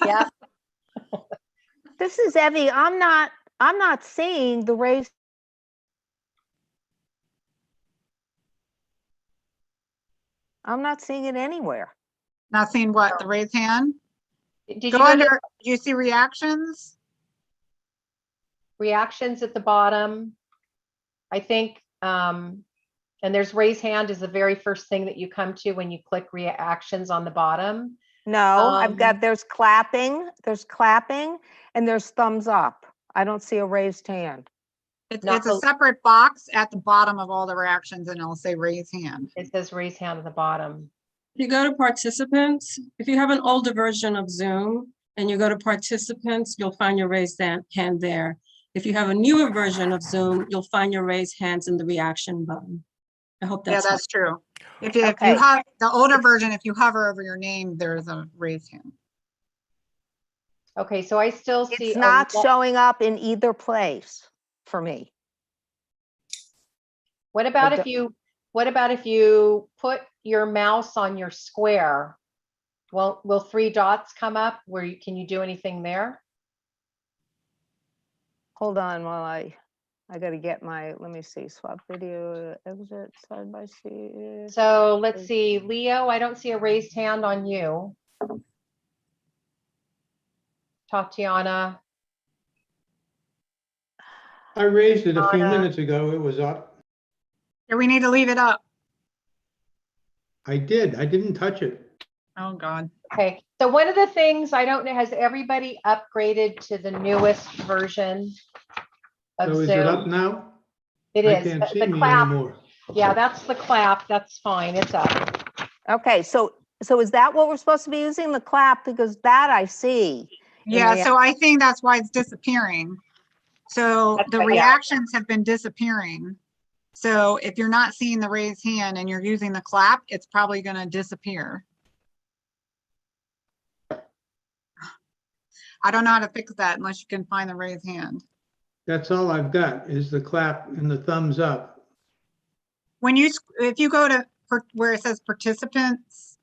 Speaker 7: Yeah.
Speaker 19: This is Evie. I'm not seeing the raise. I'm not seeing it anywhere.
Speaker 1: Not seeing what? The raised hand?
Speaker 7: Did
Speaker 1: Go
Speaker 7: you
Speaker 1: under, do you see reactions?
Speaker 7: Reactions at the bottom? I think, and there's raise hand is the very first thing that you come to when you click reactions on the bottom.
Speaker 19: No, I've got, there's clapping, and there's thumbs up. I don't see a raised hand.
Speaker 1: It's a separate box at the bottom of all the reactions and it'll say raise hand.
Speaker 7: It says raise hand at the bottom.
Speaker 5: If you go to participants, if you have an older version of Zoom and you go to participants, you'll find your raised hand there. If you have a newer version of Zoom, you'll find your raised hands in the reaction button. I hope that's
Speaker 1: that's true. If you have the older version, if you hover over your name, there's a raised hand.
Speaker 7: Okay, so I still see
Speaker 19: it's not showing up in either place for me.
Speaker 7: What about if you put your mouse on your square? Well, will 3 dots come up can you do anything there?
Speaker 19: Hold on while I gotta get my, let me see, swap video, exit, side by side.
Speaker 7: So let's see, Leo, I don't see a raised hand on you. Tatiana,
Speaker 21: I raised it a few
Speaker 7: Anna.
Speaker 21: minutes ago. It was up.
Speaker 1: Yeah, we need to leave it up.
Speaker 21: I did. I didn't touch it.
Speaker 1: Oh, God.
Speaker 7: Okay, so one of the things, I don't know, has everybody upgraded to the newest version of
Speaker 21: So is it up
Speaker 7: Zoom?
Speaker 21: now?
Speaker 7: It
Speaker 21: I
Speaker 7: is.
Speaker 21: can't see
Speaker 7: The
Speaker 21: me
Speaker 7: clap,
Speaker 21: anymore.
Speaker 7: yeah, that's the clap. That's fine. It's up.
Speaker 19: Okay, so is that what we're supposed to be using, the clap? Because that I see. in
Speaker 1: Yeah,
Speaker 19: rea-
Speaker 1: so I think that's why it's disappearing. So
Speaker 7: That's
Speaker 1: the
Speaker 7: right, yeah.
Speaker 1: reactions have been disappearing. So if you're not seeing the raised hand and you're using the clap, it's probably going to disappear. I don't know how to fix that unless you can find the raised hand.
Speaker 21: That's all I've got is the clap and the thumbs up.
Speaker 1: When you, if you go to where it says participants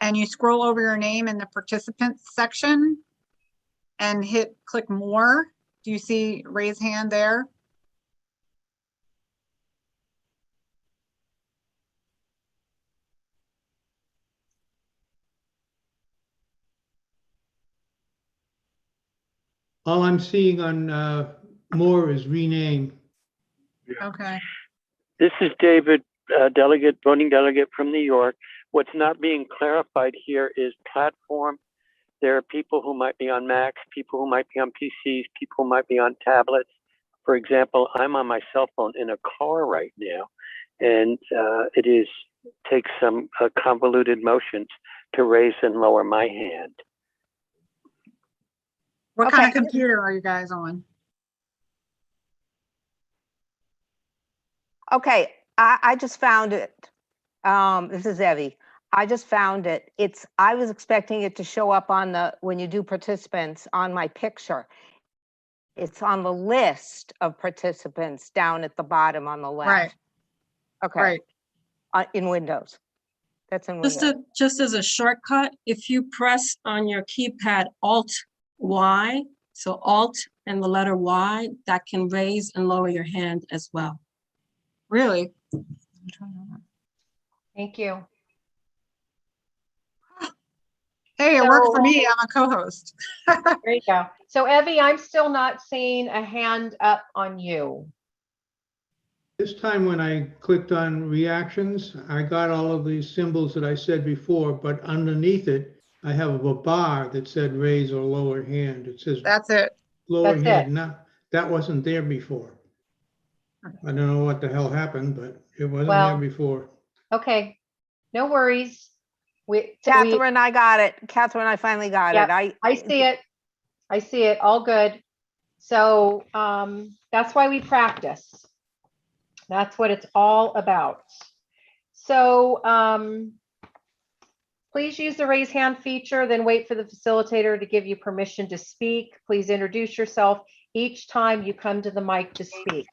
Speaker 1: and you scroll over your name in the participants section and click more, do you see raise hand there?
Speaker 21: All I'm seeing on more is rename.
Speaker 1: Okay.
Speaker 23: This is David, delegate, voting delegate from New York. What's not being clarified here is platform. There are people who might be on Macs, people who might be on PCs, people who might be on tablets. For example, I'm on my cell phone in a car right now, and it takes some convoluted motions to raise and lower my hand.
Speaker 1: What kind of computer are you guys on?
Speaker 19: Okay, I just found it. This is Evie. I just found it. I was expecting it to show up on when you do participants on my picture. It's on the list of participants down at the bottom on the left.
Speaker 1: Right.
Speaker 19: Okay.
Speaker 1: Right.
Speaker 19: In Windows. That's in Windows.
Speaker 5: Just as a shortcut, if you press on your keypad Alt-Y, so Alt and the letter Y, that can raise and lower your hand as well.
Speaker 1: Really?
Speaker 7: Thank you.
Speaker 1: Hey, it worked for me. I'm a co-host.
Speaker 7: There you go. So Evie, I'm still not seeing a hand up on you.
Speaker 21: This time when I clicked on reactions, I got all of these symbols that I said before, but underneath it, I have a bar that said raise or lower hand. It says
Speaker 1: That's it.
Speaker 21: lower
Speaker 7: That's
Speaker 21: hand.
Speaker 7: it.
Speaker 21: Now, that wasn't there before. I don't know what the hell happened, but it wasn't there before.
Speaker 7: Okay, no worries.
Speaker 19: Catherine, I got it. Catherine, I finally got it.
Speaker 7: I see it. I see it. All good. So that's why we practice. That's what it's all about. So please use the raise hand feature, then wait for the facilitator to give you permission to speak. Please introduce yourself each time you come to the mic to speak.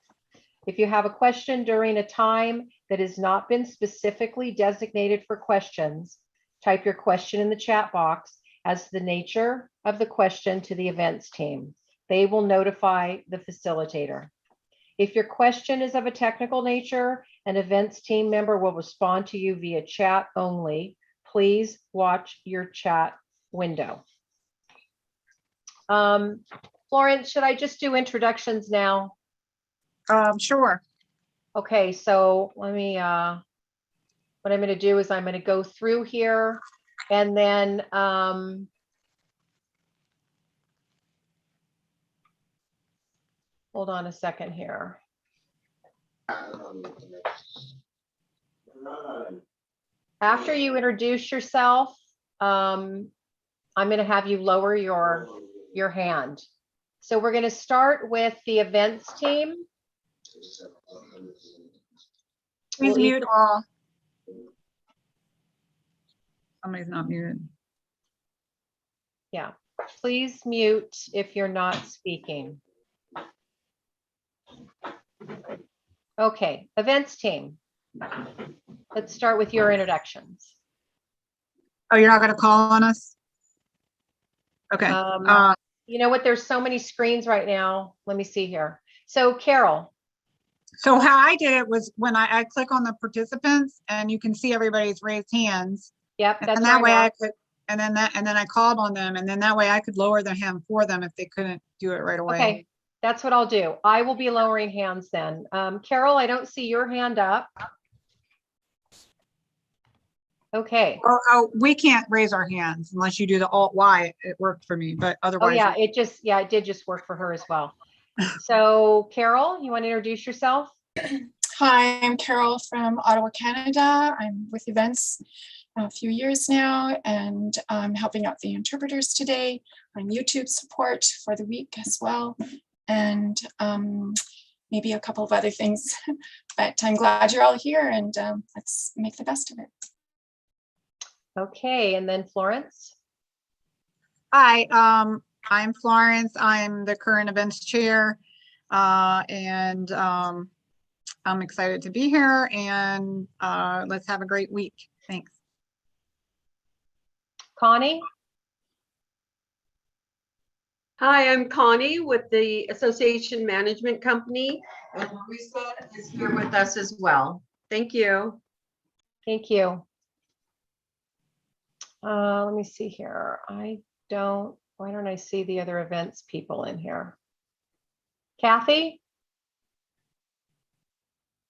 Speaker 7: If you have a question during a time that has not been specifically designated for questions, type your question in the chat box as the nature of the question to the events team. They will notify the facilitator. If your question is of a technical nature, an events team member will respond to you via chat only. Please watch your chat window. Florence, should I just do introductions now?
Speaker 1: Sure.
Speaker 7: Okay, so let me, what I'm going to do is I'm going to go through here and then hold on a second here. After you introduce yourself, I'm going to have you lower your hand. So we're going to start with the events team.
Speaker 1: Please mute all. Somebody's not muted.
Speaker 7: Yeah, please mute if you're not speaking. Okay, events team. Let's start with your introductions.
Speaker 1: Oh, you're not going to call on us? Okay.
Speaker 7: You know what? There's so many screens right now. Let me see here. So Carol,
Speaker 1: So how I did it was when I click on the participants and you can see everybody's raised hands.
Speaker 7: yep,
Speaker 1: And
Speaker 7: that's
Speaker 1: then that way
Speaker 7: right.
Speaker 1: I could, and then I called on them and then that way I could lower the hand for them if they couldn't do it right away.
Speaker 7: Okay, that's what I'll do. I will be lowering hands then. Carol, I don't see your hand up. Okay.
Speaker 1: Oh, we can't raise our hands unless you do the Alt Y. It worked for me, but
Speaker 7: Oh
Speaker 1: otherwise.
Speaker 7: yeah, it did just work for her as well. So Carol, you want to introduce yourself?
Speaker 4: Hi, I'm Carol from Ottawa, Canada. I'm with events a few years now, and I'm helping out the interpreters today. I'm YouTube support for the week as well, and maybe a couple of other things. But I'm glad you're all here, and let's make the best of it.
Speaker 7: Okay, and then Florence.
Speaker 1: Hi, I'm Florence. I'm the current events chair. And I'm excited to be here and let's have a great week. Thanks.
Speaker 7: Connie.
Speaker 9: Hi, I'm Connie with the Association Management Company, and Louisa is here with us as well. Thank you.
Speaker 7: Thank you. Let me see here. Why don't I see the other events people in here? Kathy?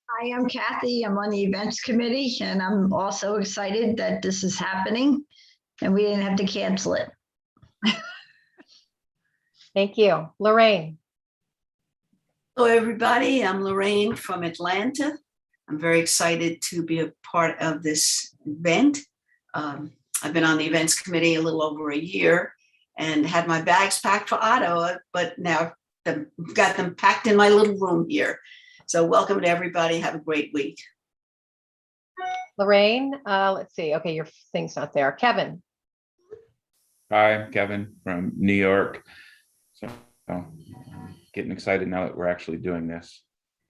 Speaker 8: Hi, I'm Kathy. I'm on the events committee, and I'm also excited that this is happening and we didn't have to cancel it.
Speaker 7: Thank you. Lorraine.
Speaker 12: Hello, everybody. I'm Lorraine from Atlanta. I'm very excited to be a part of this event. I've been on the events committee a little over a year and had my bags packed for Ottawa, but now I've got them packed in my little room here. So welcome to everybody. Have a great week.
Speaker 7: Lorraine, let's see. Okay, your thing's not there. Kevin.
Speaker 14: Hi, I'm Kevin from New York. So getting excited now that we're actually doing this.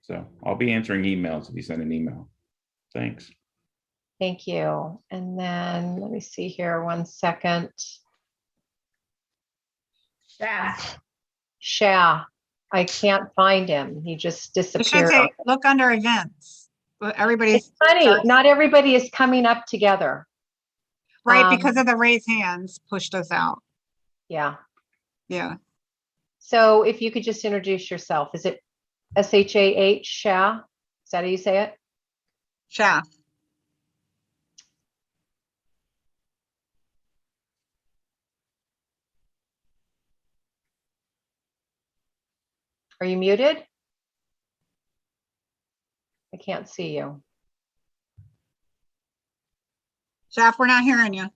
Speaker 14: So I'll be answering emails if you send an email. Thanks.
Speaker 7: Thank you. And then let me see here 1 second. Sha. I can't find him. He just
Speaker 1: It should
Speaker 7: disappeared.
Speaker 1: say, look under events. Everybody's.
Speaker 7: It's funny. Not everybody is coming up together.
Speaker 1: Right, because of the raised hands pushed us out.
Speaker 7: Yeah.
Speaker 1: Yeah.
Speaker 7: So if you could just introduce yourself. Is it S-H-A-H, Sha? Is that how you say it?
Speaker 1: Sha.
Speaker 7: Are you muted? I can't see you.
Speaker 1: Jeff, we're not hearing you.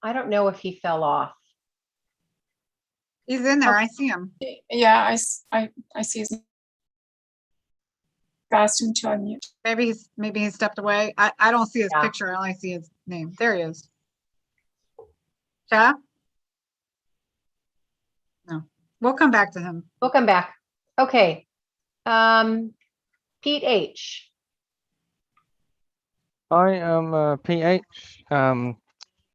Speaker 7: I don't know if he fell off.
Speaker 1: He's in there. I see him.
Speaker 4: Yeah, I see his. Asked him to unmute.
Speaker 1: Maybe he stepped away. I don't see his picture. I only see his name. There he is. Jeff? No. We'll come back to him.
Speaker 7: We'll come back. Okay. Pete H.
Speaker 18: Hi, I'm PH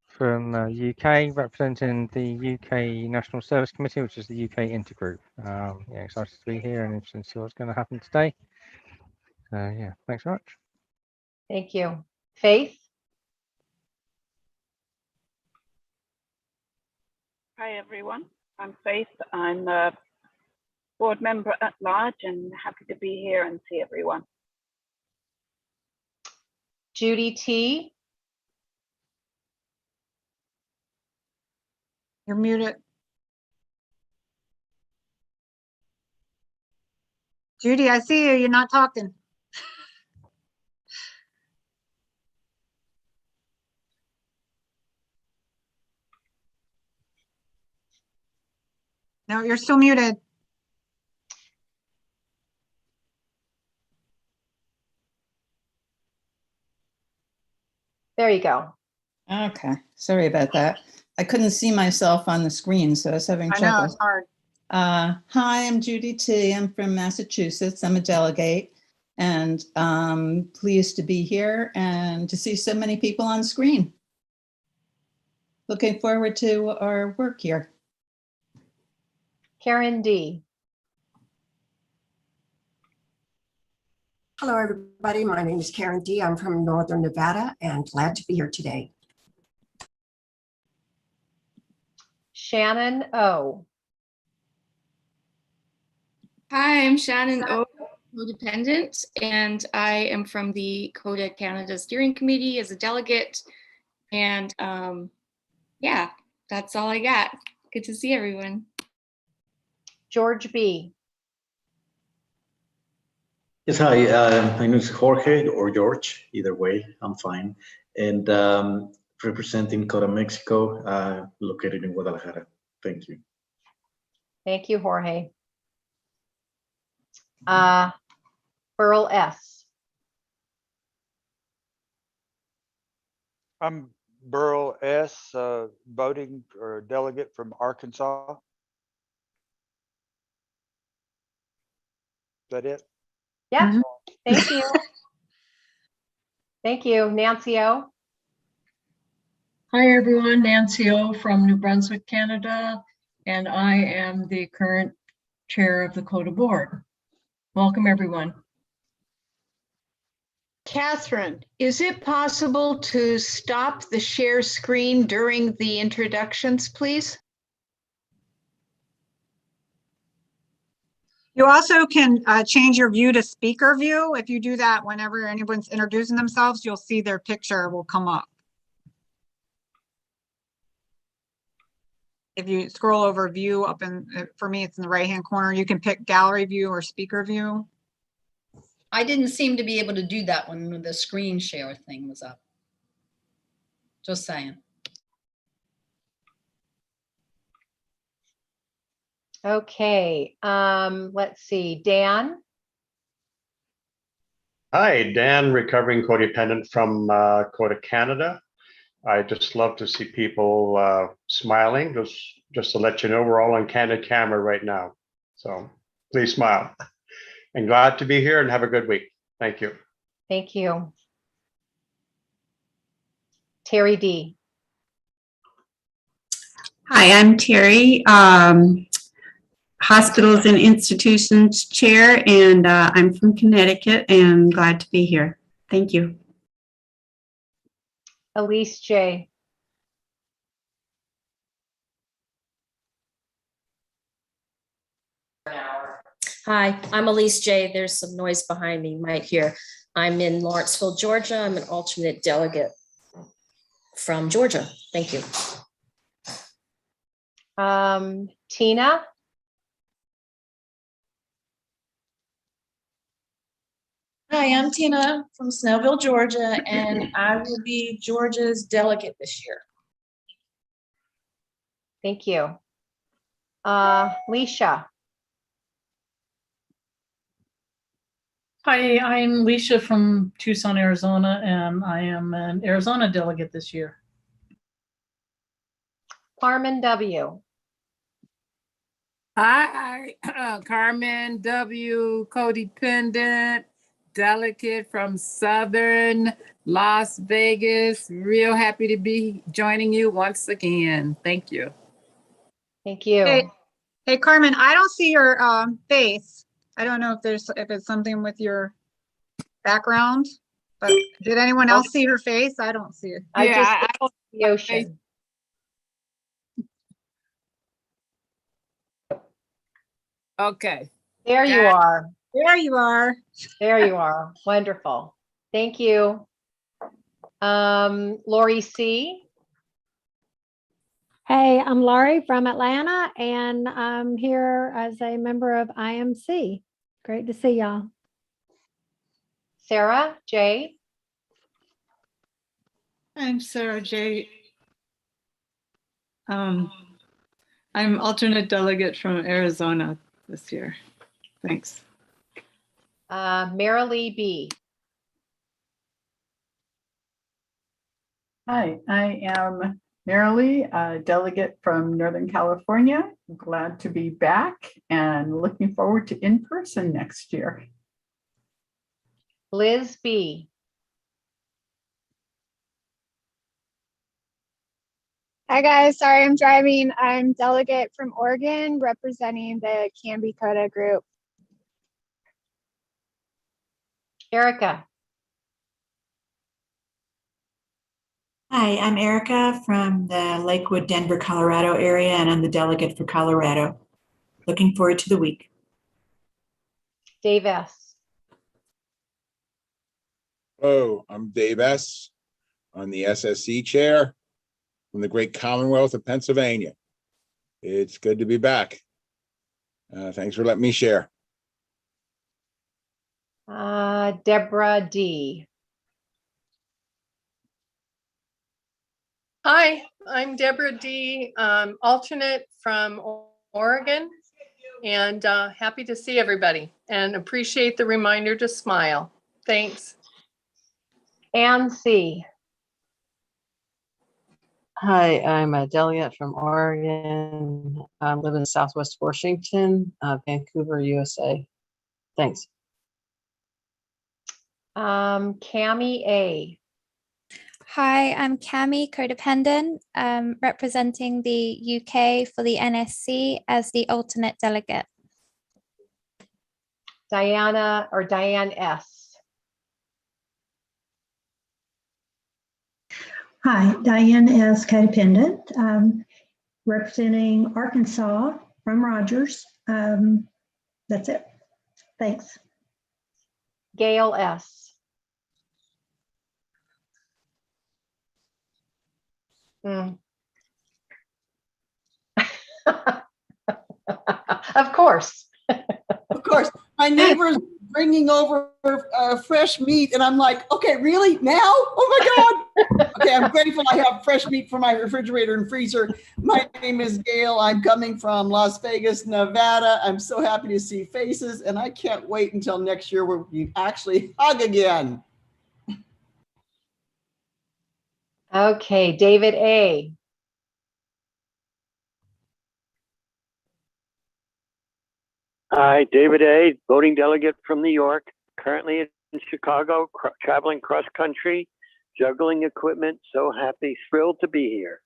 Speaker 18: from UK, representing the UK National Service Committee, which is the UK Intergroup. Yeah, excited to be here and interested to see what's going to happen today. Yeah, thanks very much.
Speaker 7: Thank you. Faith?
Speaker 25: Hi, everyone. I'm Faith. I'm a board member at large and happy to be here and see everyone.
Speaker 7: Judy T.
Speaker 1: You're muted. Judy, I see you. You're not talking. No, you're still muted.
Speaker 7: There you go.
Speaker 26: Okay, sorry about that. I couldn't see myself on the screen, so I was having
Speaker 1: I
Speaker 26: trouble.
Speaker 1: know, it's hard.
Speaker 26: Hi, I'm Judy T. I'm from Massachusetts. I'm a delegate and pleased to be here and to see so many people on screen. Looking forward to our work here.
Speaker 7: Karen D.
Speaker 3: Hello, everybody. My name is Karen D. I'm from Northern Nevada and glad to be here today.
Speaker 7: Shannon O.
Speaker 6: Hi, I'm Shannon O, codependent, and I am from the CODA Canada Steering Committee as a delegate. And yeah, that's all I got. Good to see everyone.
Speaker 7: George B.
Speaker 16: Yes, hi. My name is Jorge or George. Either way, I'm fine. And representing Coda Mexico, located in Guadalajara. Thank you.
Speaker 7: Thank you, Jorge. Burl S.
Speaker 17: I'm Burl S., voting or delegate from Arkansas. Is that it?
Speaker 7: Yeah, thank you. Thank you. Nancy O.
Speaker 20: Hi, everyone. Nancy O from New Brunswick, Canada, and I am the current chair of the CODA board. Welcome, everyone.
Speaker 11: Catherine, is it possible to stop the share screen during the introductions, please?
Speaker 1: You also can change your view to speaker view. If you do that, whenever anyone's introducing themselves, you'll see their picture will come up. If you scroll over view up in, for me, it's in the right-hand corner, you can pick gallery view or speaker view.
Speaker 13: I didn't seem to be able to do that when the screen share thing was up. Just saying.
Speaker 7: Okay, let's see, Dan.
Speaker 22: Hi, Dan, recovering codependent from Coda Canada. I just love to see people smiling. Just to let you know, we're all on candid camera right now. So please smile. And glad to be here and have a good week. Thank you.
Speaker 7: Thank you. Terry D.
Speaker 27: Hi, I'm Terry, Hospitals and Institutions Chair, and I'm from Connecticut and glad to be here. Thank you.
Speaker 7: Elise J.
Speaker 28: Hi, I'm Elise J. There's some noise behind me, you might hear. I'm in Lawrenceville, Georgia. I'm an alternate delegate from Georgia. Thank you.
Speaker 7: Tina.
Speaker 29: Hi, I'm Tina from Snellville, Georgia, and I will be Georgia's delegate this year.
Speaker 7: Thank you. Leisha.
Speaker 20: Hi, I'm Leisha from Tucson, Arizona, and I am an Arizona delegate this year.
Speaker 7: Carmen W.
Speaker 30: Hi, Carmen W., codependent, delegate from Southern Las Vegas. Real happy to be joining you once again. Thank you.
Speaker 7: Thank you.
Speaker 1: Hey, Carmen, I don't see your face. I don't know if it's something with your background, but did anyone else see her face? I don't see it.
Speaker 7: I just
Speaker 30: I
Speaker 7: see the ocean.
Speaker 30: Okay.
Speaker 7: There you are.
Speaker 1: There you are.
Speaker 7: There you are. Wonderful. Thank you. Lori C.
Speaker 31: Hey, I'm Laurie from Atlanta, and I'm here as a member of IMC. Great to see y'all.
Speaker 7: Sarah J.
Speaker 32: I'm Sarah J. I'm alternate delegate from Arizona this year. Thanks.
Speaker 7: Marilee B.
Speaker 33: Hi, I am Marilee, a delegate from Northern California. I'm glad to be back and looking forward to in-person next year.
Speaker 7: Liz B.
Speaker 2: Hi guys, sorry I'm driving. I'm Delegate from Oregon representing the Canby Coda group.
Speaker 7: Erica.
Speaker 4: Hi, I'm Erica from the Lakewood, Denver, Colorado area, and I'm the delegate for Colorado. Looking forward to the week.
Speaker 7: Dave S.
Speaker 5: Oh, I'm Dave S. I'm the SSC chair from the great Commonwealth of Pennsylvania. It's good to be back. Thanks for letting me share.
Speaker 7: Deborah D.
Speaker 8: Hi, I'm Deborah D., alternate from Oregon, and happy to see everybody and appreciate the reminder to smile. Thanks.
Speaker 7: Ann C.
Speaker 9: Hi, I'm a delegate from Oregon. I live in Southwest Washington, Vancouver, USA. Thanks.
Speaker 7: Cami A.
Speaker 10: Hi, I'm Cami, codependent, representing the UK for the NSC as the alternate delegate.
Speaker 7: Diane S.
Speaker 10: Hi, Diane S. Codependent, representing Arkansas from Rogers. That's it. Thanks.
Speaker 7: Gail S. Of course.
Speaker 12: Of course. My neighbor's bringing over fresh meat, and I'm like, okay, really? Now? Oh my God. Okay, I'm grateful I have fresh meat for my refrigerator and freezer. My name is Gail. I'm coming from Las Vegas, Nevada. I'm so happy to see faces, and I can't wait until next year where we actually hug again.
Speaker 7: Okay, David A.
Speaker 14: Hi, David A., voting delegate from New York, currently in Chicago, traveling cross country, juggling equipment. So happy, thrilled to be here.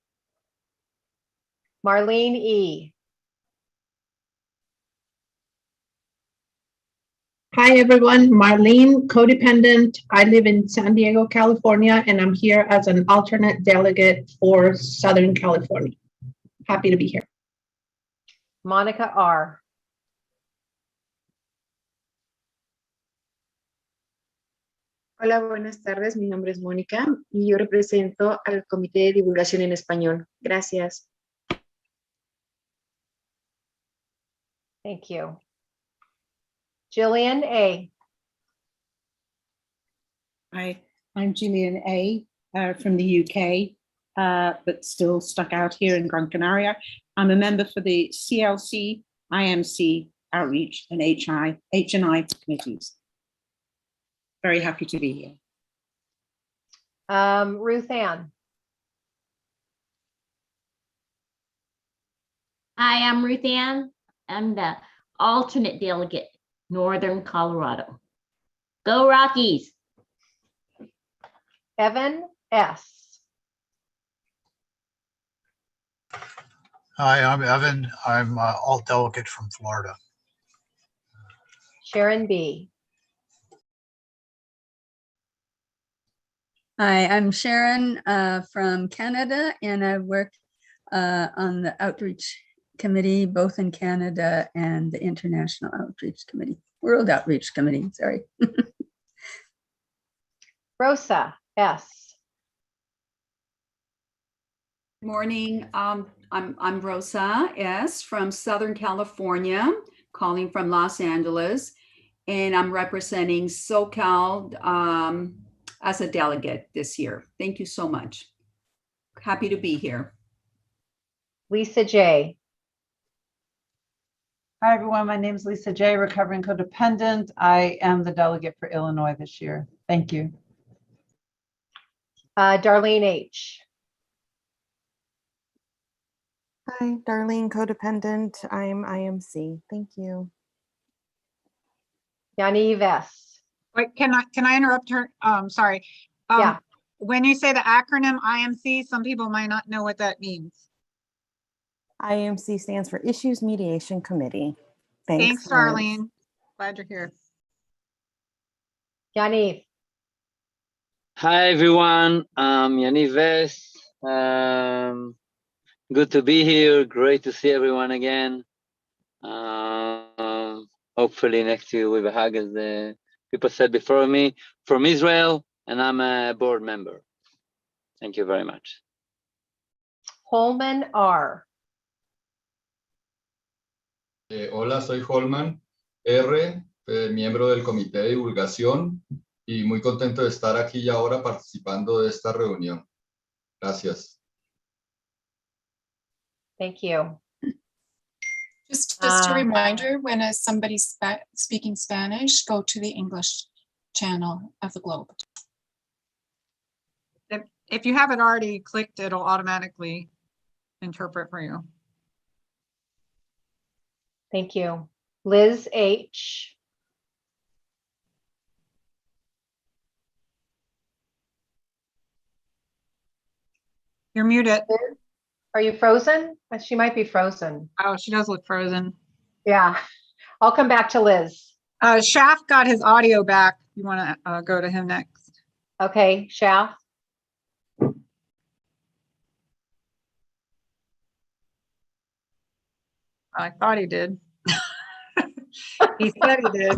Speaker 7: Marlene E.
Speaker 11: Hi, everyone. Marlene, codependent. I live in San Diego, California, and I'm here as an alternate delegate for Southern California. Happy to be here.
Speaker 7: Monica R.
Speaker 15: Hola, buenas tardes. Mi nombre es Mónica y yo represento al Comité de Divulgación en Español. Gracias.
Speaker 7: Thank you. Jillian A.
Speaker 19: Hi, I'm Gillian A. From the UK, but still stuck out here in Gran Canaria. I'm a member for the CLC, IMC, Outreach, and H&I committees. Very happy to be here.
Speaker 7: Ruth Ann.
Speaker 21: Hi, I'm Ruth Ann. I'm the alternate delegate, Northern Colorado. Go Rockies.
Speaker 7: Evan S.
Speaker 23: Hi, I'm Evan. I'm alt delegate from Florida.
Speaker 7: Sharon B.
Speaker 24: Hi, I'm Sharon from Canada, and I work on the Outreach Committee, both in Canada and the International Outreach Committee, World Outreach Committee, sorry.
Speaker 7: Rosa S.
Speaker 34: Morning. I'm Rosa S. from Southern California, calling from Los Angeles, and I'm representing SoCal as a delegate this year. Thank you so much. Happy to be here.
Speaker 7: Lisa J.
Speaker 35: Hi, everyone. My name is Lisa J., recovering codependent. I am the delegate for Illinois this year. Thank you.
Speaker 7: Darlene H.
Speaker 36: Hi, Darlene, codependent. I'm IMC. Thank you.
Speaker 7: Yaniv S.
Speaker 1: Wait, can I interrupt her? Sorry.
Speaker 7: Yeah.
Speaker 1: when you say the acronym IMC, some people might not know what that means.
Speaker 36: IMC stands for Issues Mediation Committee.
Speaker 1: Thanks, Darlene. Glad you're here.
Speaker 7: Yaniv.
Speaker 3: Hi everyone, I'm Yaniv Vess. Good to be here. Great to see everyone again. Hopefully next year with a hug, as the people said before me, from Israel, and I'm a board member. Thank you very much.
Speaker 7: Holman R.
Speaker 6: Hola, soy Holman R., miembro del Comité de Divulgación y muy contento de estar aquí y ahora participando de esta reunión. Gracias.
Speaker 7: Thank you.
Speaker 13: Just a reminder, when somebody's speaking Spanish, go to the English channel of the Globe.
Speaker 1: If you haven't already clicked, it'll automatically interpret for you.
Speaker 7: Thank you. Liz H.
Speaker 1: You're muted.
Speaker 7: Are you frozen? She might be frozen.
Speaker 1: Oh, she does look frozen.
Speaker 7: Yeah. I'll come back to Liz.
Speaker 1: Shaft got his audio back. You want to go to him next?
Speaker 7: Okay, Shaft.
Speaker 1: I thought he did. He said he did.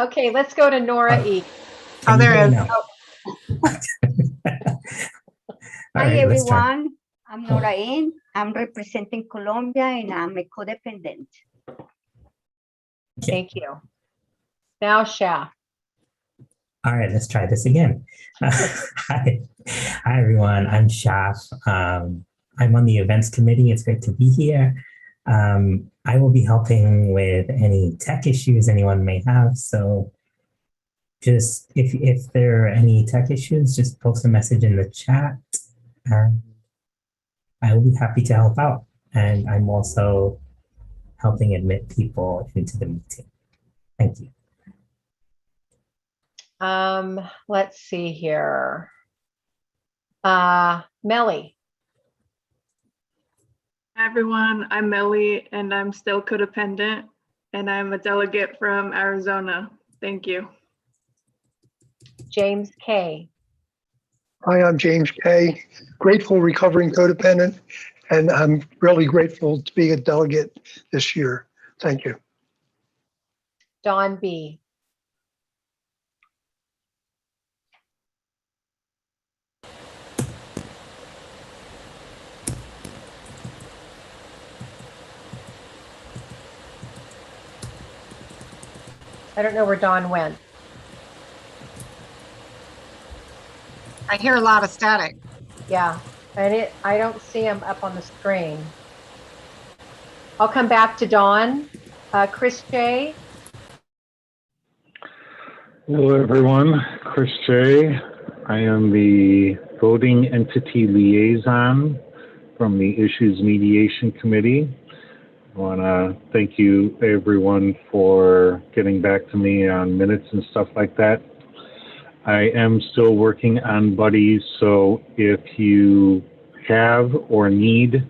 Speaker 7: Okay, let's go to Nora E.
Speaker 1: Oh, there it is.
Speaker 16: Hi
Speaker 17: right, let's try. everyone, I'm Nora In. I'm representing Colombia and I'm a codependent.
Speaker 7: Thank you. Now, Shaft.
Speaker 17: All right, let's try this again. Hi everyone, I'm Shaf. I'm on the events committee. It's great to be here. I will be helping with any tech issues anyone may have. So just if there are any tech issues, just post a message in the chat and I will be happy to help out. And I'm also helping admit people into the meeting. Thank you.
Speaker 7: Let's see here. Melly.
Speaker 18: Hi everyone, I'm Melly and I'm still codependent and I'm a delegate from Arizona. Thank you.
Speaker 7: James K.
Speaker 20: Hi, I'm James K., grateful recovering codependent, and I'm really grateful to be a delegate this year. Thank you.
Speaker 7: Don B. I don't know where Don went.
Speaker 1: I hear a lot of static.
Speaker 7: Yeah, and I don't see him up on the screen. I'll come back to Don. Chris J.
Speaker 22: Hello, everyone. Chris J. I am the voting entity liaison from the Issues Mediation Committee. I want to thank you, everyone, for getting back to me on minutes and stuff like that. I am still working on buddies, so if you have or need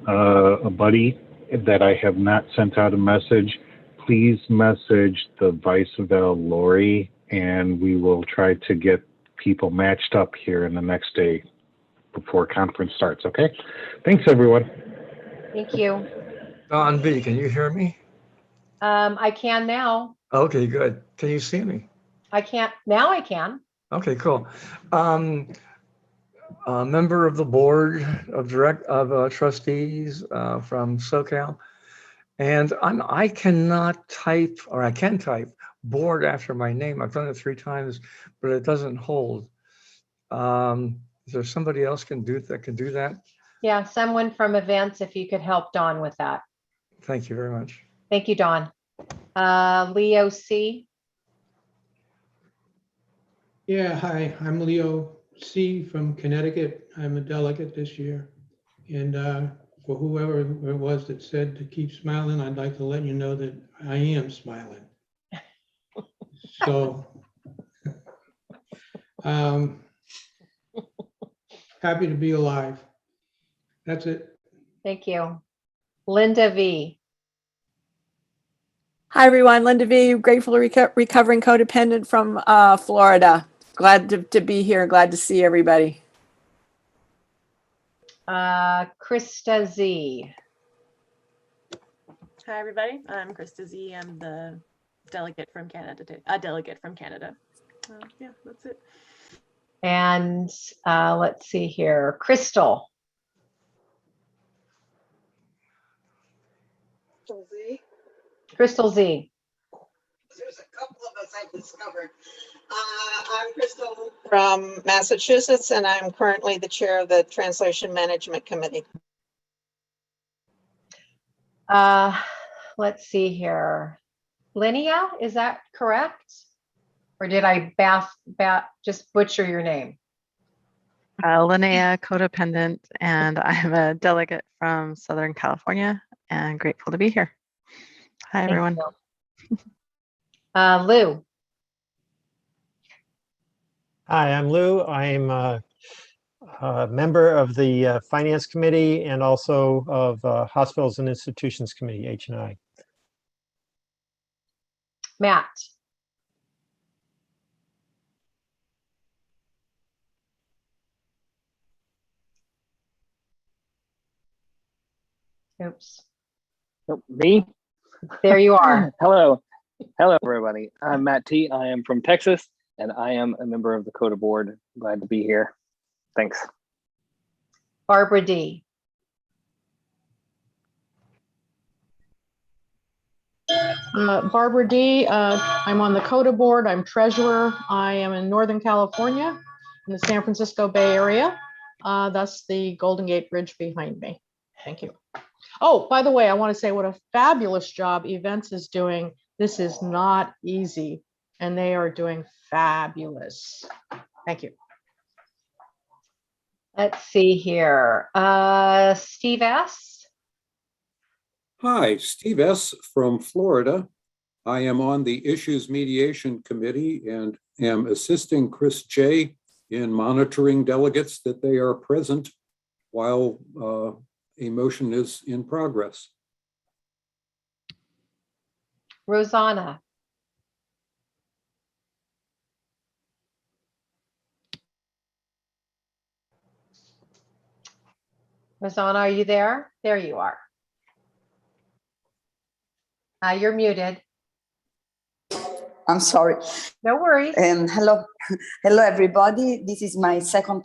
Speaker 22: a buddy that I have not sent out a message, please message the Vice Val Lori, and we will try to get people matched up here in the next day before conference starts, okay? Thanks, everyone.
Speaker 7: Thank you.
Speaker 25: Don B, can you hear me?
Speaker 7: I can now.
Speaker 25: Okay, good. Can you see me?
Speaker 7: I can't. Now I can.
Speaker 25: Okay, cool. A member of the board of trustees from SoCal, and I cannot type, or I can type board after my name. I've done it 3 times, but it doesn't hold. Is there somebody else can do that?
Speaker 7: Yeah, someone from events, if you could help Don with that.
Speaker 25: Thank you very much.
Speaker 7: Thank you, Don. Leo C.
Speaker 26: Yeah, hi, I'm Leo C. from Connecticut. I'm a delegate this year. And for whoever it was that said to keep smiling, I'd like to let you know that I am smiling. So happy to be alive. That's it.
Speaker 7: Thank you. Linda V.
Speaker 2: Hi, everyone. Linda V, grateful recovering codependent from Florida. Glad to be here. Glad to see everybody.
Speaker 7: Krista Z.
Speaker 4: Hi, everybody. I'm Krista Z. I'm the delegate from Canada. Yeah, that's it.
Speaker 7: And let's see here, Crystal. Crystal Z.
Speaker 5: There's a couple of us I've discovered. I'm Crystal from Massachusetts, and I'm currently the chair of the Translation Management Committee.
Speaker 7: Let's see here. Linnea, is that correct? Or did I just butcher your name?
Speaker 8: Linnea, codependent, and I'm a delegate from Southern California and grateful to be here. Hi, everyone.
Speaker 7: Lou.
Speaker 9: Hi, I'm Lou. I'm a member of the Finance Committee and also of Hospitals and Institutions Committee, H&I.
Speaker 7: Matt. Oops.
Speaker 10: Oh, me?
Speaker 7: There you are.
Speaker 10: Hello. Hello, everybody. I'm Matt T. I am from Texas, and I am a member of the CODA board. Glad to be here. Thanks.
Speaker 7: Barbara D.
Speaker 11: Barbara D. I'm on the CODA board. I'm treasurer. I am in Northern California in the San Francisco Bay Area. That's the Golden Gate Bridge behind me. Thank you. Oh, by the way, I want to say what a fabulous job Events is doing. This is not easy, and they are doing fabulous. Thank you.
Speaker 7: Let's see here. Steve S.
Speaker 10: Hi, Steve S. from Florida. I am on the Issues Mediation Committee and am assisting Chris J. in monitoring delegates that they are present while a motion is in progress.
Speaker 7: Rosanna. Rosanna, are you there? There you are. You're muted.
Speaker 12: I'm sorry.
Speaker 7: No worries.
Speaker 12: Hello, hello everybody. This is my second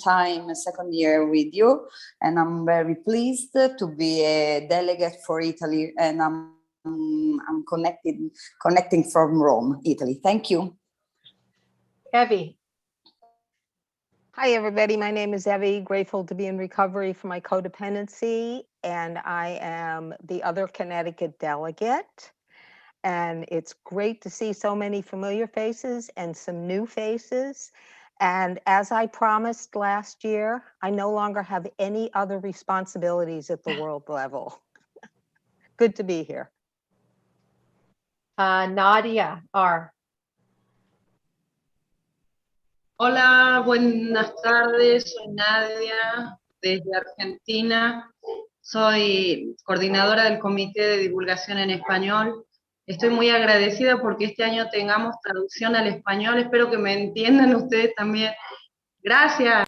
Speaker 12: year with you, and I'm very pleased to be a delegate for Italy, and I'm connecting from Rome, Italy. Thank you.
Speaker 7: Evie.
Speaker 14: Hi, everybody. My name is Evie, grateful to be in recovery from my codependency, and I am the other Connecticut delegate. And it's great to see so many familiar faces and some new faces. And as I promised last year, I no longer have any other responsibilities at the world level. Good to be here.
Speaker 7: Nadia R.
Speaker 27: Hola, buenas tardes. Soy Nadia desde Argentina. Soy coordinadora del Comité de Divulgación en Español. Estoy muy agradecida porque este año tengamos traducción al español. Espero que me entiendan ustedes también. Gracias.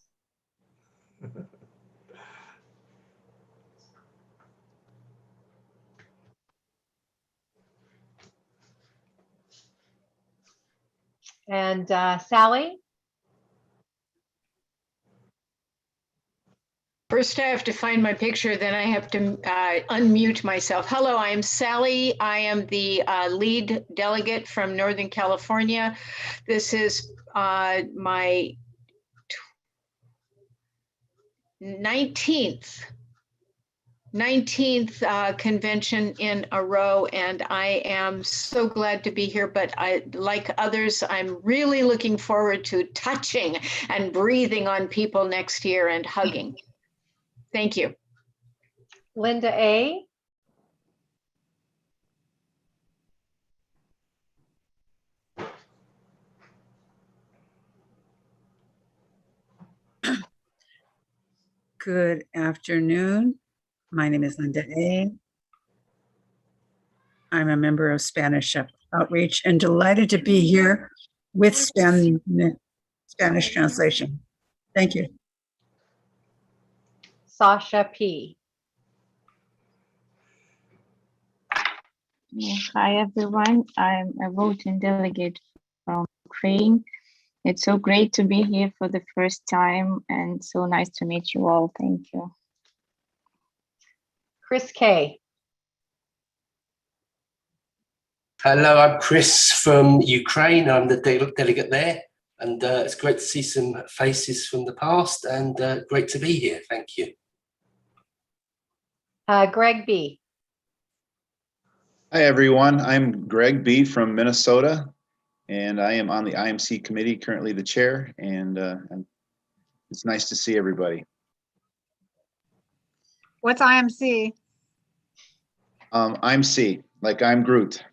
Speaker 7: And Sally?
Speaker 28: First, I have to find my picture, then I have to unmute myself. Hello, I am Sally. I am the lead delegate from Northern California. This is my 19th convention in a row, and I am so glad to be here, but like others, I'm really looking forward to touching and breathing on people next year and hugging. Thank you.
Speaker 7: Linda A.
Speaker 3: Good afternoon. My name is Linda A. I'm a member of Spanish Outreach and delighted to be here with Spanish translation. Thank you.
Speaker 7: Sasha P.
Speaker 6: Hi, everyone. I'm a voting delegate from Ukraine. It's so great to be here for the first time and so nice to meet you all. Thank you.
Speaker 7: Chris K.
Speaker 13: Hello, I'm Chris from Ukraine. I'm the delegate there, and it's great to see some faces from the past and great to be here. Thank you.
Speaker 7: Greg B.
Speaker 15: Hi, everyone. I'm Greg B. from Minnesota, and I am on the IMC committee, currently the chair, and it's nice to see everybody.
Speaker 1: What's IMC?
Speaker 15: I'm C, like I'm Groot.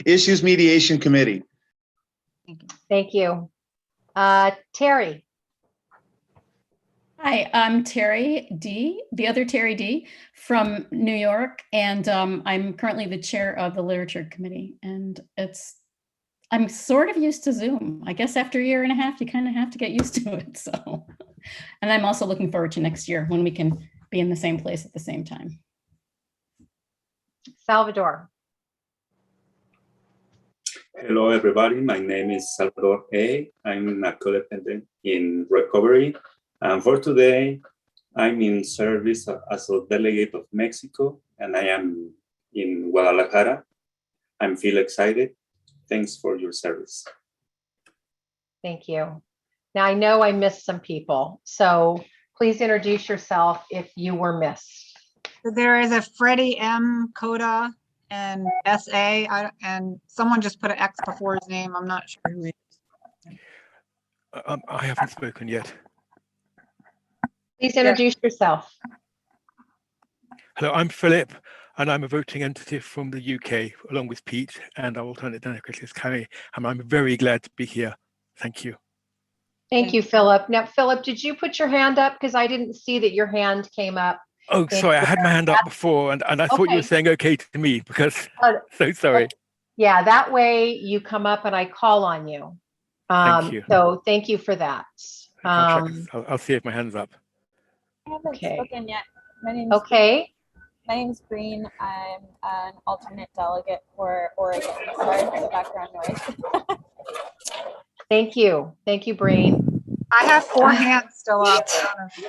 Speaker 15: Issues Mediation Committee.
Speaker 7: Thank you. Terry.
Speaker 19: Hi, I'm Terry D, the other Terry D from New York, and I'm currently the chair of the Literature Committee. And I'm sort of used to Zoom. I guess after a year and a half, you kind of have to get used to it. So, and I'm also looking forward to next year when we can be in the same place at the same time.
Speaker 7: Salvador.
Speaker 21: Hello, everybody. My name is Salvador A. I'm a codependent in recovery. And for today, I'm in service as a delegate of Mexico, and I am in Guadalajara. I feel excited. Thanks for your service.
Speaker 7: Thank you. Now, I know I missed some people, so please introduce yourself if you were missed.
Speaker 1: So there is a Freddie M. Coda and SA, and someone just put an X before his name. I'm not sure who he is.
Speaker 23: I haven't spoken yet.
Speaker 7: Please introduce yourself.
Speaker 23: Hello, I'm Philip, and I'm a voting entity from the UK, along with Pete, and our alternate delegate is Carrie, and I'm very glad to be here. Thank you.
Speaker 7: Thank you, Philip. Now, Philip, did you put your hand up? Because I didn't see that your hand came up.
Speaker 23: Oh, sorry, I had my hand up before, and I thought you were saying okay to me, because, so sorry.
Speaker 7: Yeah, that way you come up and I call on you.
Speaker 23: Thank you.
Speaker 7: So thank you for that.
Speaker 23: I'll see if my hand's up.
Speaker 24: I haven't spoken yet.
Speaker 7: Okay.
Speaker 24: My name's Breen. I'm an alternate delegate for Oregon. Sorry for the background noise.
Speaker 7: Thank you. Thank you, Breen.
Speaker 1: I have 4 hands still up.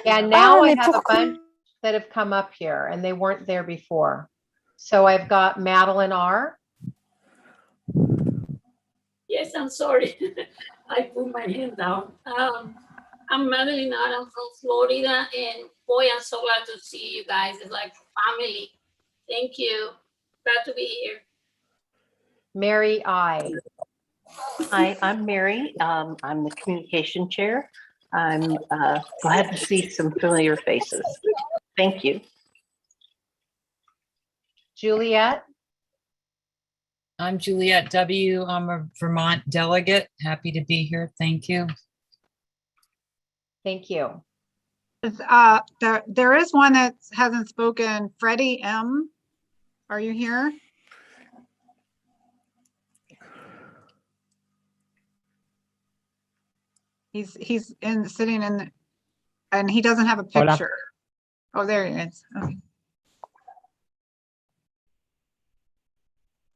Speaker 7: Yeah, now I have a bunch that have come up here and they weren't there before. So I've got Madeline R.
Speaker 29: Yes, I'm sorry. I put my hand down. I'm Madeline R. I'm from Florida, and boy, I'm so glad to see you guys. It's like family. Thank you. Glad to be here.
Speaker 7: Mary I.
Speaker 30: Hi, I'm Mary. I'm the communication chair. I'm glad to see some familiar faces. Thank you.
Speaker 7: Juliet.
Speaker 31: I'm Juliet W. I'm a Vermont delegate. Happy to be here. Thank you.
Speaker 7: Thank you.
Speaker 1: There is one that hasn't spoken. Freddie M. Are you here? He's sitting in, and he doesn't have a picture. Oh, there he is.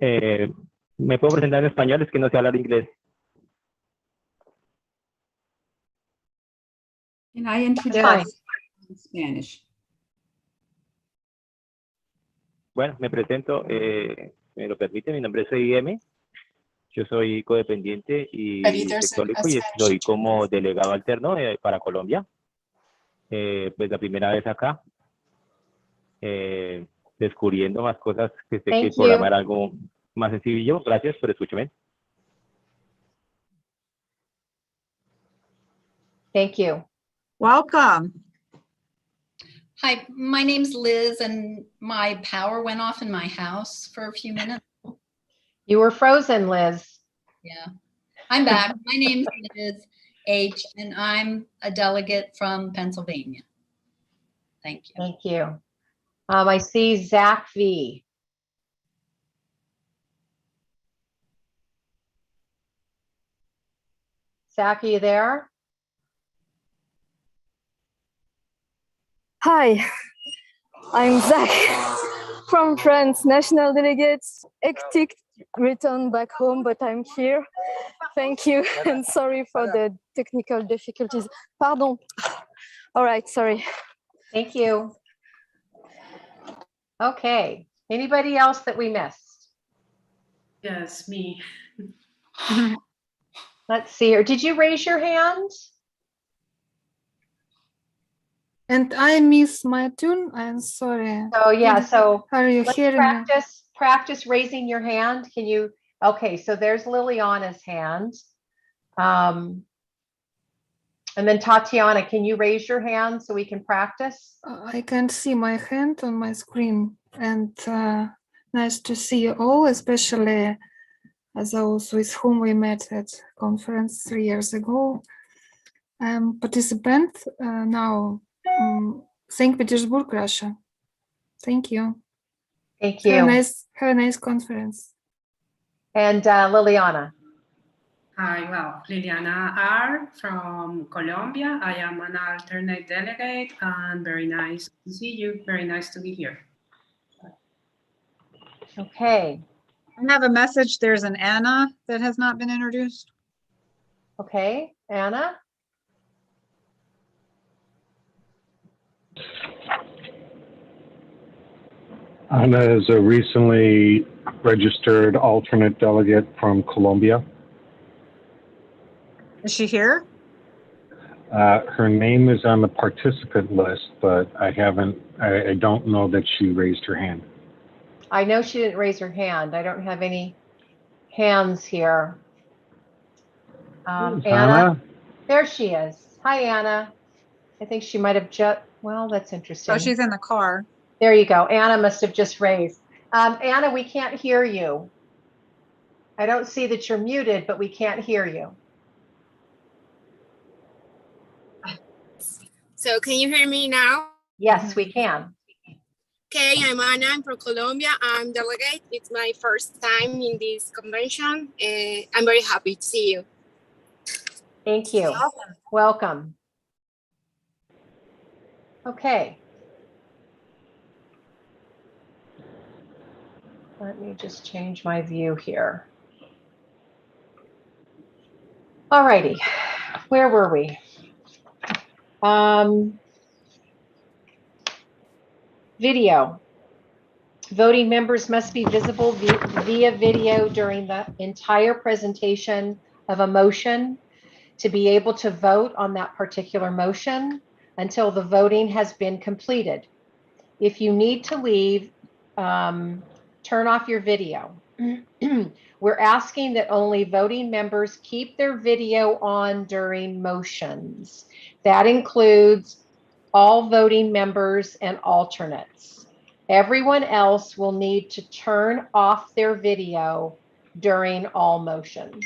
Speaker 1: Okay.
Speaker 32: Me puedo presentar en español, es que no sé hablar inglés.
Speaker 33: Can I introduce in Spanish?
Speaker 32: Bueno, me presento, me lo permite, mi nombre es IM. Yo soy codependiente y sexólico y estoy como delegado alterno para Colombia. Pues la primera vez acá, descubriendo más cosas que sé que el programa era algo más sencillo. Gracias por escucharme.
Speaker 7: Thank you.
Speaker 1: Welcome.
Speaker 34: Hi, my name's Liz, and my power went off in my house for a few minutes.
Speaker 7: You were frozen, Liz.
Speaker 34: Yeah, I'm back. My name's Liz, H, and I'm a delegate from Pennsylvania. Thank you.
Speaker 7: Thank you. I see Zach V. Zach, are you there?
Speaker 2: Hi, I'm Zach from France, national delegate. Hectic return back home, but I'm here. Thank you, and sorry for the technical difficulties. Pardon. All right, sorry.
Speaker 7: Thank you. Okay, anybody else that we missed?
Speaker 4: Yes, me.
Speaker 7: Let's see here. Did you raise your hand?
Speaker 2: And I miss my tune. I'm sorry.
Speaker 7: Oh yeah, so
Speaker 2: are you
Speaker 7: let's
Speaker 2: hearing me?
Speaker 7: practice raising your hand. Can you? Okay, so there's Liliana's hand. And then Tatiana, can you raise your hand so we can practice?
Speaker 2: I can't see my hand on my screen. And nice to see you all, especially those with whom we met at conference 3 years ago. Participant now, St. Petersburg, Russia. Thank you.
Speaker 7: Thank you.
Speaker 2: Have a nice conference.
Speaker 7: And Liliana.
Speaker 4: Hi, well, Liliana R. from Colombia. I am an alternate delegate and very nice to see you. Very nice to be here.
Speaker 7: Okay.
Speaker 1: I have a message. There's an Anna that has not been introduced.
Speaker 7: Okay, Anna.
Speaker 5: Anna is a recently registered alternate delegate from Colombia.
Speaker 1: Is she here?
Speaker 5: Her name is on the participant list, but I don't know that she raised her hand.
Speaker 7: I know she didn't raise her hand. I don't have any hands here. Anna, there she is. Hi, Anna. I think she might have just, well, that's interesting.
Speaker 1: Oh, she's in the car.
Speaker 7: There you go. Anna must have just raised. Anna, we can't hear you. I don't see that you're muted, but we can't hear you.
Speaker 8: So can you hear me now?
Speaker 7: Yes, we can.
Speaker 8: Okay, I'm Anna. I'm from Colombia. I'm delegate. It's my first time in this convention. And I'm very happy to see you.
Speaker 7: Thank you. Welcome. Okay. Let me just change my view here. All righty. Where were we? Video. Voting members must be visible via video during the entire presentation of a motion to be able to vote on that particular motion until the voting has been completed. If you need to leave, turn off your video. We're asking that only voting members keep their video on during motions. That includes all voting members and alternates. Everyone else will need to turn off their video during all motions.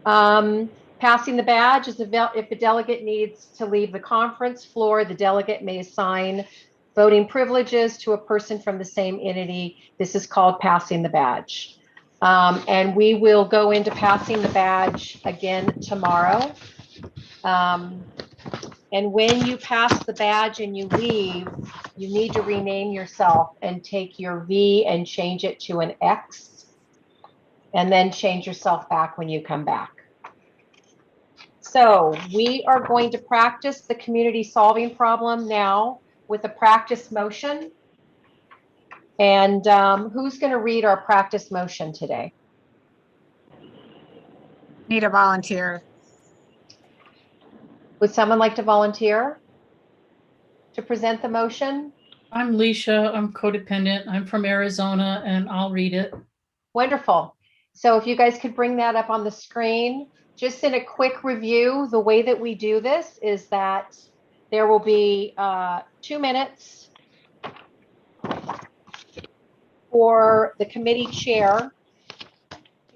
Speaker 7: Passing the badge is if a delegate needs to leave the conference floor, the delegate may assign voting privileges to a person from the same entity. This is called passing the badge. And we will go into passing the badge again tomorrow. And when you pass the badge and you leave, you need to rename yourself and take your V and change it to an X, and then change yourself back when you come back. So we are going to practice the community solving problem now with a practice motion. And who's going to read our practice motion today?
Speaker 1: Need a volunteer.
Speaker 7: Would someone like to volunteer to present the motion?
Speaker 19: I'm Leisha. I'm codependent. I'm from Arizona, and I'll read it.
Speaker 7: Wonderful. So if you guys could bring that up on the screen. Just in a quick review, the way that we do this is that there will be 2 minutes for the committee chair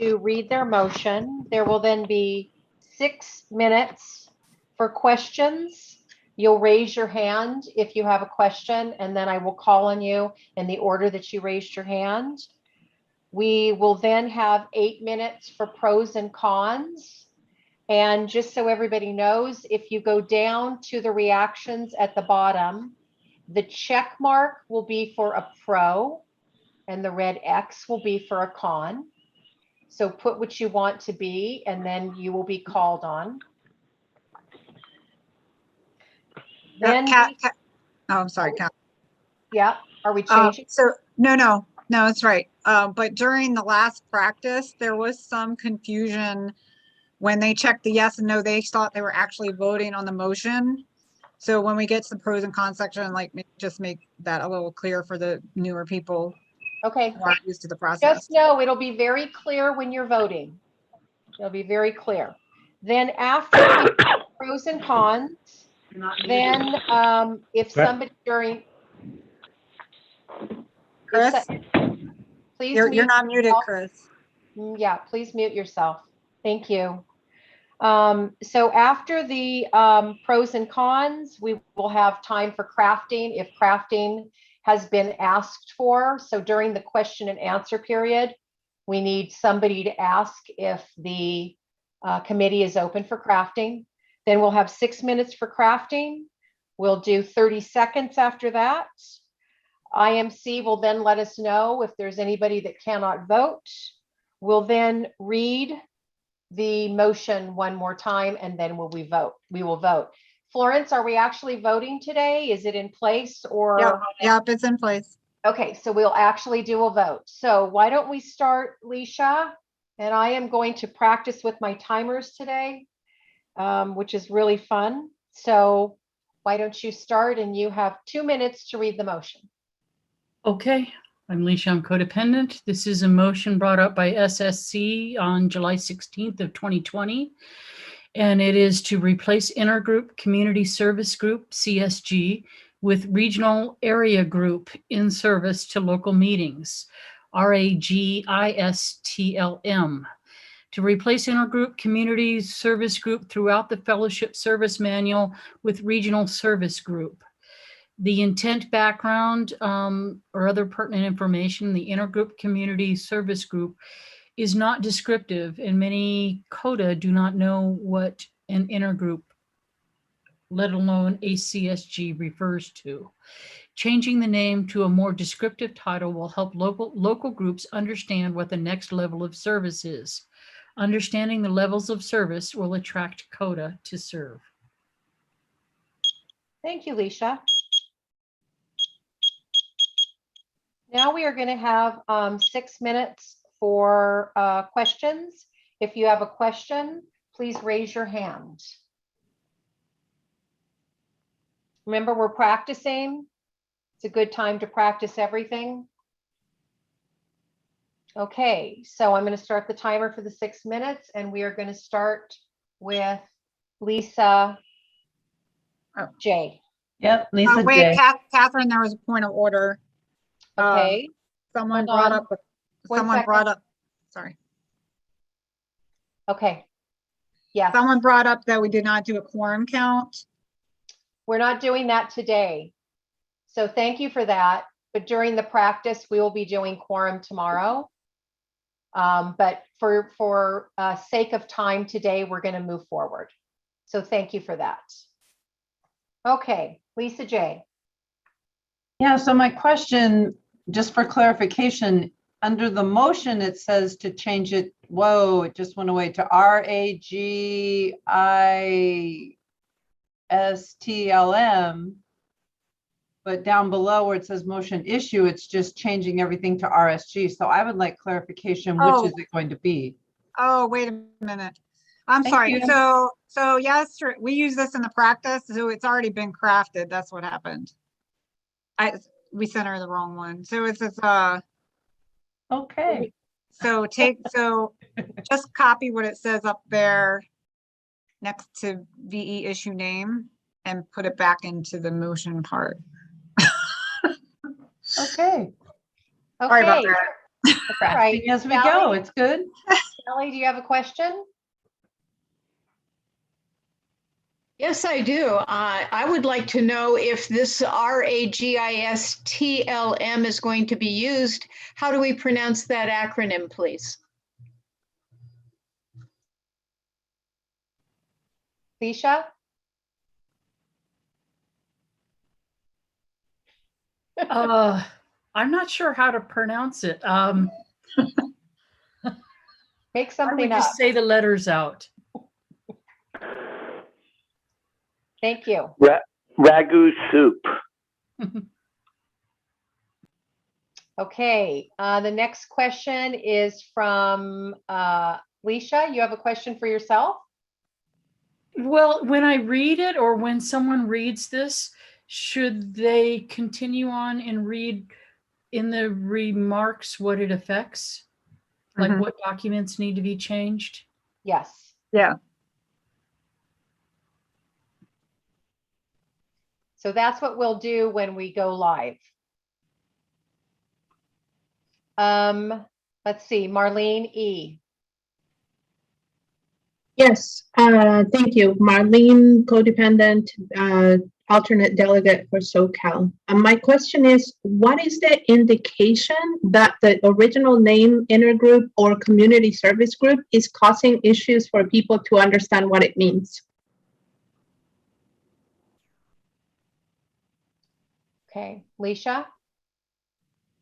Speaker 7: to read their motion. There will then be 6 minutes for questions. You'll raise your hand if you have a question, and then I will call on you in the order that you raised your hand. We will then have 8 minutes for pros and cons. And just so everybody knows, if you go down to the reactions at the bottom, the check mark will be for a pro and the red X will be for a con. So put what you want to be, and then you will be called on. Then,
Speaker 1: Oh, I'm sorry, Kat.
Speaker 7: yeah, are we changing?
Speaker 1: No, it's right. But during the last practice, there was some confusion when they checked the yes and no. They thought they were actually voting on the motion. So when we get to the pros and cons section, like just make that a little clear for the newer people.
Speaker 7: Okay.
Speaker 1: Who aren't used to the process.
Speaker 7: Just know it'll be very clear when you're voting. It'll be very clear. Then after pros and cons, then if somebody during
Speaker 1: Chris,
Speaker 7: please
Speaker 1: you're not muted,
Speaker 7: yourself.
Speaker 1: Chris.
Speaker 7: Yeah, please mute yourself. Thank you. So after the pros and cons, we will have time for crafting if crafting has been asked for. So during the question and answer period, we need somebody to ask if the committee is open for crafting. Then we'll have 6 minutes for crafting. We'll do 30 seconds after that. IMC will then let us know if there's anybody that cannot vote. We'll then read the motion one more time, and then we will vote. Florence, are we actually voting today? Is it in place or?
Speaker 1: Yep, it's in place.
Speaker 7: Okay, so we'll actually do a vote. So why don't we start, Leisha? And I am going to practice with my timers today, which is really fun. So why don't you start, and you have 2 minutes to read the motion.
Speaker 9: Okay, I'm Leisha, I'm codependent. This is a motion brought up by SSC on July 16th of 2020. And it is to replace Intergroup Community Service Group, CSG, with Regional Area Group in service to local meetings, RAGISTLM. To replace Intergroup Community Service Group throughout the Fellowship Service Manual with Regional Service Group. The intent, background, or other pertinent information, the Intergroup Community Service Group is not descriptive, and many CODA do not know what an intergroup, let alone a CSG, refers to. Changing the name to a more descriptive title will help local groups understand what the next level of service is. Understanding the levels of service will attract CODA to serve.
Speaker 7: Thank you, Leisha. Now we are going to have 6 minutes for questions. If you have a question, please raise your hand. Remember, we're practicing. It's a good time to practice everything. Okay, so I'm going to start the timer for the 6 minutes, and we are going to start with Lisa J.
Speaker 10: Yep, Lisa
Speaker 1: Wait,
Speaker 10: J.
Speaker 1: Catherine, there was a point of order.
Speaker 7: Okay.
Speaker 1: Someone
Speaker 7: Hold
Speaker 1: brought
Speaker 7: on.
Speaker 1: up,
Speaker 7: One second.
Speaker 1: sorry.
Speaker 7: Okay. Yeah.
Speaker 1: Someone brought up that we did not do a quorum count.
Speaker 7: We're not doing that today. So thank you for that. But during the practice, we will be doing quorum tomorrow. But for sake of time today, we're going to move forward. So thank you for that. Okay, Lisa J.
Speaker 10: Yeah, so my question, just for clarification, under the motion, it says to change it, whoa, it just went away to RAGISTLM. But down below where it says motion issue, it's just changing everything to RSG. So I would like clarification, which is it going to be?
Speaker 1: Oh, wait a minute. I'm
Speaker 10: Thank
Speaker 1: sorry.
Speaker 10: you.
Speaker 1: So yes, we use this in the practice, so it's already been crafted. That's what happened. We sent her the wrong one. So it's this
Speaker 10: okay.
Speaker 1: So just copy what it says up there next to VE issue name and put it back into the motion part.
Speaker 10: Okay.
Speaker 1: Sorry about
Speaker 7: Okay.
Speaker 1: that.
Speaker 7: All right.
Speaker 10: As we go, it's good.
Speaker 7: Sally, do you have a question?
Speaker 3: Yes, I do. I would like to know if this RAGISTLM is going to be used. How do we pronounce that acronym, please?
Speaker 7: Leisha?
Speaker 9: I'm not sure how to pronounce it.
Speaker 7: Make
Speaker 9: I
Speaker 7: something
Speaker 9: would
Speaker 7: up.
Speaker 9: just say the letters out.
Speaker 7: Thank you.
Speaker 6: Ragu soup.
Speaker 7: Okay, the next question is from Leisha. You have a question for yourself?
Speaker 9: Well, when I read it or when someone reads this, should they continue on and read in the remarks what it affects? Like what documents need to be changed?
Speaker 7: Yes.
Speaker 1: Yeah.
Speaker 7: So that's what we'll do when we go live. Let's see, Marlene E.
Speaker 11: Yes, thank you. Marlene, codependent, alternate delegate for SoCal. My question is, what is the indication that the original name intergroup or community service group is causing issues for people to understand what it means?
Speaker 7: Okay, Leisha?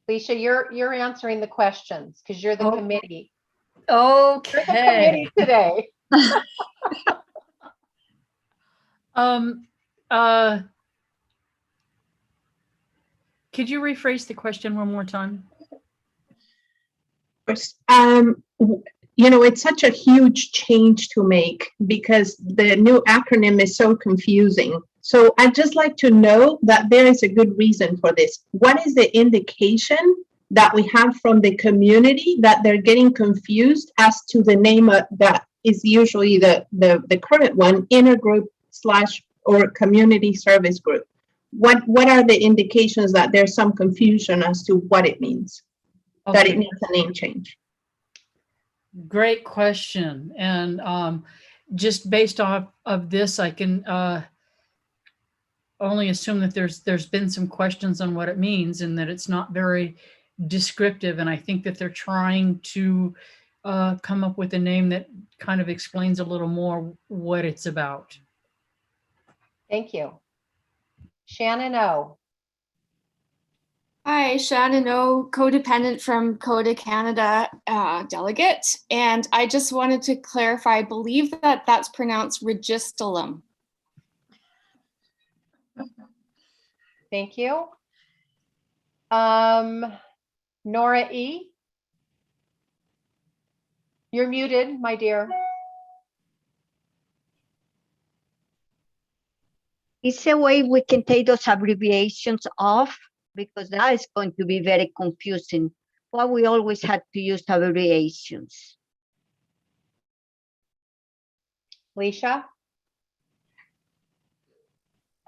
Speaker 7: Leisha, you're answering the questions because you're the committee. You're the committee
Speaker 9: Okay.
Speaker 7: today.
Speaker 9: Could you rephrase the question one more time?
Speaker 11: It's such a huge change to make because the new acronym is so confusing. So I'd just like to know that there is a good reason for this. What is the indication that we have from the community that they're getting confused as to the name that is usually the current one, intergroup / or community service group? What are the indications that there's some confusion as to what it means, that it needs a name change?
Speaker 9: Great question. And just based off of this, I can only assume that there's been some questions on what it means and that it's not very descriptive. And I think that they're trying to come up with a name that kind of explains a little more what it's about.
Speaker 7: Thank you. Shannon O.
Speaker 8: Hi, Shannon O, codependent from Coda Canada delegate. And I just wanted to clarify, I believe that that's pronounced registalum.
Speaker 7: Thank you. Nora E. You're muted, my dear.
Speaker 12: Is there a way we can take those abbreviations off? Because that is going to be very confusing. Why we always had to use abbreviations?
Speaker 7: Leisha?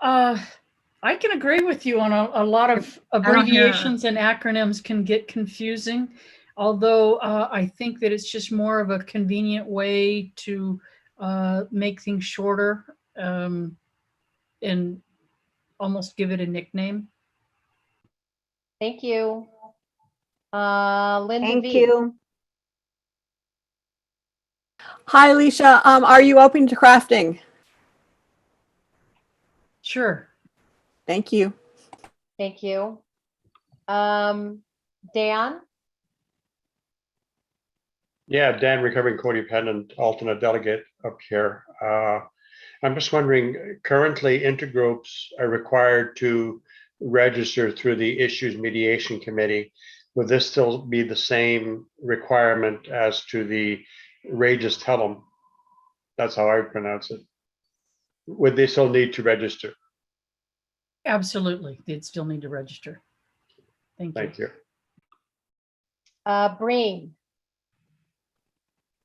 Speaker 9: I can agree with you on a lot of abbreviations and acronyms can get confusing. Although I think that it's just more of a convenient way to make things shorter and almost give it a nickname.
Speaker 7: Thank you. Linda
Speaker 12: Thank
Speaker 7: V.
Speaker 12: you.
Speaker 14: Hi, Alicia. Are you open to crafting?
Speaker 9: Sure.
Speaker 14: Thank you.
Speaker 7: Thank you. Dan?
Speaker 16: Yeah, Dan, recovering codependent, alternate delegate up here. I'm just wondering, currently intergroups are required to register through the Issues Mediation Committee. Would this still be the same requirement as to the Regis Tellum? That's how I pronounce it. Would they still need to register?
Speaker 9: Absolutely. They'd still need to register. Thank you.
Speaker 7: Breen.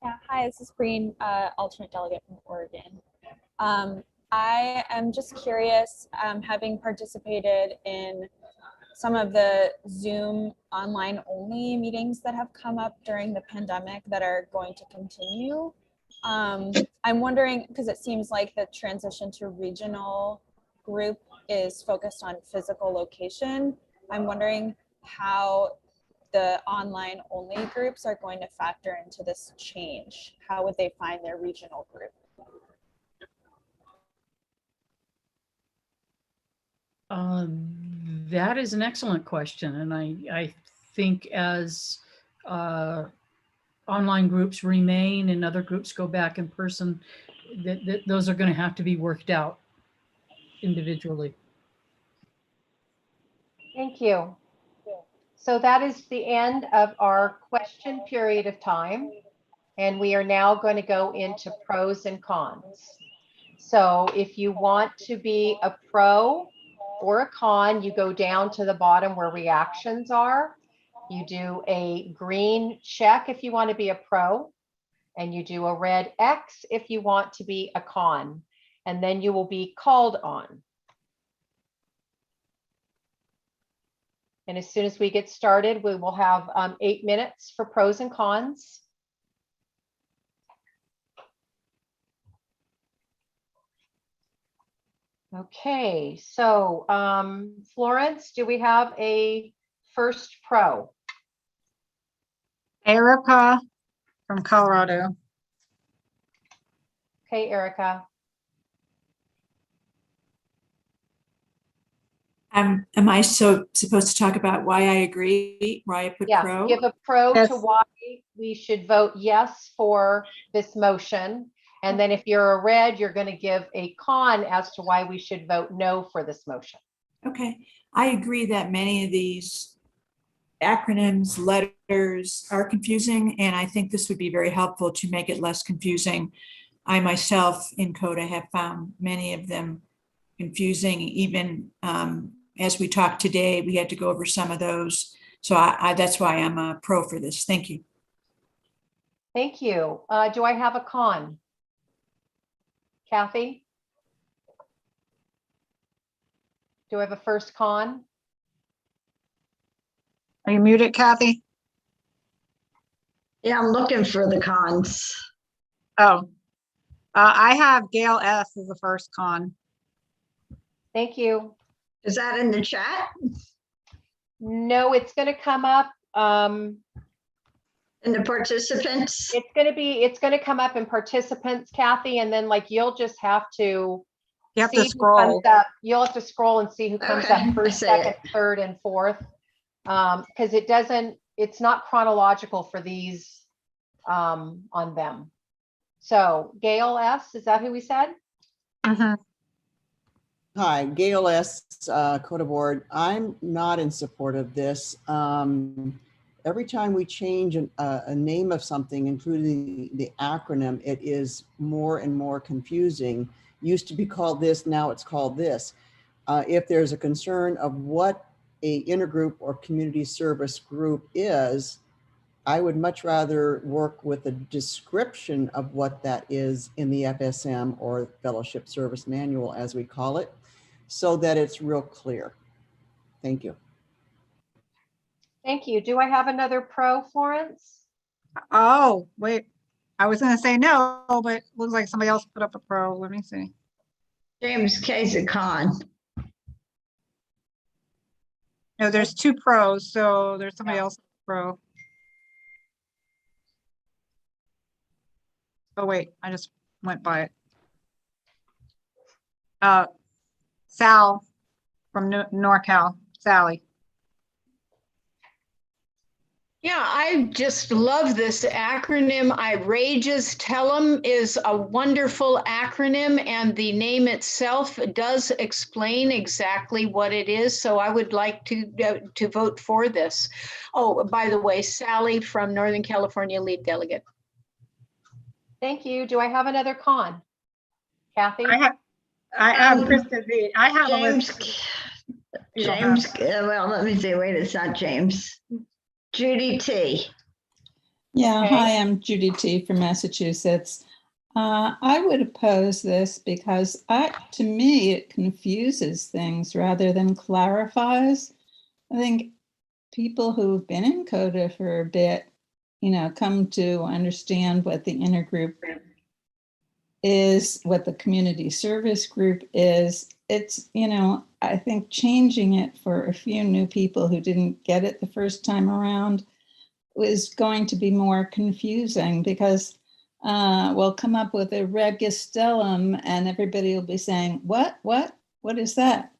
Speaker 24: Yeah, hi, this is Breen, alternate delegate from Oregon. I am just curious, having participated in some of the Zoom online only meetings that have come up during the pandemic that are going to continue. I'm wondering, because it seems like the transition to regional group is focused on physical location. I'm wondering how the online only groups are going to factor into this change. How would they find their regional group?
Speaker 9: That is an excellent question. And I think as online groups remain and other groups go back in person, that those are going to have to be worked out individually.
Speaker 7: Thank you. So that is the end of our question period of time. And we are now going to go into pros and cons. So if you want to be a pro or a con, you go down to the bottom where reactions are. You do a green check if you want to be a pro, and you do a red X if you want to be a con, and then you will be called on. And as soon as we get started, we will have 8 minutes for pros and cons. Okay, so Florence, do we have a first pro?
Speaker 1: Erica from Colorado.
Speaker 7: Okay, Erica.
Speaker 13: Am I supposed to talk about why I agree, why I put pro?
Speaker 7: Give a pro
Speaker 1: Yes.
Speaker 7: to why we should vote yes for this motion. And then if you're a red, you're going to give a con as to why we should vote no for this motion.
Speaker 13: Okay, I agree that many of these acronyms, letters are confusing, and I think this would be very helpful to make it less confusing. I myself in CODA have found many of them confusing. Even as we talked today, we had to go over some of those. So that's why I'm a pro for this. Thank you.
Speaker 7: Thank you. Do I have a con? Kathy? Do I have a first con?
Speaker 1: Are you muted, Kathy?
Speaker 12: Yeah, I'm looking for the cons.
Speaker 1: Oh, I have Gail S. as the first con.
Speaker 7: Thank you.
Speaker 12: Is that in the chat?
Speaker 7: No, it's going to come up.
Speaker 12: In the participants?
Speaker 7: It's going to come up in participants, Kathy, and then like you'll just have to.
Speaker 1: You have
Speaker 7: see
Speaker 1: to
Speaker 7: who
Speaker 1: scroll.
Speaker 7: comes up. You'll have to scroll and see who comes
Speaker 12: Okay,
Speaker 7: up first, second, third, and fourth. Because it's not chronological for these on them. So Gail S., is that who we said?
Speaker 15: Hi, Gail S., CODA Board. I'm not in support of this. Every time we change a name of something, including the acronym, it is more and more confusing. Used to be called this, now it's called this. If there's a concern of what a intergroup or community service group is, I would much rather work with a description of what that is in the FSM or Fellowship Service Manual, as we call it, so that it's real clear. Thank you.
Speaker 7: Thank you. Do I have another pro, Florence?
Speaker 1: Oh, wait. I was going to say no, but looks like somebody else put up a pro. Let me see.
Speaker 12: James K's a con.
Speaker 1: No, there's 2 pros, so there's somebody else pro. Oh, wait. I just went by it. Sal from NorCal. Sally.
Speaker 3: Yeah, I just love this acronym. Outrageous Tell 'em is a wonderful acronym, and the name itself does explain exactly what it is. So I would like to vote for this. Oh, by the way, Sally from Northern California, lead delegate.
Speaker 7: Thank you. Do I have another con? Kathy?
Speaker 1: I have Krista V. I have
Speaker 12: James.
Speaker 1: a list.
Speaker 12: James. Well, let me see. Wait, it's not James. Judy T.
Speaker 17: Yeah,
Speaker 7: Okay.
Speaker 17: hi, I'm Judy T. from Massachusetts. I would oppose this because to me, it confuses things rather than clarifies. I think people who've been in CODA for a bit, come to understand what the intergroup is, what the community service group is. It's, I think changing it for a few new people who didn't get it the first time around was going to be more confusing because we'll come up with a registellum and everybody will be saying, what is that?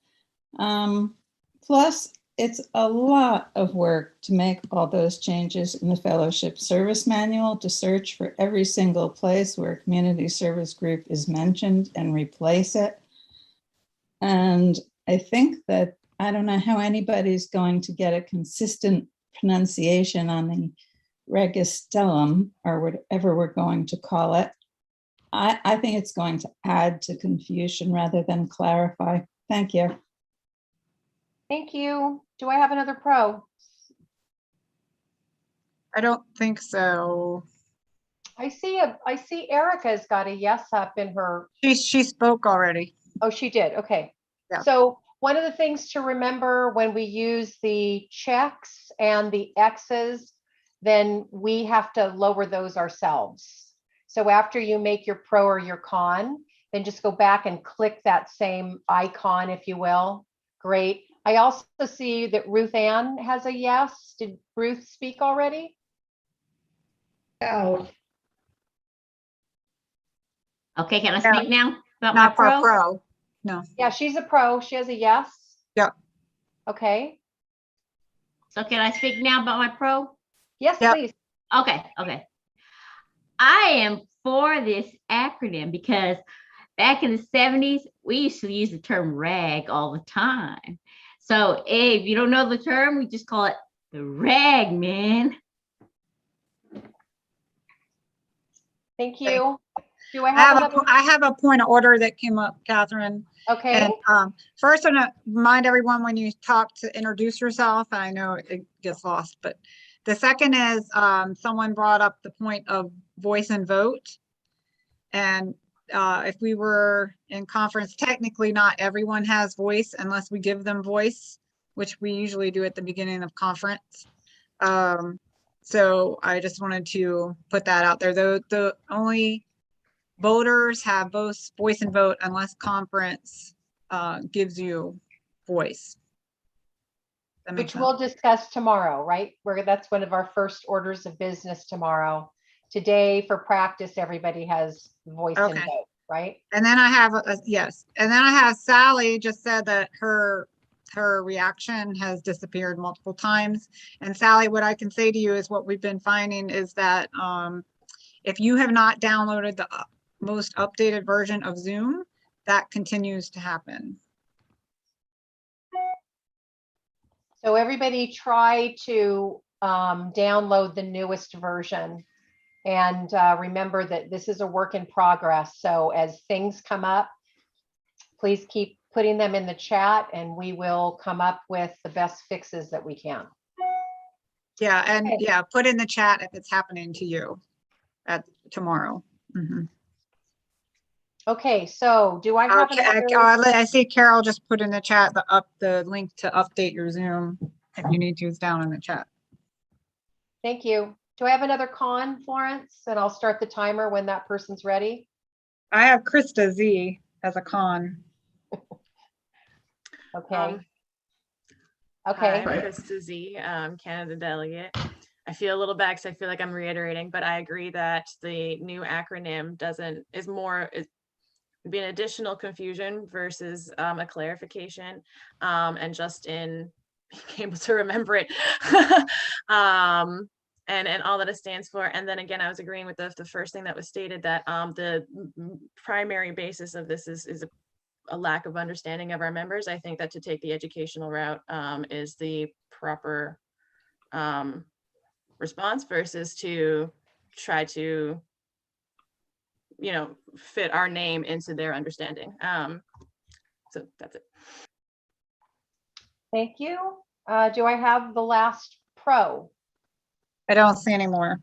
Speaker 17: Plus, it's a lot of work to make all those changes in the fellowship service manual, to search for every single place where a community service group is mentioned and replace it. And I think that, I don't know how anybody's going to get a consistent pronunciation on the registellum or whatever we're going to call it. I think it's going to add to confusion rather than clarify. Thank you.
Speaker 7: Thank you. Do I have another pro?
Speaker 1: I don't think so.
Speaker 7: I see Erica's got a yes up in her.
Speaker 1: She spoke already.
Speaker 7: Oh, she did. Okay.
Speaker 1: Yeah.
Speaker 7: So one of the things to remember when we use the checks and the X's, then we have to lower those ourselves. So after you make your pro or your con, then just go back and click that same icon, if you will. Great. I also see that Ruth Ann has a yes. Did Ruth speak already?
Speaker 12: Oh.
Speaker 18: Okay, can I speak now about
Speaker 1: Not
Speaker 18: my
Speaker 1: for a pro. No.
Speaker 7: Yeah, she's a pro. She has a yes.
Speaker 1: Yep.
Speaker 7: Okay.
Speaker 18: So can I speak now about my pro?
Speaker 7: Yes, please.
Speaker 18: Okay. I am for this acronym because back in the 70s, we used to use the term RAG all the time. So if you don't know the term, we just call it the RAG, man.
Speaker 7: Thank you. Do I have another?
Speaker 1: I have a point of order that came up, Catherine.
Speaker 7: Okay.
Speaker 1: And first, I'm gonna remind everyone when you talk to introduce yourself. I know it gets lost, but the second is someone brought up the point of voice and vote. And if we were in conference, technically not everyone has voice unless we give them voice, which we usually do at the beginning of conference. So I just wanted to put that out there. The only voters have both voice and vote unless conference gives you voice.
Speaker 7: Which we'll discuss tomorrow, right? That's one of our first orders of business tomorrow. Today, for practice, everybody has voice and vote, right?
Speaker 1: And then I have yes. And then I have Sally just said that her reaction has disappeared multiple times. And Sally, what I can say to you is what we've been finding is that if you have not downloaded the most updated version of Zoom, that continues to happen.
Speaker 7: So everybody try to download the newest version. And remember that this is a work in progress. So as things come up, please keep putting them in the chat and we will come up with the best fixes that we can.
Speaker 1: Yeah, and yeah, put in the chat if it's happening to you at tomorrow. Mm-hmm.
Speaker 7: Okay, so do I have
Speaker 1: I see Carol just put in the chat the link to update your Zoom. If you need to, it's down in the chat.
Speaker 7: Thank you. Do I have another con, Florence? And I'll start the timer when that person's ready.
Speaker 1: I have Krista Z as a con.
Speaker 7: Okay.
Speaker 20: Hi, I'm Krista Z, Canada delegate. I feel a little bad because I feel like I'm reiterating, but I agree that the new acronym would be an additional confusion versus a clarification, and just in being able to remember it. And all that it stands for. And then again, I was agreeing with the first thing that was stated, that the primary basis of this is a lack of understanding of our members. I think that to take the educational route is the proper response versus to try to, fit our name into their understanding. So that's it.
Speaker 7: Thank you. Do I have the last pro?
Speaker 1: I don't see any more.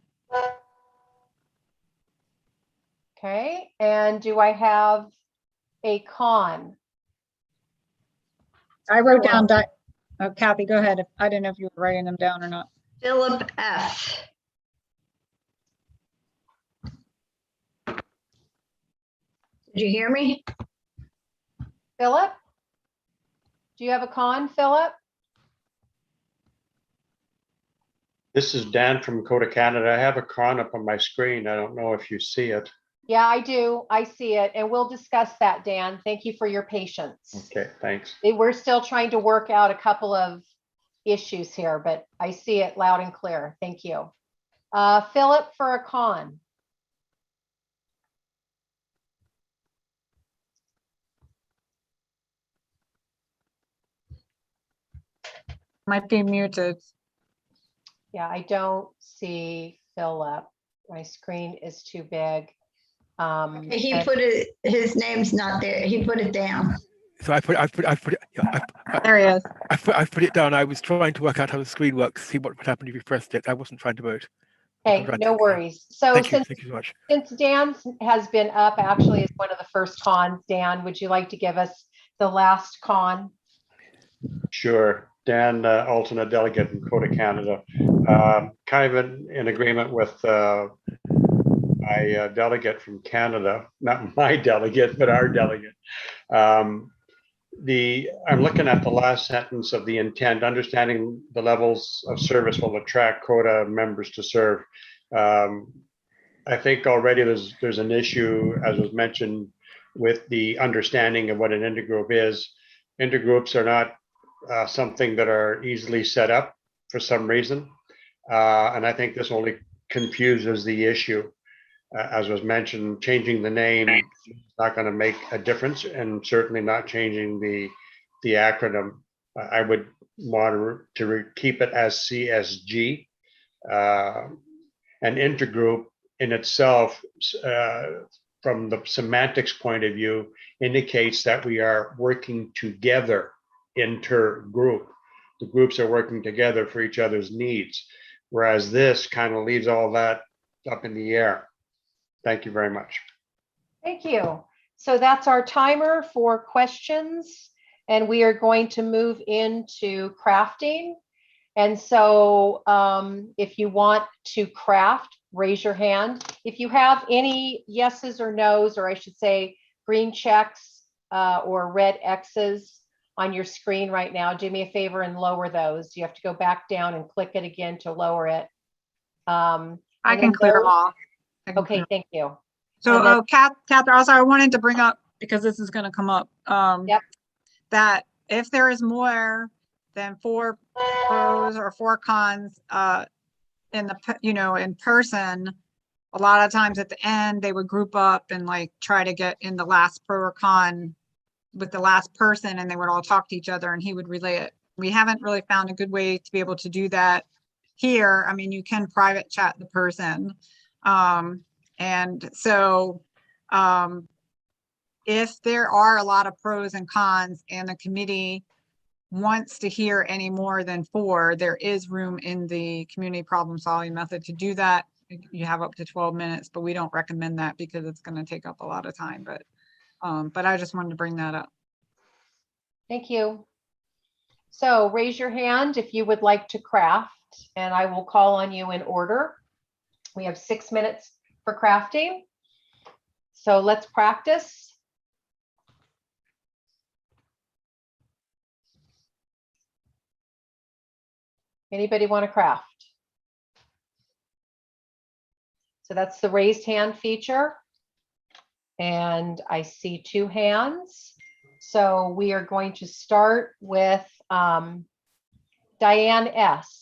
Speaker 7: Okay, and do I have a con?
Speaker 1: I wrote down Oh, Kathy, go ahead. I didn't know if you were writing them down or not.
Speaker 12: Philip F. Did you hear me?
Speaker 7: Philip? Do you have a con, Philip?
Speaker 16: This is Dan from Code of Canada. I have a con up on my screen. I don't know if you see it.
Speaker 7: Yeah, I do. I see it. And we'll discuss that, Dan. Thank you for your patience.
Speaker 16: Okay, thanks.
Speaker 7: We're still trying to work out a couple of issues here, but I see it loud and clear. Thank you. Philip for a con.
Speaker 1: Might be muted.
Speaker 7: Yeah, I don't see Philip. My screen is too big.
Speaker 12: He
Speaker 7: and-
Speaker 12: put it, his name's not there. He put it down.
Speaker 2: So I put it.
Speaker 1: There he is.
Speaker 2: I put it down. I was trying to work out how the screen works, see what would happen if you pressed it. I wasn't trying to vote.
Speaker 7: Okay, no worries. So
Speaker 2: Thank you
Speaker 7: since
Speaker 2: so much.
Speaker 7: Dan has been up actually as one of the first cons, Dan, would you like to give us the last con?
Speaker 16: Sure. Dan, alternate delegate in Code of Canada. Kind of in agreement with my delegate from Canada, not my delegate, but our delegate. I'm looking at the last sentence of the intent, understanding the levels of service will attract quota members to serve. I think already there's an issue, as was mentioned, with the understanding of what an intergroup is. Intergroups are not something that are easily set up for some reason. And I think this only confuses the issue. As was mentioned, changing the name is not going to make a difference, and certainly not changing the acronym. I would want to keep it as CSG. An intergroup in itself, from the semantics point of view, indicates that we are working together. Intergroup. The groups are working together for each other's needs, whereas this kind of leaves all that up in the air. Thank you very much.
Speaker 7: Thank you. So that's our timer for questions, and we are going to move into crafting. And so if you want to craft, raise your hand. If you have any yeses or nos, or I should say green checks or red X's on your screen right now, do me a favor and lower those. You have to go back down and click it again to lower it.
Speaker 1: I can clear them all.
Speaker 7: Okay, thank you.
Speaker 1: So, Catherine, also I wanted to bring up, because this is going to come up, that if there is more than 4 pros or 4 cons in the, in person, a lot of times at the end they would group up and like try to get in the last pro or con with the last person, and they would all talk to each other and he would relay it. We haven't really found a good way to be able to do that here. I mean, you can private chat the person. And so if there are a lot of pros and cons and the committee wants to hear any more than 4, there is room in the community problem solving method to do that. You have up to 12 minutes, but we don't recommend that because it's going to take up a lot of time. But I just wanted to bring that up.
Speaker 7: Thank you. So raise your hand if you would like to craft, and I will call on you in order. We have 6 minutes for crafting. So let's practice. Anybody want to craft? So that's the raised hand feature. And I see 2 hands. So we are going to start with Diane S.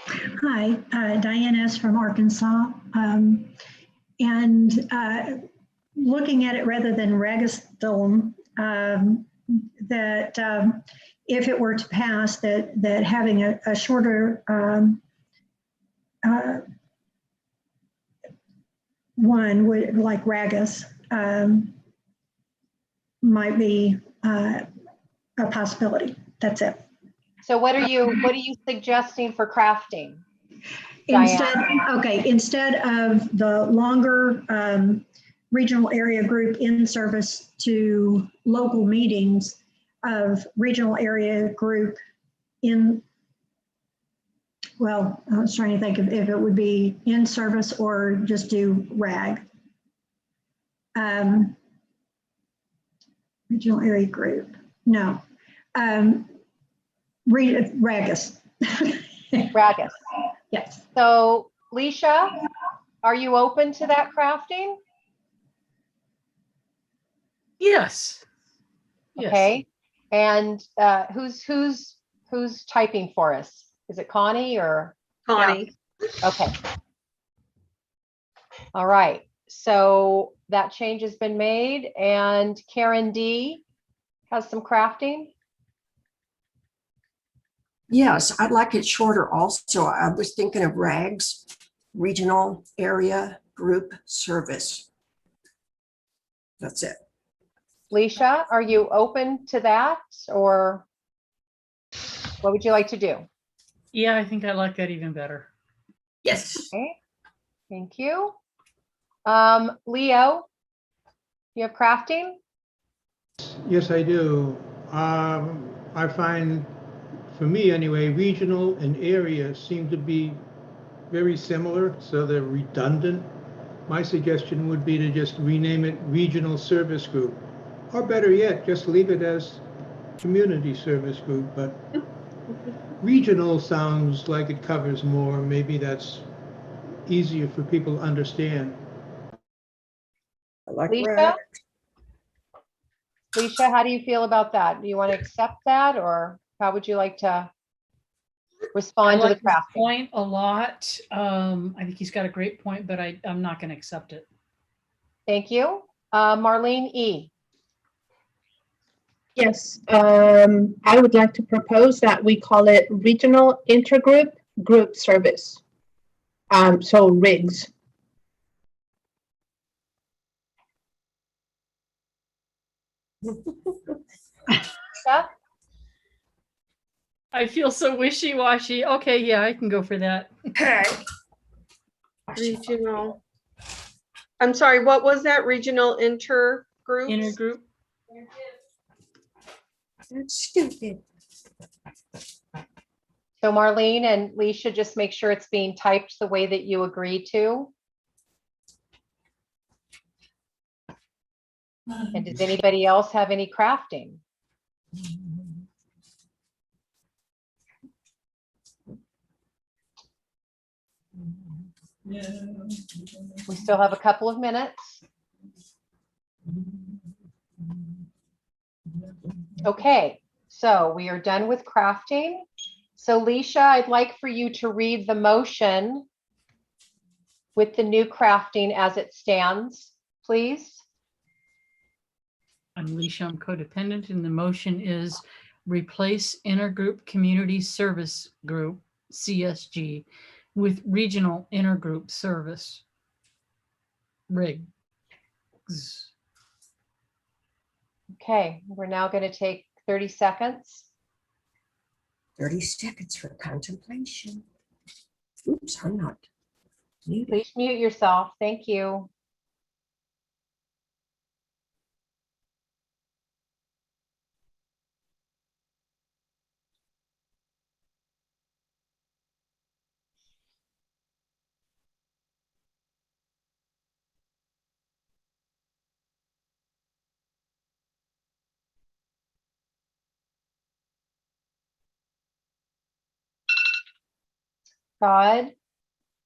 Speaker 21: Hi, Diane S. from Arkansas. And looking at it rather than Registolum, that if it were to pass, that having a shorter one would, like Ragus, might be a possibility. That's it.
Speaker 7: So what are you suggesting for crafting?
Speaker 21: Instead of the longer regional area group in service to local meetings, of regional area group in, well, I was trying to think if it would be in service or just do RAG. Regional area group, no. Ragus.
Speaker 7: Ragus.
Speaker 21: Yes.
Speaker 7: So Leisha, are you open to that crafting?
Speaker 9: Yes. Yes.
Speaker 7: Okay. And who's typing for us? Is it Connie or?
Speaker 1: Connie.
Speaker 7: Okay. All right. So that change has been made, and Karen D has some crafting.
Speaker 4: Yes, I'd like it shorter also. I was thinking of RAGS, Regional Area Group Service. That's it.
Speaker 7: Leisha, are you open to that, or what would you like to do?
Speaker 9: Yeah, I think I like that even better.
Speaker 4: Yes.
Speaker 7: Okay. Thank you. Leo, you have crafting?
Speaker 5: Yes, I do. I find, for me anyway, regional and area seem to be very similar, so they're redundant. My suggestion would be to just rename it Regional Service Group, or better yet, just leave it as Community Service Group, but regional sounds like it covers more. Maybe that's easier for people to understand.
Speaker 4: I like
Speaker 7: Leisha? Leisha, how do you feel about that? Do you want to accept that, or how would you like to respond to the
Speaker 9: his
Speaker 7: crafting?
Speaker 9: point a lot. I think he's got a great point, but I'm not going to accept it.
Speaker 7: Thank you. Marlene E.
Speaker 11: Yes, I would like to propose that we call it Regional Intergroup Group Service. So RIGS.
Speaker 9: I feel so wishy-washy. Okay, yeah, I can go for that.
Speaker 22: Regional. I'm sorry, what was that? Regional intergroup?
Speaker 9: Intergroup.
Speaker 4: That's stupid.
Speaker 7: So Marlene and Leisha, just make sure it's being typed the way that you agreed to. And does anybody else have any crafting? We still have a couple of minutes. Okay, so we are done with crafting. So Leisha, I'd like for you to read the motion with the new crafting as it stands, please.
Speaker 9: I'm Leisha, I'm codependent, and the motion is replace Intergroup Community Service Group, CSG, with Regional Intergroup Service, RIGS.
Speaker 7: Okay, we're now going to take 30 seconds.
Speaker 4: 30 seconds for contemplation. Oops, I'm not muted.
Speaker 7: Please mute yourself. Thank you. God,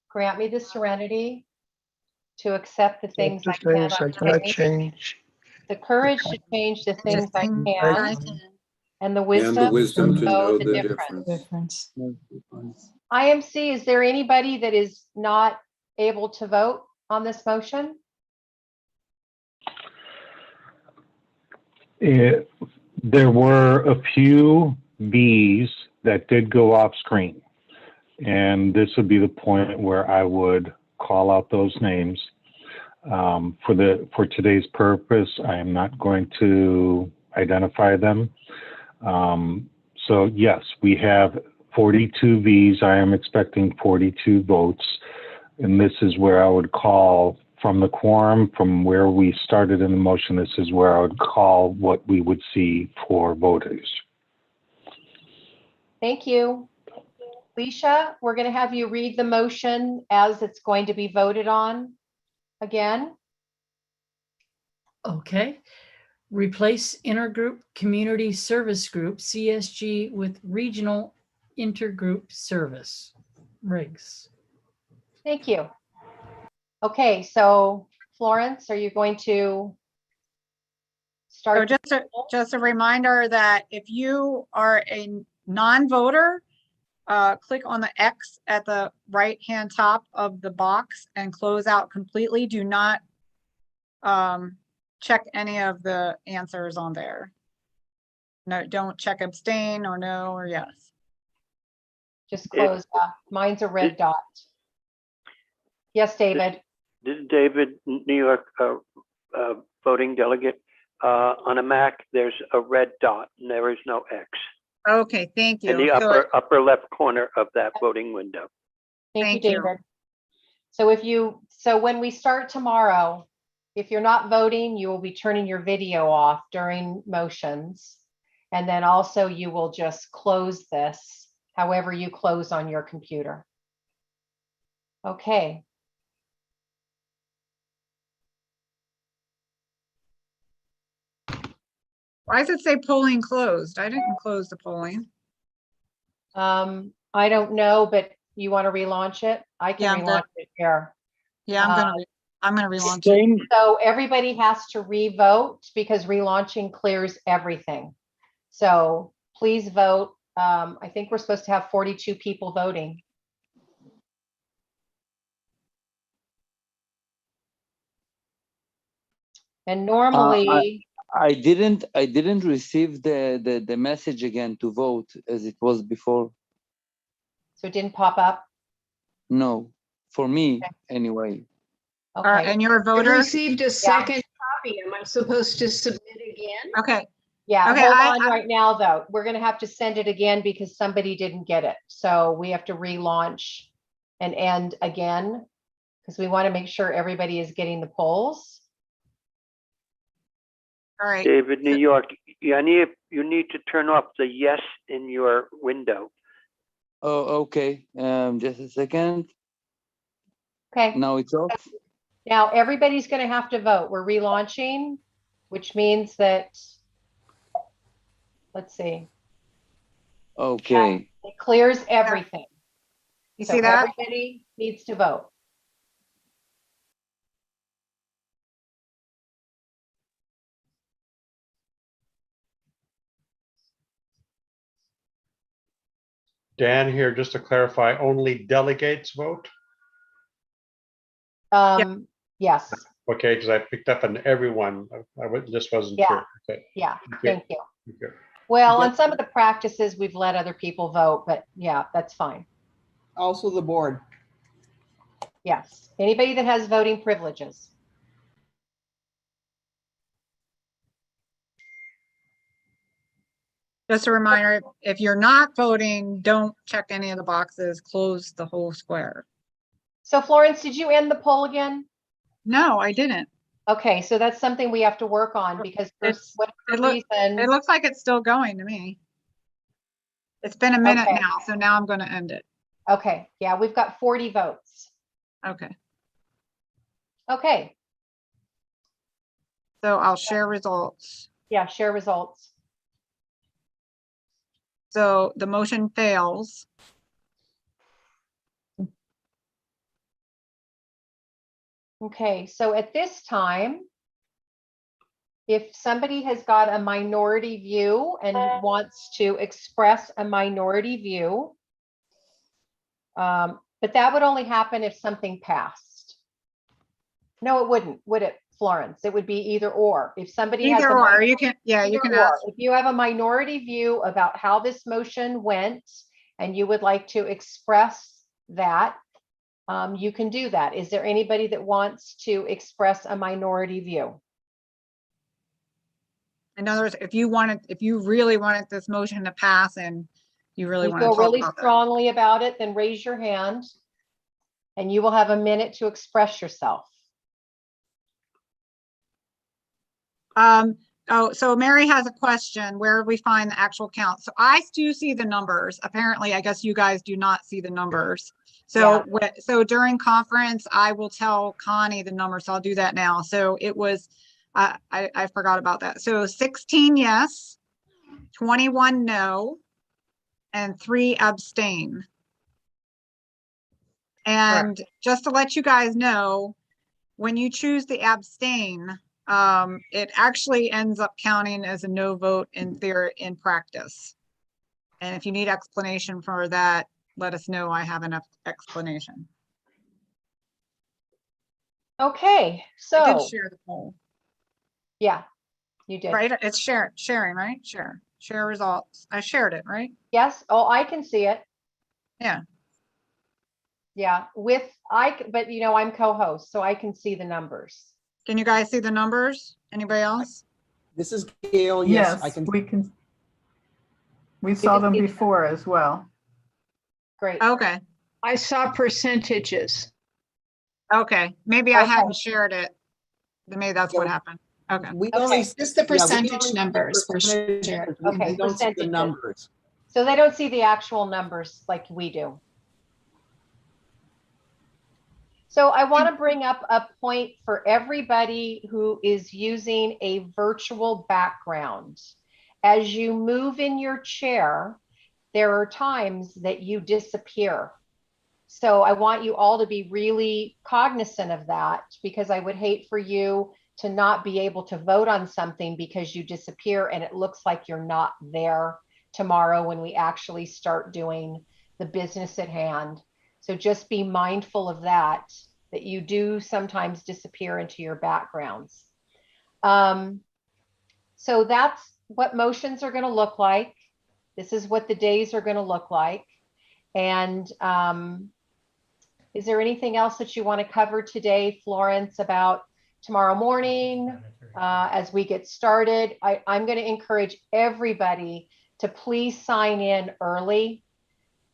Speaker 7: grant me the serenity to accept the things I cannot change, the courage to change the things I can, and the wisdom to know the difference. IMC, is there anybody that is not able to vote on this motion?
Speaker 23: There were a few Bs that did go off screen. And this would be the point where I would call out those names. For today's purpose, I am not going to identify them. So yes, we have 42 Vs. I am expecting 42 votes. And this is where I would call from the quorum, from where we started in the motion, this is where I would call what we would see for voters.
Speaker 7: Thank you. Leisha, we're going to have you read the motion as it's going to be voted on again.
Speaker 9: Okay. Replace intergroup community service group, CSG, with regional intergroup service, RIGS.
Speaker 7: Thank you. Okay, so Florence, are you going to start?
Speaker 1: So just a reminder that if you are a non-voter, click on the X at the right-hand top of the box and close out completely. Do not check any of the answers on there. No, don't check abstain or no or yes.
Speaker 7: Just close that. Mine's a red dot. Yes, David.
Speaker 6: This is David, New York voting delegate. On a Mac, there's a red dot and there is no X.
Speaker 1: Okay, thank you.
Speaker 6: In the upper left corner of that voting window.
Speaker 7: Thank you, David. So when we start tomorrow, if you're not voting, you will be turning your video off during motions. And then also you will just close this however you close on your computer. Okay.
Speaker 1: Why does it say polling closed? I didn't close the polling.
Speaker 7: I don't know, but you want to relaunch it? I can relaunch it here.
Speaker 1: Yeah, I'm gonna relaunch it.
Speaker 7: So everybody has to re-vote because relaunching clears everything. So please vote. I think we're supposed to have 42 people voting. And normally,
Speaker 8: I didn't receive the message again to vote as it was before.
Speaker 7: so it didn't pop up.
Speaker 8: No, for me anyway.
Speaker 7: Okay.
Speaker 1: And you're a voter?
Speaker 3: I received a second copy. Am I supposed to submit again?
Speaker 1: Okay.
Speaker 7: Yeah,
Speaker 1: Okay,
Speaker 7: hold on right now though. We're gonna have to send it again because somebody didn't get it. So we have to relaunch and end again because we want to make sure everybody is getting the polls.
Speaker 1: All right.
Speaker 6: David, New York, you need to turn off the yes in your window.
Speaker 8: Oh, okay. Just a second.
Speaker 7: Okay.
Speaker 8: Now it's off.
Speaker 7: Now everybody's gonna have to vote. We're relaunching, which means that, let's see.
Speaker 8: Okay.
Speaker 7: It clears everything.
Speaker 1: You
Speaker 7: So
Speaker 1: see that?
Speaker 7: everybody needs to vote.
Speaker 16: Dan here, just to clarify, only delegates vote?
Speaker 7: Yes.
Speaker 16: Okay, because I picked up on everyone. Just wasn't sure. Okay.
Speaker 7: Yeah,
Speaker 16: Okay.
Speaker 7: thank you.
Speaker 16: Okay.
Speaker 7: Well, on some of the practices, we've let other people vote, but yeah, that's fine.
Speaker 15: Also the board.
Speaker 7: Yes, anybody that has voting privileges.
Speaker 1: Just a reminder, if you're not voting, don't check any of the boxes, close the whole square.
Speaker 7: So Florence, did you end the poll again?
Speaker 1: No, I didn't.
Speaker 7: Okay, so that's something we have to work on because for whatever reason.
Speaker 1: It looks like it's still going to me. It's been a minute
Speaker 7: Okay.
Speaker 1: now, so now I'm going to end it.
Speaker 7: Okay, yeah, we've got 40 votes.
Speaker 1: Okay.
Speaker 7: Okay,
Speaker 1: So I'll share results.
Speaker 7: yeah, share results.
Speaker 1: So the motion fails.
Speaker 7: Okay, so at this time, if somebody has got a minority view and wants to express a minority view, but that would only happen if something passed. No, it wouldn't, would it, Florence? It would be either or. If somebody has
Speaker 1: Either
Speaker 7: a
Speaker 1: or,
Speaker 7: minority-
Speaker 1: you can, yeah, you
Speaker 7: either
Speaker 1: can
Speaker 7: or.
Speaker 1: ask.
Speaker 7: If you have a minority view about how this motion went and you would like to express that, you can do that. Is there anybody that wants to express a minority view?
Speaker 1: In other words, if you really wanted this motion to pass and you really
Speaker 7: You
Speaker 1: want to
Speaker 7: feel
Speaker 1: talk
Speaker 7: really
Speaker 1: about that.
Speaker 7: strongly about it, then raise your hand and you will have a minute to express yourself.
Speaker 1: Oh, so Mary has a question. Where do we find the actual count? So I do see the numbers. Apparently, I guess you guys do not see the numbers. So, so during conference, I will tell Connie the numbers. So I'll do that now. So it was, I forgot about that. So 16 yes, 21 no, and 3 abstain. And just to let you guys know, when you choose the abstain, it actually ends up counting as a no vote in theory, in practice. And if you need explanation for that, let us know. I have enough explanation.
Speaker 7: Okay, so
Speaker 1: I did share the poll.
Speaker 7: Yeah, you did.
Speaker 1: Right, it's sharing, right? Share results. I shared it, right?
Speaker 7: Yes. Oh, I can see it.
Speaker 1: Yeah.
Speaker 7: Yeah, but you know, I'm co-host, so I can see the numbers.
Speaker 1: Can you guys see the numbers? Anybody else?
Speaker 15: This is Gail.
Speaker 10: Yes,
Speaker 15: I can.
Speaker 10: We saw them before as well.
Speaker 7: Great.
Speaker 1: Okay.
Speaker 3: I saw percentages.
Speaker 1: Okay, maybe I hadn't shared it. Maybe that's what happened. Okay.
Speaker 15: We only
Speaker 14: just the percentage numbers for sure.
Speaker 7: Okay,
Speaker 15: We don't see the
Speaker 7: percentages.
Speaker 15: numbers.
Speaker 7: So they don't see the actual numbers like we do. So I want to bring up a point for everybody who is using a virtual background. As you move in your chair, there are times that you disappear. So I want you all to be really cognizant of that, because I would hate for you to not be able to vote on something because you disappear and it looks like you're not there tomorrow when we actually start doing the business at hand. So just be mindful of that you do sometimes disappear into your backgrounds. So that's what motions are going to look like. This is what the days are going to look like. And is there anything else that you want to cover today, Florence, about tomorrow morning as we get started? I'm going to encourage everybody to please sign in early,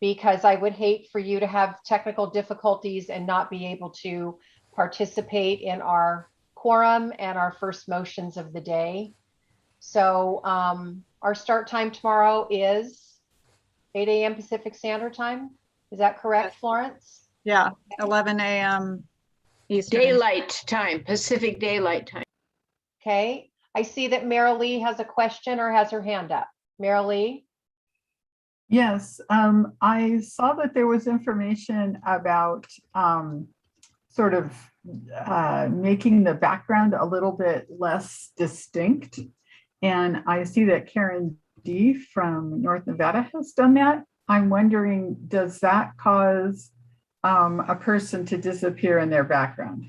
Speaker 7: because I would hate for you to have technical difficulties and not be able to participate in our quorum and our first motions of the day. So our start time tomorrow is 8 a.m. Pacific Standard Time. Is that correct, Florence?
Speaker 1: Yeah, 11 a.m. Eastern.
Speaker 3: Daylight time, Pacific Daylight Time.
Speaker 7: Okay, I see that Meryl Lee has a question or has her hand up. Meryl Lee?
Speaker 10: Yes, I saw that there was information about sort of making the background a little bit less distinct. And I see that Karen D from North Nevada has done that. I'm wondering, does that cause a person to disappear in their background?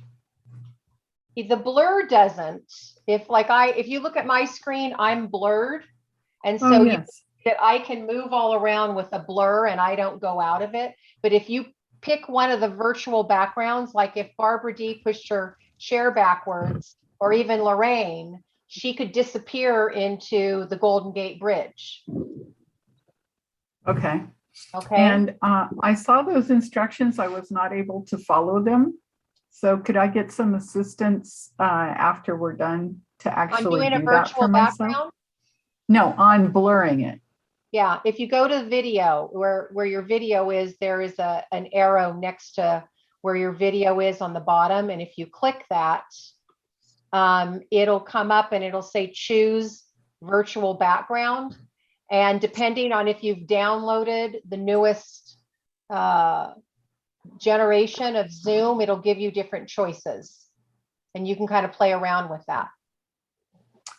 Speaker 7: The blur doesn't. If you look at my screen, I'm blurred. And so
Speaker 10: yes.
Speaker 7: that I can move all around with a blur and I don't go out of it. But if you pick one of the virtual backgrounds, like if Barbara D pushed her chair backwards, or even Lorraine, she could disappear into the Golden Gate Bridge.
Speaker 10: Okay.
Speaker 7: Okay.
Speaker 10: And I saw those instructions. I was not able to follow them. So could I get some assistance after we're done to actually do that for myself?
Speaker 7: Background?
Speaker 10: No, on blurring it.
Speaker 7: Yeah, if you go to the video where your video is, there is an arrow next to where your video is on the bottom. And if you click that, it'll come up and it'll say choose virtual background. And depending on if you've downloaded the newest generation of Zoom, it'll give you different choices. And you can kind of play around with that.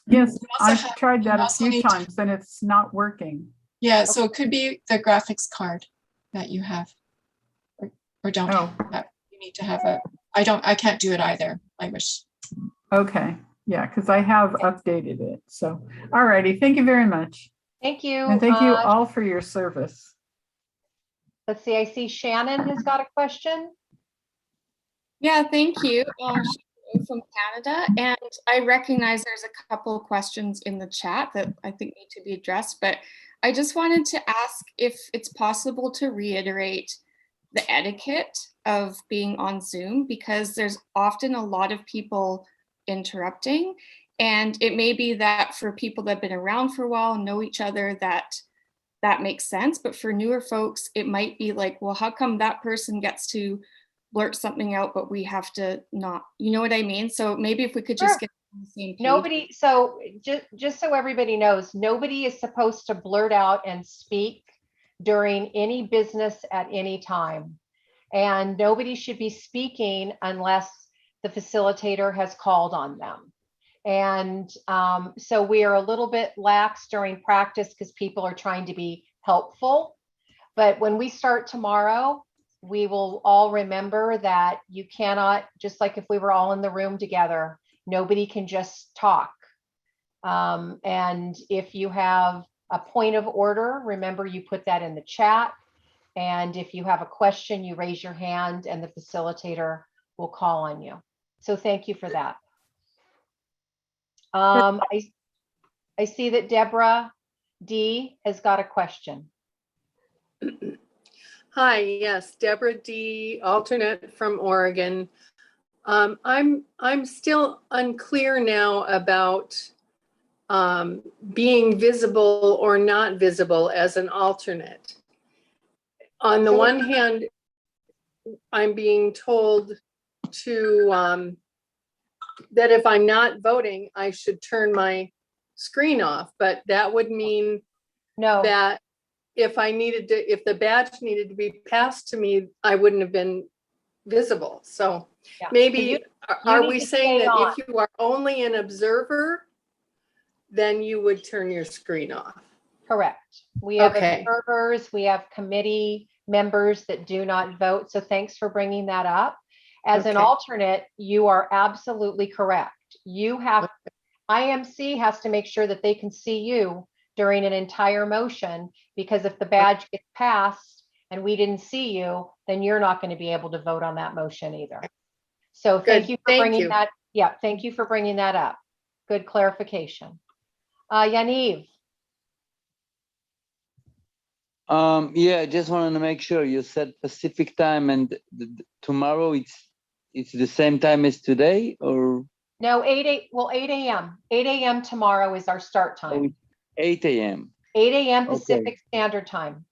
Speaker 10: Yes, I've tried that a few times and it's not working.
Speaker 14: Yeah, so it could be the graphics card that you have or don't have. You need to have a, I can't do it either. I wish.
Speaker 10: Okay, yeah, because I have updated it. So, all righty, thank you very much.
Speaker 7: Thank you.
Speaker 10: And thank you all for your service.
Speaker 7: Let's see, I see Shannon has got a question.
Speaker 19: Yeah, thank you. From Canada, and I recognize there's a couple of questions in the chat that I think need to be addressed, but I just wanted to ask if it's possible to reiterate the etiquette of being on Zoom, because there's often a lot of people interrupting, And it may be that for people that have been around for a while and know each other, that makes sense. But for newer folks, it might be like, well, how come that person gets to blurt something out, but we have to not, you know what I mean? So maybe if we could just get on the same page.
Speaker 7: Nobody, so just so everybody knows, nobody is supposed to blurt out and speak during any business at any time. And nobody should be speaking unless the facilitator has called on them. And so we are a little bit lax during practice because people are trying to be helpful. But when we start tomorrow, we will all remember that you cannot, just like if we were all in the room together, nobody can just talk. And if you have a point of order, remember you put that in the chat. And if you have a question, you raise your hand and the facilitator will call on you. So thank you for that. I see that Deborah D has got a question.
Speaker 13: Hi, yes, Deborah D, alternate from Oregon. I'm still unclear now about being visible or not visible as an alternate. On the one hand, I'm being told to that if I'm not voting, I should turn my screen off, but that would mean that if I needed to, if the badge needed to be passed to me, I wouldn't have been visible. So maybe, are we saying that if you are only an observer, then you would turn your screen off?
Speaker 7: Correct. We have observers, we have committee members that do not vote. So thanks for bringing that up. As an alternate, you are absolutely correct. You have, IMC has to make sure that they can see you during an entire motion, because if the badge gets passed and we didn't see you, then you're not going to be able to vote on that motion either. So thank you for bringing that. Yeah, thank you for bringing that up. Good clarification. Yaniv.
Speaker 8: Yeah, I just wanted to make sure you said Pacific time, and tomorrow it's the same time as today, or?
Speaker 7: No, 8 a.m. 8 a.m. tomorrow is our start time.
Speaker 8: 8 a.m. 8
Speaker 7: a.m. Pacific Standard Time.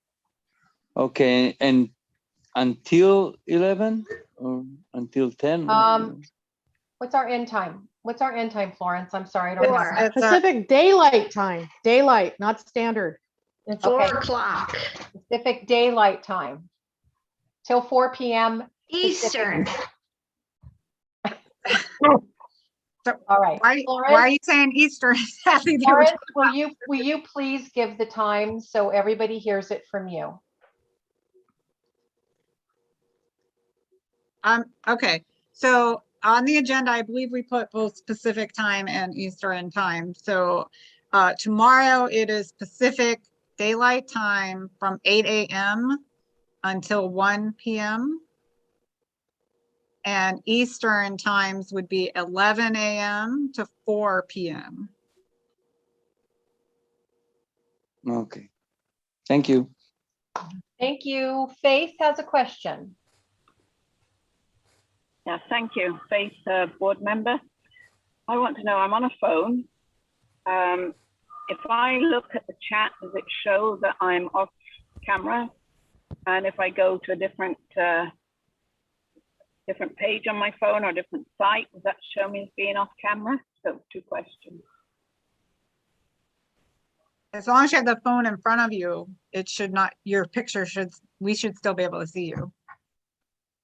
Speaker 8: Okay, and until 11 or until 10?
Speaker 7: What's our end time? What's our end time, Florence? I'm sorry, I don't have
Speaker 17: Pacific Daylight Time. Daylight, not standard.
Speaker 7: It's
Speaker 21: 4 o'clock.
Speaker 7: Pacific Daylight Time. Till 4 p.m.
Speaker 21: Eastern.
Speaker 7: All right.
Speaker 1: Why are you saying Eastern?
Speaker 7: Florence, will you please give the time so everybody hears it from you?
Speaker 1: Okay. So on the agenda, I believe we put both Pacific time and Eastern time. So tomorrow it is Pacific Daylight Time from 8 a.m. until 1 p.m. And Eastern times would be 11 a.m. to 4 p.m.
Speaker 8: Okay. Thank you.
Speaker 7: Thank you. Faith has a question.
Speaker 18: Yes, thank you. Faith, board member. I want to know, I'm on a phone. If I look at the chat, does it show that I'm off camera? And if I go to a different page on my phone or a different site, does that show me as being off camera? So 2 questions.
Speaker 1: As long as you have the phone in front of you, it should not, your picture should, we should still be able to see you.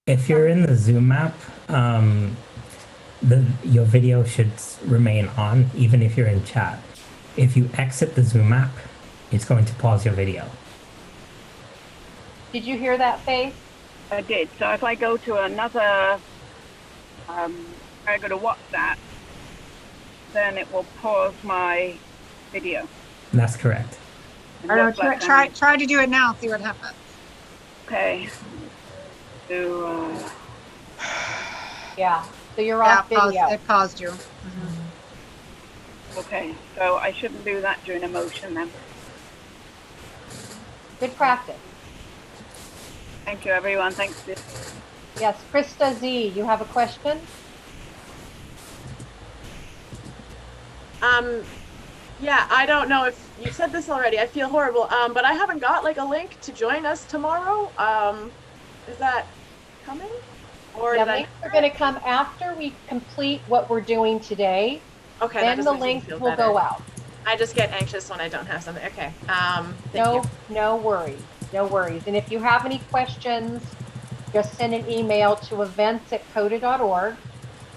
Speaker 24: If you're in the Zoom app, your video should remain on, even if you're in chat. If you exit the Zoom app, it's going to pause your video.
Speaker 7: Did you hear that, Faith?
Speaker 18: I did. So if I go to another, I go to WhatsApp, then it will pause my video.
Speaker 24: That's correct.
Speaker 1: I don't know, try to do it now, see what happens.
Speaker 18: Okay. So,
Speaker 7: yeah, so you're off video.
Speaker 1: It paused you.
Speaker 18: Okay, so I shouldn't do that during a motion then.
Speaker 7: Good practice.
Speaker 18: Thank you, everyone. Thanks.
Speaker 7: Yes, Krista Z, you have a question?
Speaker 2: Yeah, I don't know if you said this already. I feel horrible. But I haven't got like a link to join us tomorrow. Is that coming? Or
Speaker 7: Yeah,
Speaker 2: did I-
Speaker 7: links are going to come after we complete what we're doing today.
Speaker 2: Okay, that
Speaker 7: Then
Speaker 2: just
Speaker 7: the
Speaker 2: makes me
Speaker 7: link
Speaker 2: feel
Speaker 7: will
Speaker 2: better.
Speaker 7: go out.
Speaker 2: I just get anxious when I don't have something. Okay. Thank
Speaker 7: No,
Speaker 2: you.
Speaker 7: no worries, no worries. And if you have any questions, just send an email to events@coda.org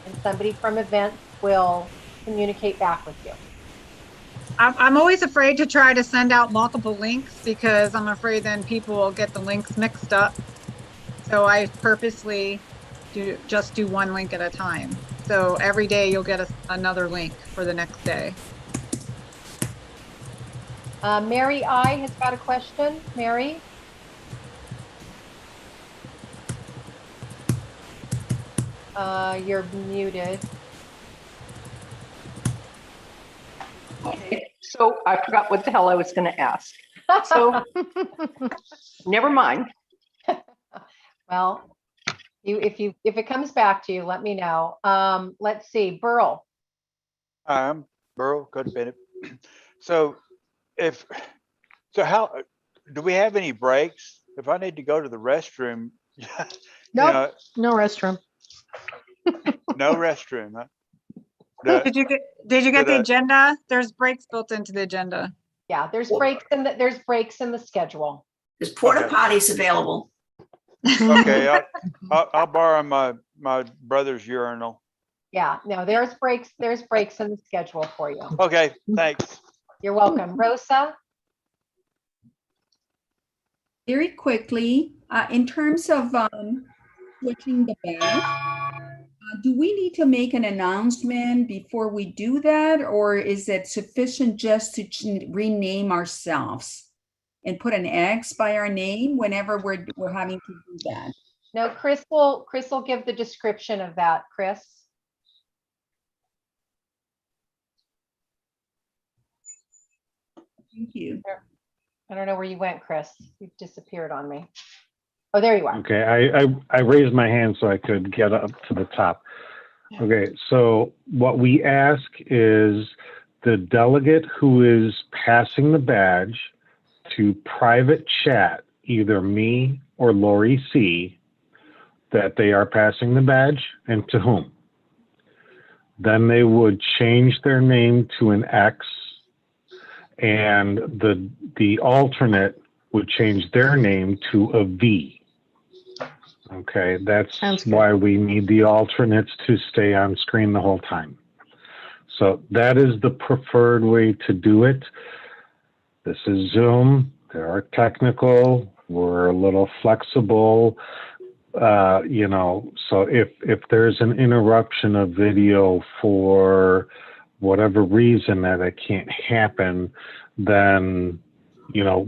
Speaker 7: and somebody from events will communicate back with you.
Speaker 1: I'm always afraid to try to send out multiple links because I'm afraid then people will get the links mixed up. So I purposely just do one link at a time. So every day you'll get another link for the next day.
Speaker 7: Mary I has got a question. Mary? You're muted.
Speaker 5: Okay, so I forgot what the hell I was going to ask. So never mind.
Speaker 7: Well, if it comes back to you, let me know. Let's see, Burl.
Speaker 12: I'm Burl Codependent. So how do we have any breaks? If I need to go to the restroom,
Speaker 17: Nope, no restroom.
Speaker 12: no restroom. Huh?
Speaker 1: Did you get the agenda? There's breaks built into the agenda.
Speaker 7: Yeah, there's breaks in the schedule.
Speaker 4: There's porta potties available.
Speaker 12: Okay, I'll borrow my brother's urinal.
Speaker 7: Yeah, no, there's breaks in the schedule for you.
Speaker 12: Okay, thanks.
Speaker 7: You're welcome. Rosa?
Speaker 20: Very quickly, in terms of switching the badge, do we need to make an announcement before we do that, or is it sufficient just to rename ourselves and put an X by our name whenever we're having to do that?
Speaker 7: No, Chris will give the description of that. Chris?
Speaker 20: Thank you.
Speaker 7: I don't know where you went, Chris. You've disappeared on me. Oh, there you are.
Speaker 23: Okay, I raised my hand so I could get up to the top. Okay, so what we ask is the delegate who is passing the badge to private chat, either me or Lori C, that they are passing the badge and to whom. Then they would change their name to an X, and the alternate would change their name to a V. Okay, that's why we need the alternates to stay on screen the whole time. So that is the preferred way to do it. This is Zoom. There are technical. We're a little flexible. You know, so if there's an interruption of video for whatever reason that it can't happen, then, you know,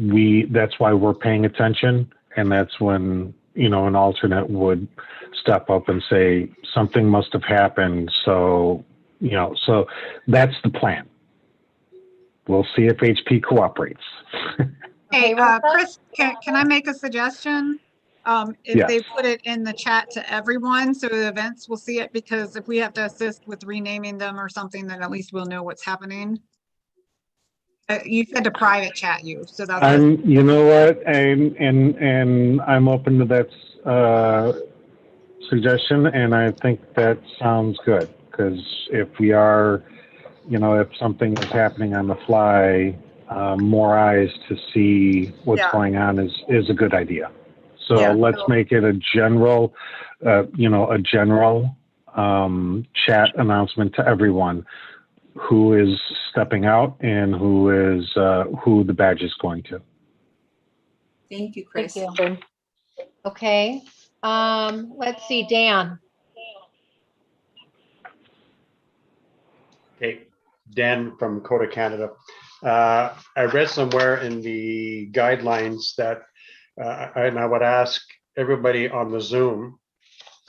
Speaker 23: that's why we're paying attention. And that's when, you know, an alternate would step up and say, something must have happened. So, you know, so that's the plan. We'll see if HP cooperates.
Speaker 1: Hey, Chris, can I make a suggestion? If
Speaker 23: Yes.
Speaker 1: they put it in the chat to everyone, so the events will see it, because if we have to assist with renaming them or something, then at least we'll know what's happening. You said to private chat you, so that's.
Speaker 23: You know what, and I'm open to that suggestion, and I think that sounds good, because if we are, you know, if something is happening on the fly, more eyes to see what's going on is a good idea. So let's make it a general, you know, a general chat announcement to everyone who is stepping out and who the badge is going to.
Speaker 20: Thank you, Chris.
Speaker 7: Thank you. Okay. Let's see, Dan.
Speaker 16: Okay, Dan from Coda Canada. I read somewhere in the guidelines that, and I would ask everybody on the Zoom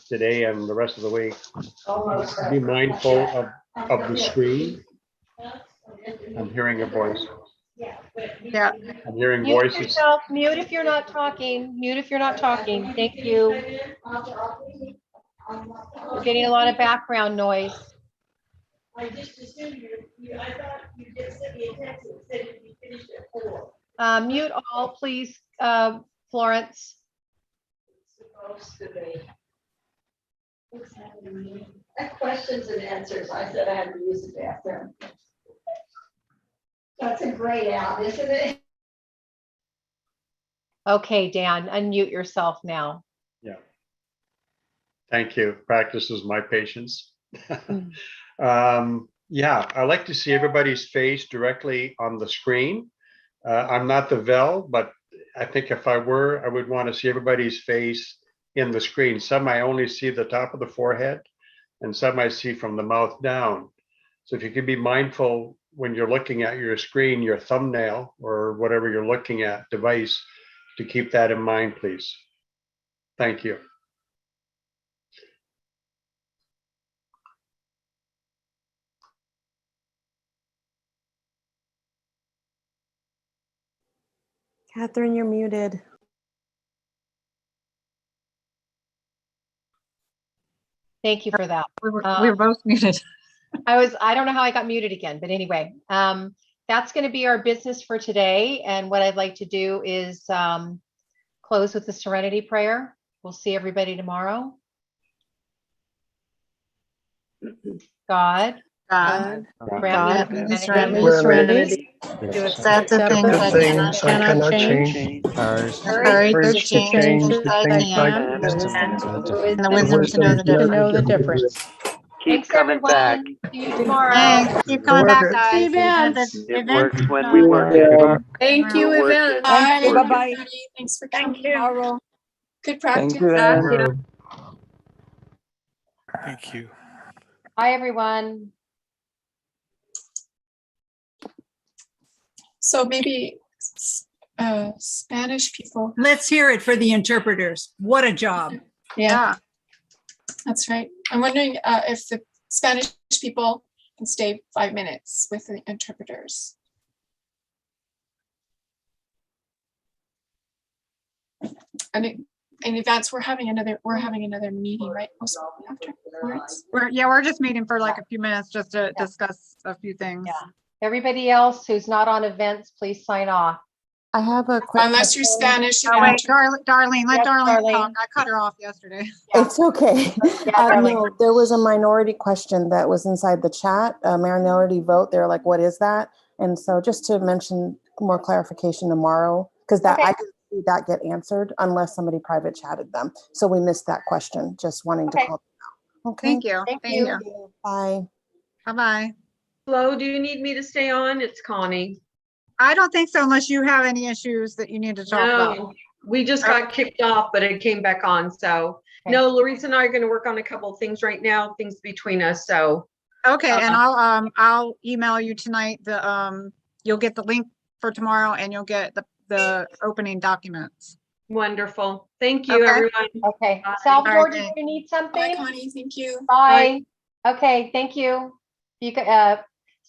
Speaker 16: today and the rest of the week, be mindful of the screen. I'm hearing a voice.
Speaker 1: Yeah.
Speaker 16: I'm hearing
Speaker 7: Mute
Speaker 16: voices.
Speaker 7: yourself. Mute if you're not talking. Mute if you're not talking. Thank you. We're getting a lot of background noise.
Speaker 6: I just assumed I thought you just sent me a text that said you'd be finished at 4.
Speaker 7: Mute all, please, Florence.
Speaker 6: Supposed to be. Questions and answers. I said I had to use the bathroom. That's a great out, isn't it?
Speaker 7: Okay, Dan, unmute yourself now.
Speaker 16: Yeah. Thank you. Practices my patience. Yeah, I like to see everybody's face directly on the screen. I'm not the Vel, but I think if I were, I would want to see everybody's face in the screen. Some I only see the top of the forehead, and some I see from the mouth down. So if you could be mindful when you're looking at your screen, your thumbnail or whatever you're looking at device, to keep that in mind, please. Thank you.
Speaker 9: Catherine, you're muted.
Speaker 7: Thank you for that.
Speaker 1: We were both muted.
Speaker 7: I don't know how I got muted again, but anyway, that's going to be our business for today. And what I'd like to do is close with the Serenity Prayer. We'll see everybody tomorrow. God, grant me the serenity to accept the things I cannot change, courage to change the things I can, and the wisdom to know the difference. Keep coming back. See you tomorrow.
Speaker 1: Thanks. Keep coming back, guys.
Speaker 18: It works when we work. Thank you, Yvette.
Speaker 14: Bye.
Speaker 9: Bye-bye.
Speaker 14: Thanks for coming tomorrow. Good
Speaker 8: Thank
Speaker 14: practice.
Speaker 8: you.
Speaker 11: Thank you.
Speaker 7: Bye, everyone.
Speaker 14: So maybe Spanish people.
Speaker 22: Let's hear it for the interpreters. What a job.
Speaker 14: Yeah, that's right. I'm wondering if the Spanish people can stay 5 minutes with the interpreters. And in advance, we're having another meeting, right? Also after Florence?
Speaker 1: We're just meeting for like a few minutes just to discuss a few things.
Speaker 7: Yeah. Everybody else who's not on events, please sign off.
Speaker 9: I have a quick
Speaker 14: Unless you're Spanish.
Speaker 1: Oh, wait, Darlene, let
Speaker 7: Yes,
Speaker 1: Darlene talk. I cut her off yesterday.
Speaker 9: It's okay.
Speaker 7: Darlene.
Speaker 9: No, there was a minority question that was inside the chat, a minority vote. They're like, what is that? And so just to mention more clarification tomorrow, because that I didn't see that get answered unless somebody private chatted them. So we missed that question. Just wanting to call them out. Okay.
Speaker 1: Thank you.
Speaker 7: Thank you.
Speaker 9: Bye.
Speaker 1: Bye-bye.
Speaker 25: Flo, do you need me to stay on? It's Connie.
Speaker 1: I don't think so unless you have any issues that you need to talk about.
Speaker 25: No, we just got kicked off, but it came back on. So no, Larissa and I are going to work on a couple of things right now, things between us. So
Speaker 1: okay, and I'll email you tonight the you'll get the link for tomorrow and you'll get the opening documents.
Speaker 25: Wonderful. Thank you, everyone.
Speaker 7: Okay.
Speaker 25: Bye.
Speaker 7: Salvador, do you need something?
Speaker 14: Bye, Connie. Thank you.
Speaker 7: Bye. Okay, thank you. You could,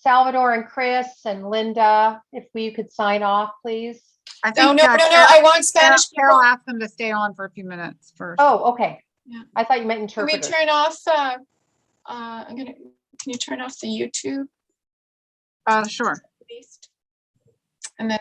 Speaker 7: Salvador and Chris and Linda, if we could sign off, please.
Speaker 1: I think,
Speaker 14: no. I want Spanish people.
Speaker 1: Carol asked them to stay on for a few minutes first.
Speaker 7: Oh, okay.
Speaker 14: Yeah.
Speaker 7: I thought you meant
Speaker 14: Can we
Speaker 7: interpreter.
Speaker 14: turn off? Can you turn off the YouTube?
Speaker 1: Sure.
Speaker 14: And then